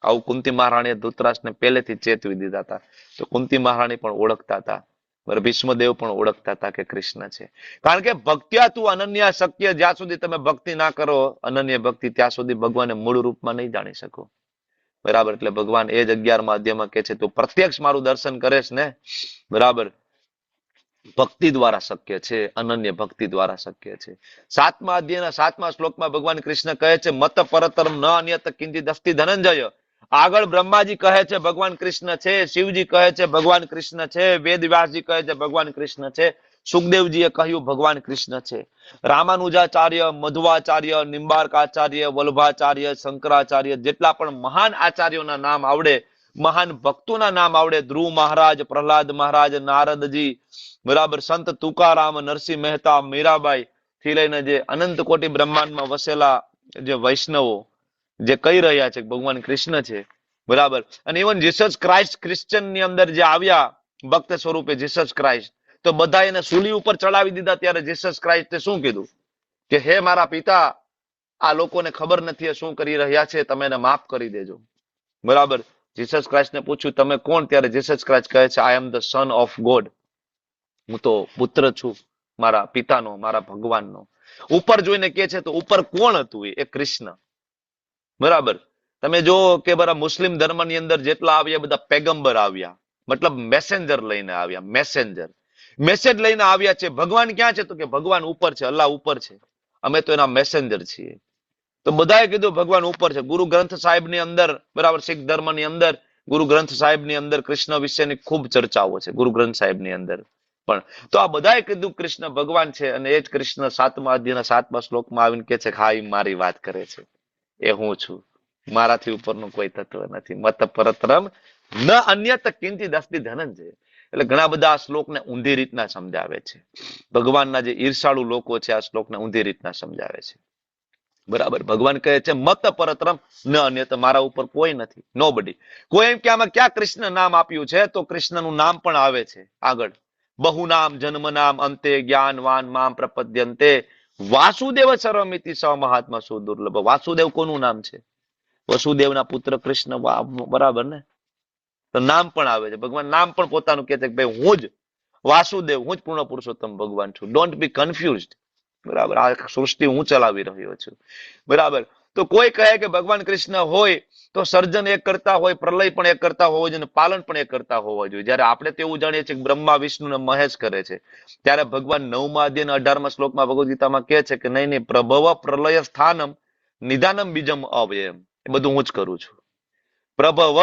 આવું કુંતી મહારાણીએ ધૃતરાષ્ટ્રને પહેલેથી ચેતવી દીધા હતા. તો કુંતી મહારાણી પણ ઓળખતા હતા, ભીષ્મદેવ પણ ઓળખતા હતા કે કૃષ્ણ છે. કારણ કે ભક્ત્યા તું અનન્ય શક્ય, જ્યાં સુધી તમે ભક્તિ ના કરો અનન્ય ભક્તિ, ત્યાં સુધી ભગવાનને મૂળ રૂપમાં નહીં જાણી શકો. બરાબર. એટલે ભગવાન એ જ 11મા અધ્યાયમાં કહે છે તું પ્રત્યક્ષ મારું દર્શન કરેશ ને, બરાબર, ભક્તિ દ્વારા શક્ય છે, અનન્ય ભક્તિ દ્વારા શક્ય છે. 7મા અધ્યાયના 7મા શ્લોકમાં ભગવાન કૃષ્ણ કહે છે મત પરતરમ ન અન્યત કિંચિત અસ્તિ ધનંજય. આગળ બ્રહ્માજી કહે છે ભગવાન કૃષ્ણ છે, શિવજી કહે છે ભગવાન કૃષ્ણ છે, વેદવ્યાસજી કહે છે ભગવાન કૃષ્ણ છે, સુખદેવજીએ કહ્યું ભગવાન કૃષ્ણ છે. રામાનુજાચાર્ય, મધ્વાચાર્ય, નિંબાર્કાચાર્ય, વલ્ભાચાર્ય, શંકરાચાર્ય, જેટલા પણ મહાન આચાર્યોના નામ આવડે, મહાન ભક્તોના નામ આવડે, ધ્રુવ મહારાજ, પ્રહલાદ મહારાજ, નારદજી, બરાબર, સંત તુકારામ, નરસિંહ મહેતા, મીરાબાઈ થી લઈને જે અનંત કોટી બ્રહ્માંડમાં વસેલા જે વૈષ્ણવો જે કહી રહ્યા છે ભગવાન કૃષ્ણ છે, બરાબર. અને ઇવન જીસસ ક્રાઇસ્ટ ક્રિશ્ચન ની અંદર જે આવ્યા ભક્ત સ્વરૂપે જીસસ ક્રાઇસ્ટ, તો બધા એને સૂલી ઉપર ચડાવી દીધા. ત્યારે જીસસ ક્રાઇસ્ટે શું કીધું કે હે મારા પિતા, આ લોકોને ખબર નથી શું કરી રહ્યા છે, તમે એને માફ કરી દેજો. બરાબર. જીસસ ક્રાઇસ્ટને પૂછ્યું તમે કોણ? ત્યારે જીસસ ક્રાઇસ્ટ કહે છે I am the son of God, હું તો પુત્ર છું મારા પિતાનો, મારા ભગવાનનો. ઉપર જોઈને કે છે તો ઉપર કોણ હતું? એ કૃષ્ણ. બરાબર. તમે જો કે બરાબર મુસ્લિમ ધર્મની અંદર જેટલા આવ્યા બધા પેગમ્બર આવ્યા, મતલબ મેસેન્જર લઈને આવ્યા, મેસેજ લઈને આવ્યા છે. ભગવાન ક્યાં છે? તો કે ભગવાન ઉપર છે, અલ્લાહ ઉપર છે, અમે તો એના મેસેન્જર છીએ. તો બધાએ કીધું ભગવાન ઉપર છે. ગુરુ ગ્રંથ સાહેબ ની અંદર, બરાબર, શીખ ધર્મ ની અંદર ગુરુ ગ્રંથ સાહેબ ની અંદર કૃષ્ણ વિશેની ખૂબ ચર્ચાઓ છે, ગુરુ ગ્રંથ સાહેબ ની અંદર પણ. તો આ બધાએ કીધું કૃષ્ણ ભગવાન છે. અને એ જ કૃષ્ણ 7મા અધ્યાયના 7મા શ્લોકમાં આવીને કે છે હા, એ મારી વાત કરે છે, એ હું છું, મારાથી ઉપરનું કોઈ તત્વ નથી. મત પરતરમ ન અન્યત કિંચિદ અસ્તિ ધનંજય. એટલે ઘણા બધા આ શ્લોકને ઊંધી રીતના સમજાવે છે. ભગવાનના જે ઈર્ષાળુ લોકો છે આ શ્લોકને ઊંધી રીતના સમજાવે છે. બરાબર. ભગવાન કહે છે મત પરતરમ ન અન્યત, મારા ઉપર કોઈ નથી, નોબડી. કોઈ એમ કે આમાં ક્યાં કૃષ્ણ નામ આપ્યું છે? તો કૃષ્ણનું નામ પણ આવે છે આગળ. બહુ નામ જન્મ નામ અંતે જ્ઞાનવાન મામ પ્રપદ્યંતે વાસુદેવ સર્વમિતિ સ મહાત્મા સુદુર્લભ. વાસુદેવ કોનું નામ છે? વસુદેવના પુત્ર કૃષ્ણ, બરાબર ને? તો નામ પણ આવે છે. ભગવાન નામ પણ પોતાનું કહે છે કે ભાઈ હું જ વાસુદેવ, હું જ પૂર્ણ પુરુષોત્તમ ભગવાન છું. Don't be confused. બરાબર. આ સૃષ્ટિ હું ચલાવી રહ્યો છું. બરાબર. તો કોઈ કહે કે ભગવાન કૃષ્ણ હોય તો સર્જન એક કરતા હોય, પ્રલય પણ એક કરતા હોવો જોઈએ, પાલન પણ એક કરતા હોવા જોઈએ. જયારે આપણે તો એવું જાણીએ છીએ કે બ્રહ્મા વિષ્ણુ ને મહેશ કરે છે, ત્યારે ભગવાન 9મા અધ્યાયના 18મા શ્લોકમાં ભગવદ ગીતામાં કહે છે કે નહીં નહીં, પ્રભવ પ્રલય સ્થાનમ નિદાનમ બીજમ અવ્યયમ. એ બધું હું જ કરું છું. પ્રભવ,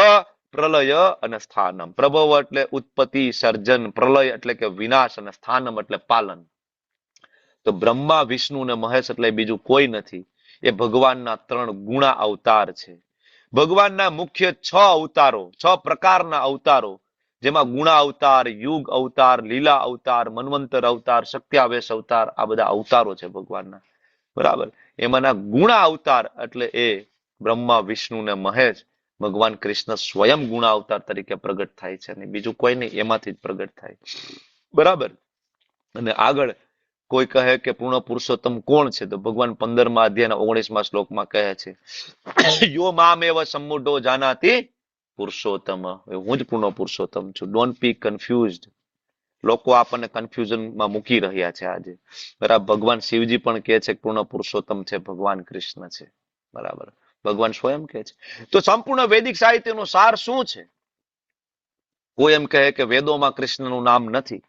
પ્રલય અને સ્થાનમ. પ્રભવ એટલે ઉત્પત્તિ, સર્જન, પ્રલય એટલે કે વિનાશ, અને સ્થાનમ એટલે પાલન. તો બ્રહ્મા વિષ્ણુ અને મહેશ એટલે બીજું કોઈ નથી. એ ભગવાનના 3 ગુણા અવતાર છે. ભગવાનના મુખ્ય 6 અવતારો, 6 પ્રકારના અવતારો, જેમાં ગુણા અવતાર, યુગ અવતાર, લીલા અવતાર, મન્વંતર અવતાર, શક્ત્યાવેશ અવતાર, આ બધા અવતારો છે ભગવાનના. બરાબર. એમાંના ગુણા અવતાર એટલે એ બ્રહ્મા વિષ્ણુ ને મહેશ, ભગવાન કૃષ્ણ સ્વયં ગુણા અવતાર તરીકે પ્રગટ થાય છે, અને બીજું કોઈ નહીં, એમાંથી જ પ્રગટ થાય. બરાબર. અને આગળ કોઈ કહે કે પૂર્ણ પુરુષોત્તમ કોણ છે? તો ભગવાન 15મા અધ્યાયના 19મા શ્લોકમાં કહે છે યો મામેવ સમ્મુઢો જાનાતિ પુરુષોત્તમ. હું જ પૂર્ણ પુરુષોત્તમ છું. Don't be confused. લોકો આપણને કન્ફ્યુઝનમાં મૂકી રહ્યા છે આજે. બરાબર. ભગવાન શિવજી પણ કહે છે પૂર્ણ પુરુષોત્તમ છે ભગવાન કૃષ્ણ છે. બરાબર. ભગવાન સ્વયં કહે છે. તો સંપૂર્ણ વૈદિક સાહિત્યનો સાર શું છે? કોઈ એમ કહે કે વેદોમાં કૃષ્ણનું નામ નથી.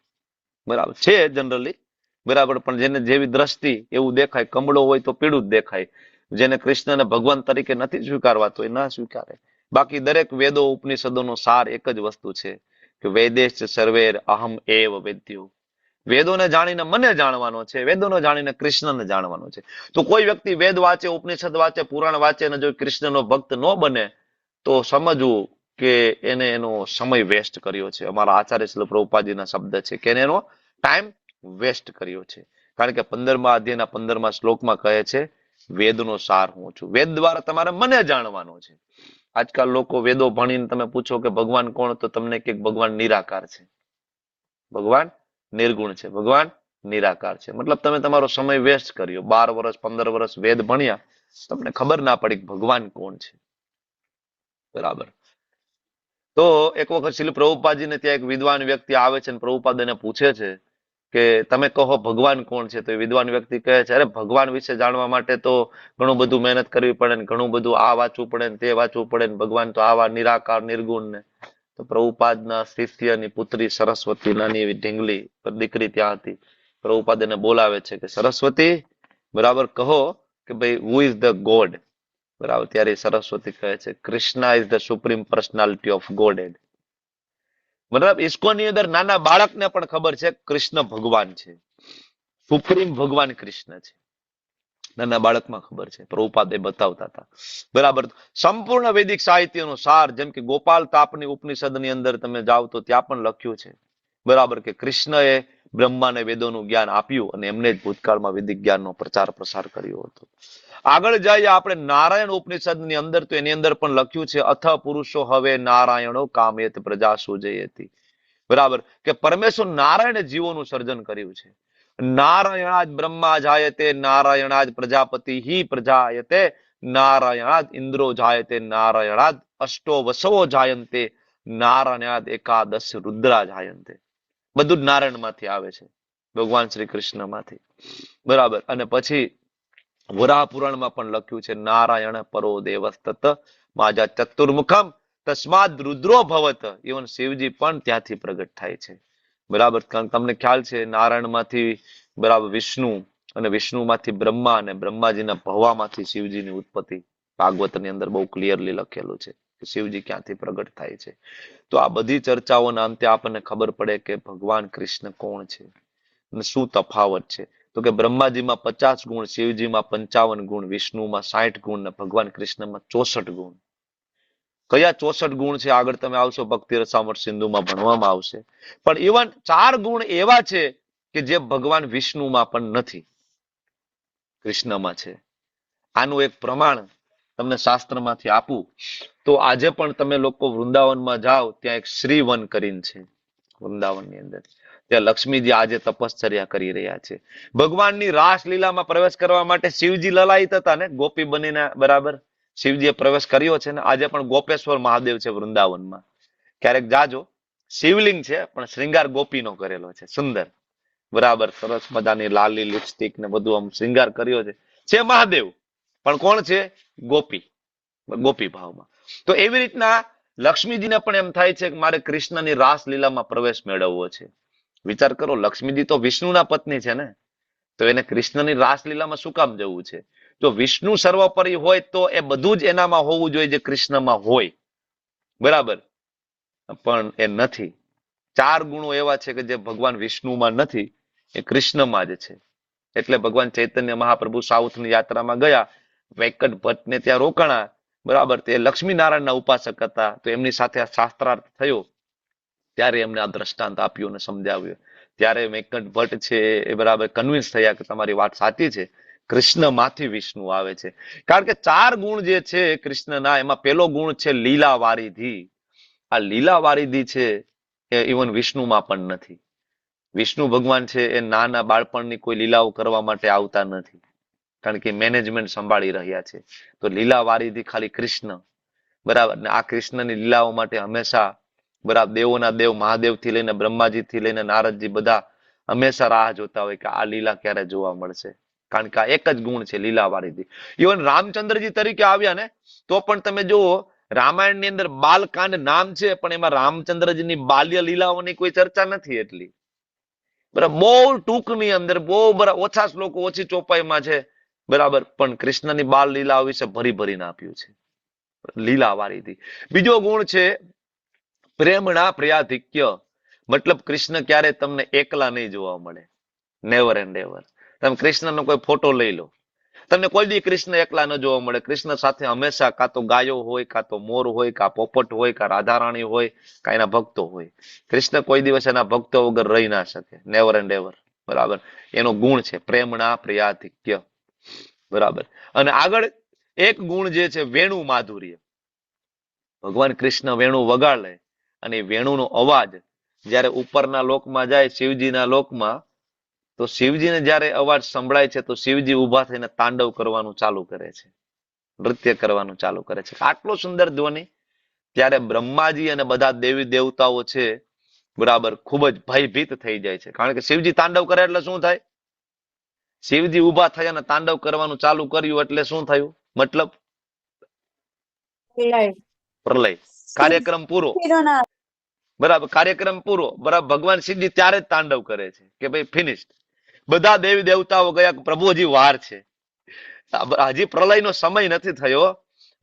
બરાબર છે જનરલી, બરાબર, પણ જેને જેવી દ્રષ્ટિ એવું દેખાય. કમળો હોય તો પીળું જ દેખાય. જેને કૃષ્ણને ભગવાન તરીકે નથી સ્વીકારવા તો એ ના સ્વીકારે. બાકી દરેક વેદો ઉપનિષદોનો સાર એક જ વસ્તુ છે કે વેદેશ સર્વેર અહમ એવ વેદ્યો. વેદોને જાણીને મને જાણવાનો છે, વેદોને જાણીને કૃષ્ણને જાણવાનો છે. તો કોઈ વ્યક્તિ વેદ વાંચે, ઉપનિષદ વાંચે, પુરાણ વાંચે અને જો કૃષ્ણનો ભક્ત ન બને તો સમજવું કે એને એનો સમય વેસ્ટ કર્યો છે. અમારા આચાર્ય શ્રીલ પ્રભુપાદજીના શબ્દ છે કે એનો ટાઈમ વેસ્ટ કર્યો છે. કારણ કે 15મા અધ્યાયના 15મા શ્લોકમાં કહે છે વેદનો સાર હું છું. વેદ દ્વારા તમારે મને જાણવાનો છે. આજકાલ લોકો વેદો ભણીને તમે પૂછો કે ભગવાન કોણ, તો તમને કે ભગવાન નિરાકાર છે, ભગવાન નિર્ગુણ છે, ભગવાન નિરાકાર છે. મતલબ તમે તમારો સમય વેસ્ટ કર્યો. 12 વર્ષ 15 વર્ષ વેદ ભણ્યા, તમને ખબર ના પડી ભગવાન કોણ છે. બરાબર. તો એક વખત શ્રીલ પ્રભુપાદજીને ત્યાં એક વિદ્વાન વ્યક્તિ આવે છે અને પ્રભુપાદ એને પૂછે છે કે તમે કહો ભગવાન કોણ છે? તો એ વિદ્વાન વ્યક્તિ કહે છે અરે ભગવાન વિશે જાણવા માટે તો ઘણું બધું મહેનત કરવી પડે ને, ઘણું બધું આ વાંચવું પડે ને, તે વાંચવું પડે ને, ભગવાન તો આવા નિરાકાર નિર્ગુણ ને. તો પ્રભુપાદના શિષ્યની પુત્રી સરસ્વતી, નાની એવી ઢીંગલી દીકરી ત્યાં હતી. પ્રભુપાદ એને બોલાવે છે કે સરસ્વતી, બરાબર, કહો કે ભાઈ હુ ઇઝ ધ ગોડ. બરાબર, ત્યારે સરસ્વતી કહે છે Krishna is the supreme personality of God. મતલબ ઇસ્કોનની અંદર નાના બાળકને પણ ખબર છે કૃષ્ણ ભગવાન છે, સુપ્રીમ ભગવાન કૃષ્ણ છે. નાના બાળકમાં ખબર છે, પ્રભુપાદ એ બતાવતા હતા. બરાબર, સંપૂર્ણ વૈદિક સાહિત્યનો સાર, જેમ કે ગોપાલ તાપની ઉપનિષદની અંદર તમે જાઓ તો ત્યાં પણ લખ્યું છે, બરાબર, કે કૃષ્ણએ બ્રહ્માને વેદોનું જ્ઞાન આપ્યું અને એમને જ ભૂતકાળમાં વૈદિક જ્ઞાનનો પ્રચાર પ્રસાર કર્યો હતો. આગળ જઈએ આપણે નારાયણ ઉપનિષદની અંદર, તો એની અંદર પણ લખ્યું છે અથ પુરુષો હવે નારાયણો કામયત પ્રજા સુજયતી. બરાબર, કે પરમેશ્વર નારાયણે જીવોનું સર્જન કર્યું છે. નારાયણાદ બ્રહ્મા જાયતે નારાયણાદ પ્રજાપતિ હિ પ્રજાયતે નારાયણાદ ઇન્દ્રો જાયતે નારાયણાદ અષ્ટો વસવો જાયંતે નારાયણાદ એકાદશ રુદ્રા જાયંતે. બધું જ નારાયણ માંથી આવે છે, ભગવાન શ્રી કૃષ્ણ માંથી. બરાબર, અને પછી વરાહ પુરાણમાં પણ લખ્યું છે નારાયણ પરો દેવસ્તત માજા ચતુર્મુખમ તસ્માદ રુદ્રો ભવત. ઇવન શિવજી પણ ત્યાંથી પ્રગટ થાય છે. બરાબર, કારણ તમને ખ્યાલ છે નારાયણ માંથી બરાબર વિષ્ણુ, અને વિષ્ણુ માંથી બ્રહ્મા, અને બ્રહ્માજીના ભવામાંથી શિવજીની ઉત્પત્તિ ભાગવતની અંદર બહુ ક્લિયરલી લખેલું છે કે શિવજી ક્યાંથી પ્રગટ થાય છે. તો આ બધી ચર્ચાઓના અંતે આપણને ખબર પડે કે ભગવાન કૃષ્ણ કોણ છે અને શું તફાવત છે. તો કે બ્રહ્માજીમાં 50 ગુણ, શિવજીમાં 55 ગુણ, વિષ્ણુમાં 60 ગુણ, ને ભગવાન કૃષ્ણમાં 64 ગુણ. કયા 64 ગુણ છે આગળ તમે આવશો ભક્તિ રસામૃત સિંધુમાં ભણવામાં આવશે. પણ ઇવન 4 ગુણ એવા છે કે જે ભગવાન વિષ્ણુમાં પણ નથી, કૃષ્ણમાં છે. આનું એક પ્રમાણ તમને શાસ્ત્રમાંથી આપું તો આજે પણ તમે લોકો વૃંદાવનમાં જાઓ, ત્યાં એક શ્રીવન કરીને છે વૃંદાવનની અંદર, ત્યાં લક્ષ્મીજી આજે તપશ્ચર્યા કરી રહ્યા છે. ભગવાનની રાસલીલામાં પ્રવેશ કરવા માટે શિવજી લલાયિત હતા ને, ગોપી બનીને. બરાબર, શિવજીએ પ્રવેશ કર્યો છે ને. આજે પણ ગોપેશ્વર મહાદેવ છે વૃંદાવનમાં, ક્યારેક જાજો. શિવલિંગ છે પણ શ્રૃંગાર ગોપીનો કરેલો છે, સુંદર. બરાબર, સરસ મજાની લાલી લિપસ્ટિક ને બધું આમ શ્રૃંગાર કર્યો છે મહાદેવ, પણ કોણ છે? ગોપી, ગોપી ભાવમાં. તો એવી રીતના લક્ષ્મીજીને પણ એમ થાય છે કે મારે કૃષ્ણની રાસલીલામાં પ્રવેશ મેળવવો છે. વિચાર કરો, લક્ષ્મીજી તો વિષ્ણુના પત્ની છે ને, તો એને કૃષ્ણની રાસલીલામાં શું કામ જવું છે? જો વિષ્ણુ સર્વોપરી હોય તો એ બધું જ એનામાં હોવું જોઈએ જે કૃષ્ણમાં હોય. બરાબર, પણ એ નથી. 4 ગુણો એવા છે કે જે ભગવાન વિષ્ણુમાં નથી, એ કૃષ્ણમાં જ છે. એટલે ભગવાન ચૈતન્ય મહાપ્રભુ સાઉથની યાત્રામાં ગયા, વેંકટ ભટ્ટને ત્યાં રોકાણા. બરાબર, તે લક્ષ્મીનારાયણના ઉપાસક હતા, તો એમની સાથે આ શાસ્ત્રાર્થ થયો, ત્યારે એમને આ દ્રષ્ટાંત આપ્યું અને સમજાવ્યું. ત્યારે વેંકટ ભટ્ટ છે એ બરાબર કન્વિન્સ થયા કે તમારી વાત સાચી છે, કૃષ્ણમાંથી વિષ્ણુ આવે છે. કારણ કે 4 ગુણ જે છે કૃષ્ણના, એમાં પહેલો ગુણ છે લીલા વારિધિ. આ લીલા વારિધિ છે એ ઇવન વિષ્ણુમાં પણ નથી. વિષ્ણુ ભગવાન છે એ નાના બાળપણની કોઈ લીલાઓ કરવા માટે આવતા નથી, કારણ કે મેનેજમેન્ટ સંભાળી રહ્યા છે. તો લીલા વારિધિ ખાલી કૃષ્ણ. બરાબર, ને આ કૃષ્ણની લીલાઓ માટે હંમેશા બરાબર દેવોના દેવ મહાદેવથી લઈને બ્રહ્માજીથી લઈને નારદજી બધા હંમેશા રાહ જોતા હોય કે આ લીલા ક્યારે જોવા મળશે, કારણ કે આ એક જ ગુણ છે લીલા વારિધિ. ઇવન રામચંદ્રજી તરીકે આવ્યા ને, તો પણ તમે જુઓ રામાયણની અંદર બાલકાંડ નામ છે, પણ એમાં રામચંદ્રજીની બાલ્ય લીલાઓની કોઈ ચર્ચા નથી એટલી. બરાબર, બહુ ટૂંકની અંદર, બહુ ઓછા શ્લોકો, ઓછી ચોપાઈમાં છે. બરાબર, પણ કૃષ્ણની બાલ લીલાઓ વિશે ભરી ભરીને આપ્યું છે, લીલા વારિધિ. બીજો ગુણ છે પ્રેમણા પ્રિયાધિક્ય. મતલબ કૃષ્ણ ક્યારે તમને એકલા નહીં જોવા મળે, નેવર એન્ડ એવર. તમે કૃષ્ણનો કોઈ ફોટો લઈ લો, તમને કોઈ દી કૃષ્ણ એકલા ન જોવા મળે. કૃષ્ણ સાથે હંમેશા કાં તો ગાયો હોય, કાં તો મોર હોય, કાં પોપટ હોય, કાં રાધારાણી હોય, કાં એના ભક્તો હોય. કૃષ્ણ કોઈ દિવસ એના ભક્તો વગર રહી ના શકે, નેવર એન્ડ એવર. બરાબર, એનો ગુણ છે પ્રેમણા પ્રિયાધિક્ય. બરાબર, અને આગળ એક ગુણ જે છે વેણુ માધુર્ય. ભગવાન કૃષ્ણ વેણુ વગાડે અને વેણુનો અવાજ જ્યારે ઉપરના લોકમાં જાય, શિવજીના લોકમાં, તો શિવજીને જ્યારે અવાજ સંભળાય છે તો શિવજી ઉભા થઈને તાંડવ કરવાનું ચાલુ કરે છે, નૃત્ય કરવાનું ચાલુ કરે છે. આટલો સુંદર ધ્વનિ. ત્યારે બ્રહ્માજી અને બધા દેવી દેવતાઓ છે બરાબર ખૂબ જ ભયભીત થઈ જાય છે, કારણ કે શિવજી તાંડવ કરે એટલે શું થાય? શિવજી ઉભા થયા અને તાંડવ કરવાનું ચાલુ કર્યું એટલે શું થયું? મતલબ પ્રલય, કાર્યક્રમ પૂરો. બરાબર, કાર્યક્રમ પૂરો, બરાબર, ભગવાન શિવજી ત્યારે જ તાંડવ કરે છે કે ભાઈ ફિનિશ્ડ. બધા દેવી દેવતાઓ ગયા કે પ્રભુ હજી વાર છે, હજી પ્રલયનો સમય નથી થયો,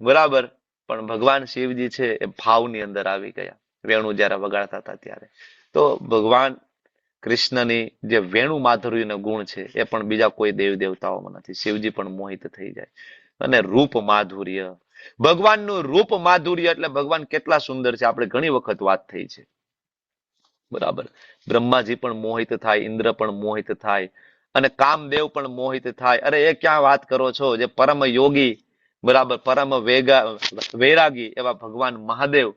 બરાબર. પણ ભગવાન શિવજી છે એ ભાવની અંદર આવી ગયા વેણુ જયારે વગાડતા હતા ત્યારે. તો ભગવાન કૃષ્ણની જે વેણુ માધુર્યનો ગુણ છે એ પણ બીજા કોઈ દેવી દેવતાઓમાં નથી. શિવજી પણ મોહિત થઈ જાય. અને રૂપ માધુર્ય, ભગવાનનું રૂપ માધુર્ય એટલે ભગવાન કેટલા સુંદર છે આપણે ઘણી વખત વાત થઈ છે, બરાબર. બ્રહ્માજી પણ મોહિત થાય, ઇન્દ્ર પણ મોહિત થાય, અને કામદેવ પણ મોહિત થાય. અરે એ ક્યાં વાત કરો છો, જે પરમ યોગી, બરાબર, પરમ વૈરાગી એવા ભગવાન મહાદેવ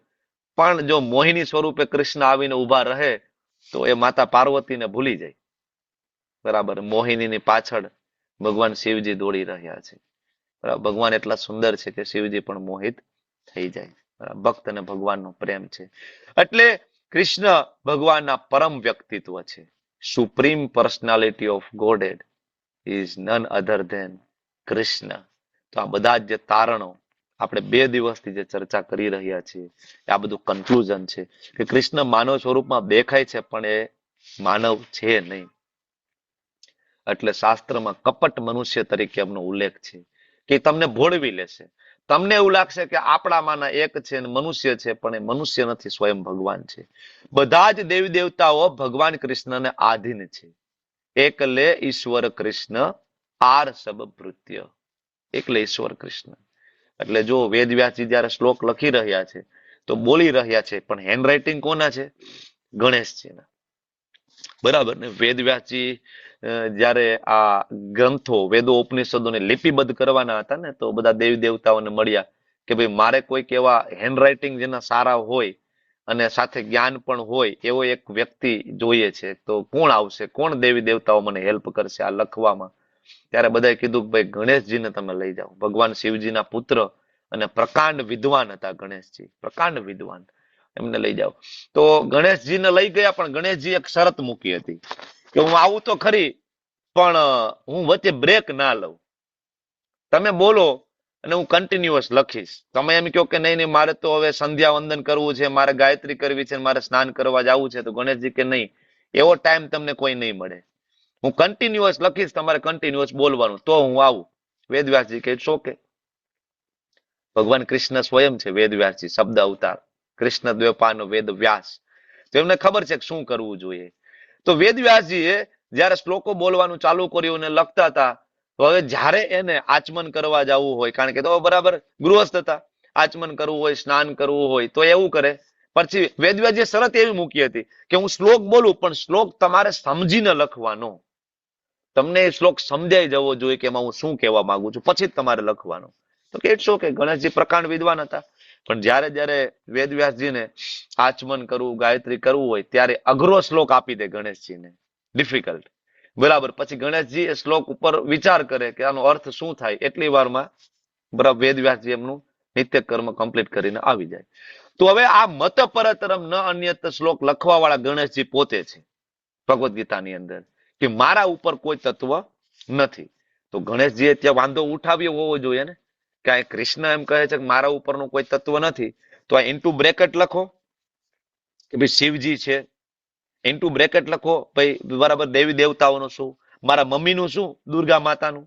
પણ જો મોહિની સ્વરૂપે કૃષ્ણ આવીને ઉભા રહે તો એ માતા પાર્વતીને ભૂલી જાય, બરાબર. મોહિનીની પાછળ ભગવાન શિવજી દોડી રહ્યા છે, બરાબર. ભગવાન એટલા સુંદર છે કે શિવજી પણ મોહિત થઈ જાય, બરાબર. ભક્ત અને ભગવાનનો પ્રેમ છે. એટલે કૃષ્ણ ભગવાનના પરમ વ્યક્તિત્વ છે. Supreme personality of Godhead is none other than Krishna. તો આ બધા જ જે તારણો આપણે 2 દિવસથી જે ચર્ચા કરી રહ્યા છીએ, આ બધું કન્ક્લુઝન છે કે કૃષ્ણ માનવ સ્વરૂપમાં દેખાય છે પણ એ માનવ છે નહીં. એટલે શાસ્ત્રમાં કપટ મનુષ્ય તરીકે એમનો ઉલ્લેખ છે કે તમને ભોળવી લેશે. તમને એવું લાગશે કે આપણામાંના એક છે અને મનુષ્ય છે, પણ એ મનુષ્ય નથી, સ્વયં ભગવાન છે. બધા જ દેવી દેવતાઓ ભગવાન કૃષ્ણને આધીન છે. એકલે ઈશ્વર કૃષ્ણ આર સબ ભૃત્ય, એકલે ઈશ્વર કૃષ્ણ. એટલે જો વેદવ્યાસજી જયારે શ્લોક લખી રહ્યા છે તો બોલી રહ્યા છે, પણ હેન્ડરાઇટિંગ કોના છે? ગણેશજીના, બરાબર ને. વેદવ્યાસજી જયારે આ ગ્રંથો વેદો ઉપનિષદોને લિપિબદ્ધ કરવાના હતા ને, તો બધા દેવી દેવતાઓને મળ્યા કે ભાઈ મારે કોઈક એવા હેન્ડરાઇટિંગ જેના સારા હોય અને સાથે જ્ઞાન પણ હોય એવો એક વ્યક્તિ જોઈએ છે. તો કોણ આવશે, કોણ દેવી દેવતાઓ મને હેલ્પ કરશે આ લખવામાં? ત્યારે બધાએ કીધું કે ભાઈ ગણેશજીને તમે લઈ જાઓ. ભગવાન શિવજીના પુત્ર અને પ્રકાંડ વિદ્વાન હતા ગણેશજી, પ્રકાંડ વિદ્વાન, એમને લઈ જાઓ. તો ગણેશજીને લઈ ગયા, પણ ગણેશજી એક શરત મૂકી હતી કે હું આવું તો ખરી, પણ હું વચ્ચે બ્રેક ના લઉં. તમે બોલો અને હું કન્ટિન્યુઅસ લખીશ. તમે એમ કહો કે નહીં નહીં મારે તો હવે સંધ્યા વંદન કરવું છે, મારે ગાયત્રી કરવી છે, મારે સ્નાન કરવા જવું છે, તો ગણેશજી કે નહીં, એવો ટાઈમ તમને કોઈ નહીં મળે. હું કન્ટિન્યુઅસ લખીશ, તમારે કન્ટિન્યુઅસ બોલવાનું, તો હું આવું. વેદવ્યાસજી કે ઓકે. ભગવાન કૃષ્ણ સ્વયં છે વેદવ્યાસજી, શબ્દ અવતાર, કૃષ્ણ દ્વૈપાયનો વેદ વ્યાસ. તો એમને ખબર છે કે શું કરવું જોઈએ. તો વેદવ્યાસજીએ જયારે શ્લોકો બોલવાનું ચાલુ કર્યું અને લખતા હતા, તો હવે જ્યારે એને આચમન કરવા જવું હોય, કારણ કે તો બરાબર ગૃહસ્થ હતા, આચમન કરવું હોય, સ્નાન કરવું હોય, તો એવું કરે. પછી વેદવ્યાસજીએ શરત એવી મૂકી હતી કે હું શ્લોક બોલું, પણ શ્લોક તમારે સમજીને લખવાનો. તમને એ શ્લોક સમજાઈ જવો જોઈએ કે એમાં હું શું કહેવા માંગુ છું, પછી જ તમારે લખવાનો. તો કે ઇટ્સ ઓકે. ગણેશજી પ્રકાંડ વિદ્વાન હતા, પણ જ્યારે વેદવ્યાસજીને આચમન કરવું, ગાયત્રી કરવું હોય, ત્યારે અઘરો શ્લોક આપી દે ગણેશજીને, ડિફિકલ્ટ, બરાબર. પછી ગણેશજી એ શ્લોક ઉપર વિચાર કરે કે આનો અર્થ શું થાય. એટલી વારમાં બરાબર વેદવ્યાસજી એમનું નિત્ય કર્મ કમ્પ્લીટ કરીને આવી જાય. તો હવે આ મત પરતરમ ન અન્યત શ્લોક લખવા વાળા ગણેશજી પોતે છે ભગવદ્ ગીતાની અંદર, કે મારા ઉપર કોઈ તત્વ નથી. તો ગણેશજીએ ત્યાં વાંધો ઉઠાવ્યો હોવો જોઈએ ને, કે આ કૃષ્ણ એમ કહે છે કે મારા ઉપરનું કોઈ તત્વ નથી, તો આ ઇન્ટુ બ્રેકેટ લખો કે ભાઈ શિવજી છે, ઇન્ટુ બ્રેકેટ લખો ભાઈ બરાબર દેવી દેવતાઓનું શું, મારા મમ્મીનું શું, દુર્ગા માતાનું,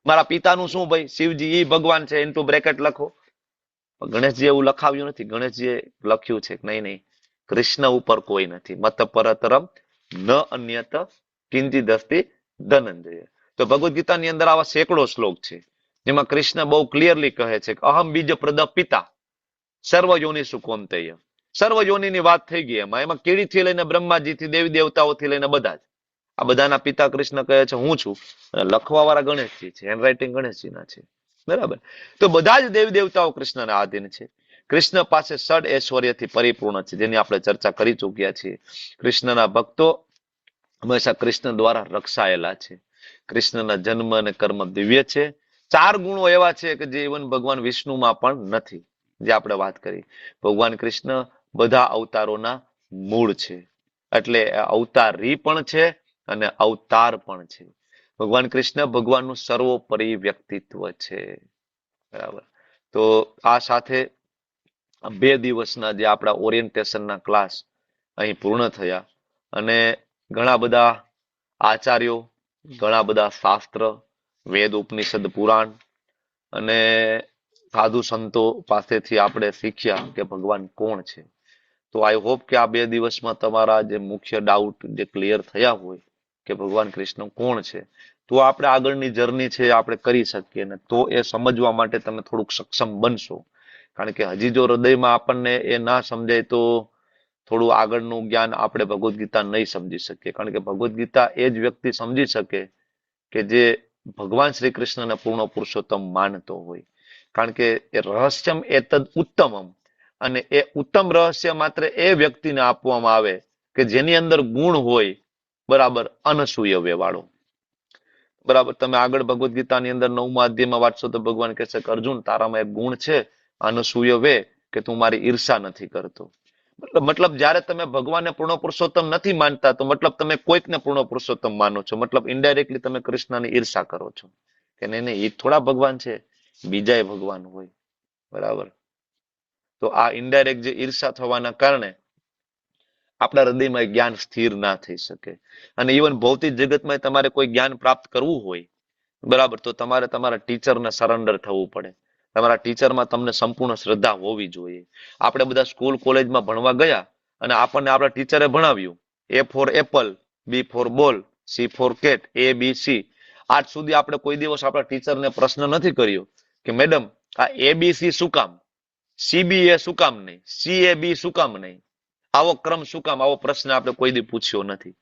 મારા પિતાનું શું, ભાઈ શિવજી એ ભગવાન છે, ઇન્ટુ બ્રેકેટ લખો. ગણેશજી એવું લખાવ્યું નથી. ગણેશજીએ લખ્યું છે કે નહીં, કૃષ્ણ ઉપર કોઈ નથી, મત પરતરમ ન અન્યત કિંચિદ અસ્તિ ધનંજય. તો ભગવદ્ ગીતાની અંદર આવા સેંકડો શ્લોક છે જેમાં કૃષ્ણ બહુ ક્લિયરલી કહે છે કે અહમ બીજ પ્રદ પિતા સર્વ યોનિષુ કૌંતેય. સર્વ યોનિની વાત થઈ ગઈ એમાં કીડીથી લઈને બ્રહ્માજીથી દેવી દેવતાઓથી લઈને બધા જ, આ બધાના પિતા કૃષ્ણ કહે છે હું છું. અને લખવા વાળા ગણેશજી છે, હેન્ડરાઇટિંગ ગણેશજીના છે, બરાબર. તો બધા જ દેવી દેવતાઓ કૃષ્ણના આધીન છે. કૃષ્ણ પાસે ષડ ઐશ્વર્યથી પરિપૂર્ણ છે, જેની આપણે ચર્ચા કરી ચૂક્યા છીએ. કૃષ્ણના ભક્તો હંમેશા કૃષ્ણ દ્વારા રક્ષાયેલા છે. કૃષ્ણના જન્મ અને કર્મ દિવ્ય છે. 4 ગુણો એવા છે કે જે ઇવન ભગવાન વિષ્ણુમાં પણ નથી, જે આપણે વાત કરી. ભગવાન કૃષ્ણ બધા અવતારોના મૂળ છે, એટલે અવતારી પણ છે અને અવતાર પણ છે. ભગવાન કૃષ્ણ ભગવાનનું સર્વોપરી વ્યક્તિત્વ છે, બરાબર. તો આ સાથે 2 દિવસના જે આપણા ઓરિએન્ટેશનના ક્લાસ અહીં પૂર્ણ થયા અને ઘણા બધા આચાર્યો, ઘણા બધા શાસ્ત્ર, વેદ, ઉપનિષદ, પુરાણ અને સાધુ સંતો પાસેથી આપણે શીખ્યા કે ભગવાન કોણ છે. તો આઈ હોપ કે આ 2 દિવસમાં તમારા જે મુખ્ય ડાઉટ જે ક્લિયર થયા હોય કે ભગવાન કૃષ્ણ કોણ છે, તો આપણે આગળની જર્ની છે આપણે કરી શકીએ ને તો એ સમજવા માટે તમે થોડુંક સક્ષમ બનશો. કારણ કે હજી જો હૃદયમાં આપણને એ ના સમજાય તો થોડું આગળનું જ્ઞાન આપણે ભગવદ્ ગીતા નહીં સમજી શકીએ. કારણ કે ભગવદ્ ગીતા એ જ વ્યક્તિ સમજી શકે કે જે ભગવાન શ્રી કૃષ્ણને પૂર્ણ પુરુષોત્તમ માનતો હોય. કારણ કે એ રહસ્યમ એતદ ઉત્તમમ, અને એ ઉત્તમ રહસ્ય માત્ર એ વ્યક્તિને આપવામાં આવે કે જેની અંદર ગુણ હોય, બરાબર, અનસૂયવે વાળો. બરાબર, તમે આગળ ભગવદ્ ગીતાની અંદર 9મા અધ્યાયમાં વાંચશો તો ભગવાન કહે છે કે અર્જુન, તારામાં એક ગુણ છે અનસૂયવે, કે તું મારી ઈર્ષા નથી કરતો. મતલબ જ્યારે તમે ભગવાનને પૂર્ણ પુરુષોત્તમ નથી માનતા તો મતલબ તમે કોઈકને પૂર્ણ પુરુષોત્તમ માનો છો. મતલબ ઇનડાયરેક્ટલી તમે કૃષ્ણની ઈર્ષા કરો છો કે નહીં એ થોડા ભગવાન છે, બીજાય ભગવાન હોય. બરાબર, તો આ ઇનડાયરેક્ટ જે ઈર્ષા થવાના કારણે આપણા હૃદયમાં જ્ઞાન સ્થિર ના થઈ શકે. અને ઇવન ભૌતિક જગતમાં તમારે કોઈ જ્ઞાન પ્રાપ્ત કરવું હોય, બરાબર, તો તમારે તમારા ટીચરને સરેન્ડર થવું પડે. તમારા ટીચરમાં તમને સંપૂર્ણ શ્રદ્ધા હોવી જોઈએ. આપણે બધા સ્કૂલ કોલેજમાં ભણવા ગયા અને આપણને આપણા ટીચરે ભણાવ્યું A for apple, B for ball, C for cat, ABC. આજ સુધી આપણે કોઈ દિવસ આપણા ટીચરને પ્રશ્ન નથી કર્યો કે મેડમ આ ABC શું કામ, CBA શું કામ નહીં, CAB શું કામ નહીં, આવો ક્રમ શું કામ, આવો પ્રશ્ન આપણે કોઈ દી પૂછ્યો નથી.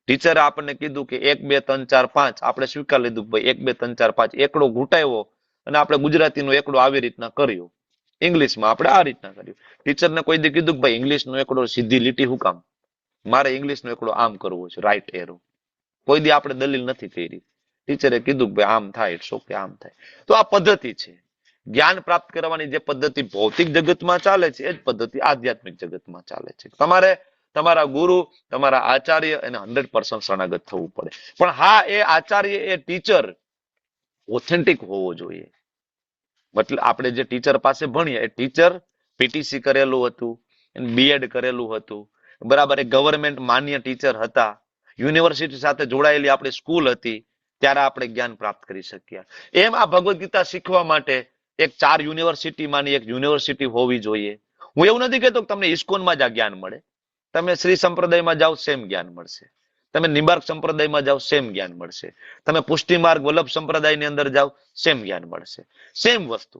ટીચરે આપણને કીધું કે 1 2 3 4 5, આપણે સ્વીકાર લીધું કે ભાઈ 1 2 3 4 5, એકડો ઘૂંટાયો અને આપણે ગુજરાતીનો એકડો આવી રીતના કર્યો, ઇંગ્લિશમાં આપણે આ રીતના કર્યું. ટીચરને કોઈ દી કીધું કે ભાઈ ઇંગ્લિશનો એકડો સીધી લીટી શું કામ, મારે ઇંગ્લિશનો એકડો આમ કરવો છે, રાઈટ એરો. કોઈ દી આપણે દલીલ નથી કરી. ટીચરે કીધું કે ભાઈ આમ થાય, ઇટ્સ ઓકે, આમ થાય. તો આ પદ્ધતિ છે જ્ઞાન પ્રાપ્ત કરવાની. જે પદ્ધતિ ભૌતિક જગતમાં ચાલે છે એ જ પદ્ધતિ આધ્યાત્મિક જગતમાં ચાલે છે. તમારે તમારા ગુરુ, તમારા આચાર્ય એને 100% શરણાગત થવું પડે. પણ હા, એ આચાર્ય, એ ટીચર ઓથેન્ટિક હોવો જોઈએ. મતલબ આપણે જે ટીચર પાસે ભણીએ એ ટીચર પીટીસી કરેલું હતું, બીએડ કરેલું હતું, બરાબર, એ ગવર્મેન્ટ માન્ય ટીચર હતા, યુનિવર્સિટી સાથે જોડાયેલી આપણી સ્કૂલ હતી, ત્યારે આપણે જ્ઞાન પ્રાપ્ત કરી શક્યા. એમ આ ભગવદ્ ગીતા શીખવા માટે એક 4 યુનિવર્સિટીમાંની એક યુનિવર્સિટી હોવી જોઈએ. હું એવું નથી કહેતો કે તમને ઇસ્કોનમાં જ આ જ્ઞાન મળે. તમે શ્રી સંપ્રદાયમાં જાઓ સેમ જ્ઞાન મળશે, તમે નિબાર્ક સંપ્રદાયમાં જાઓ સેમ જ્ઞાન મળશે, તમે પુષ્ટિ માર્ગ વલ્લભ સંપ્રદાયની અંદર જાઓ સેમ જ્ઞાન મળશે, સેમ વસ્તુ.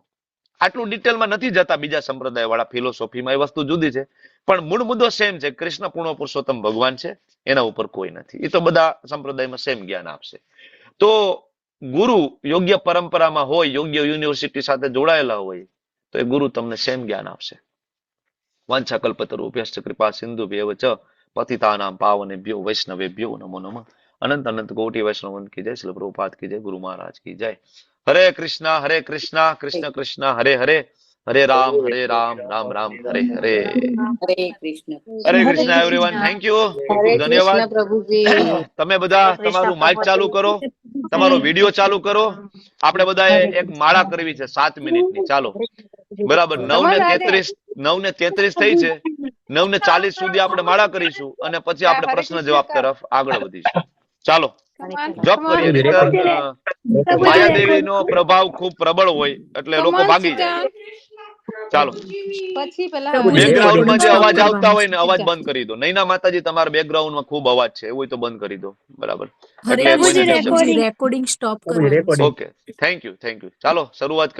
આટલું ડિટેલમાં નથી જતા બીજા સંપ્રદાય વાળા, ફિલોસોફીમાં એ વસ્તુ જુદી છે, પણ મૂળ મુદ્દો સેમ છે. કૃષ્ણ પૂર્ણ પુરુષોત્તમ ભગવાન છે, એના ઉપર કોઈ નથી. એ તો બધા સંપ્રદાયમાં સેમ જ્ઞાન આપશે. તો ગુરુ યોગ્ય પરંપરામાં હોય, યોગ્ય યુનિવર્સિટી સાથે જોડાયેલા હોય, તો એ ગુરુ તમને સેમ જ્ઞાન આપશે. વાંછા કલ્પતરુભ્યશ્ચ કૃપા સિંધુભ્યેવ ચ પતિતાનાં પાવનેભ્યો વૈષ્ણવેભ્યો નમો નમઃ. અનંત અનંત કોટી વૈષ્ણવન કી જય. શ્રીલ પ્રભુપાદ કી જય. ગુરુ મહારાજ કી જય. હરે કૃષ્ણ કૃષ્ણ કૃષ્ણ હરે હરે, હરે રામ રામ રામ હરે હરે. હરે કૃષ્ણ. હરે કૃષ્ણ એવરીવન. થેન્ક યુ, ધન્યવાદ. તમે બધા તમારું માઇક ચાલુ કરો, તમારો વિડીયો ચાલુ કરો. આપણે બધાએ એક માળા કરવી છે 7 મિનિટની. ચાલો, બરાબર. 9:33 થઈ છે. 9:40 સુધી આપણે માળા કરીશું અને પછી આપણે પ્રશ્ન જવાબ તરફ આગળ વધીશું. ચાલો, જપ કરીએ. માયાદેવીનો પ્રભાવ ખૂબ પ્રબળ હોય એટલે લોકો ભાગી જાય. ચાલો, બેકગ્રાઉન્ડમાં જે અવાજ આવતા હોય ને અવાજ બંધ કરી દો. નૈના માતાજી, તમારા બેકગ્રાઉન્ડમાં ખૂબ અવાજ છે, એવું હોય તો બંધ કરી દો. બરાબર, રેકોર્ડિંગ સ્ટોપ કરો. Okay, thank you. ચાલો, શરૂઆત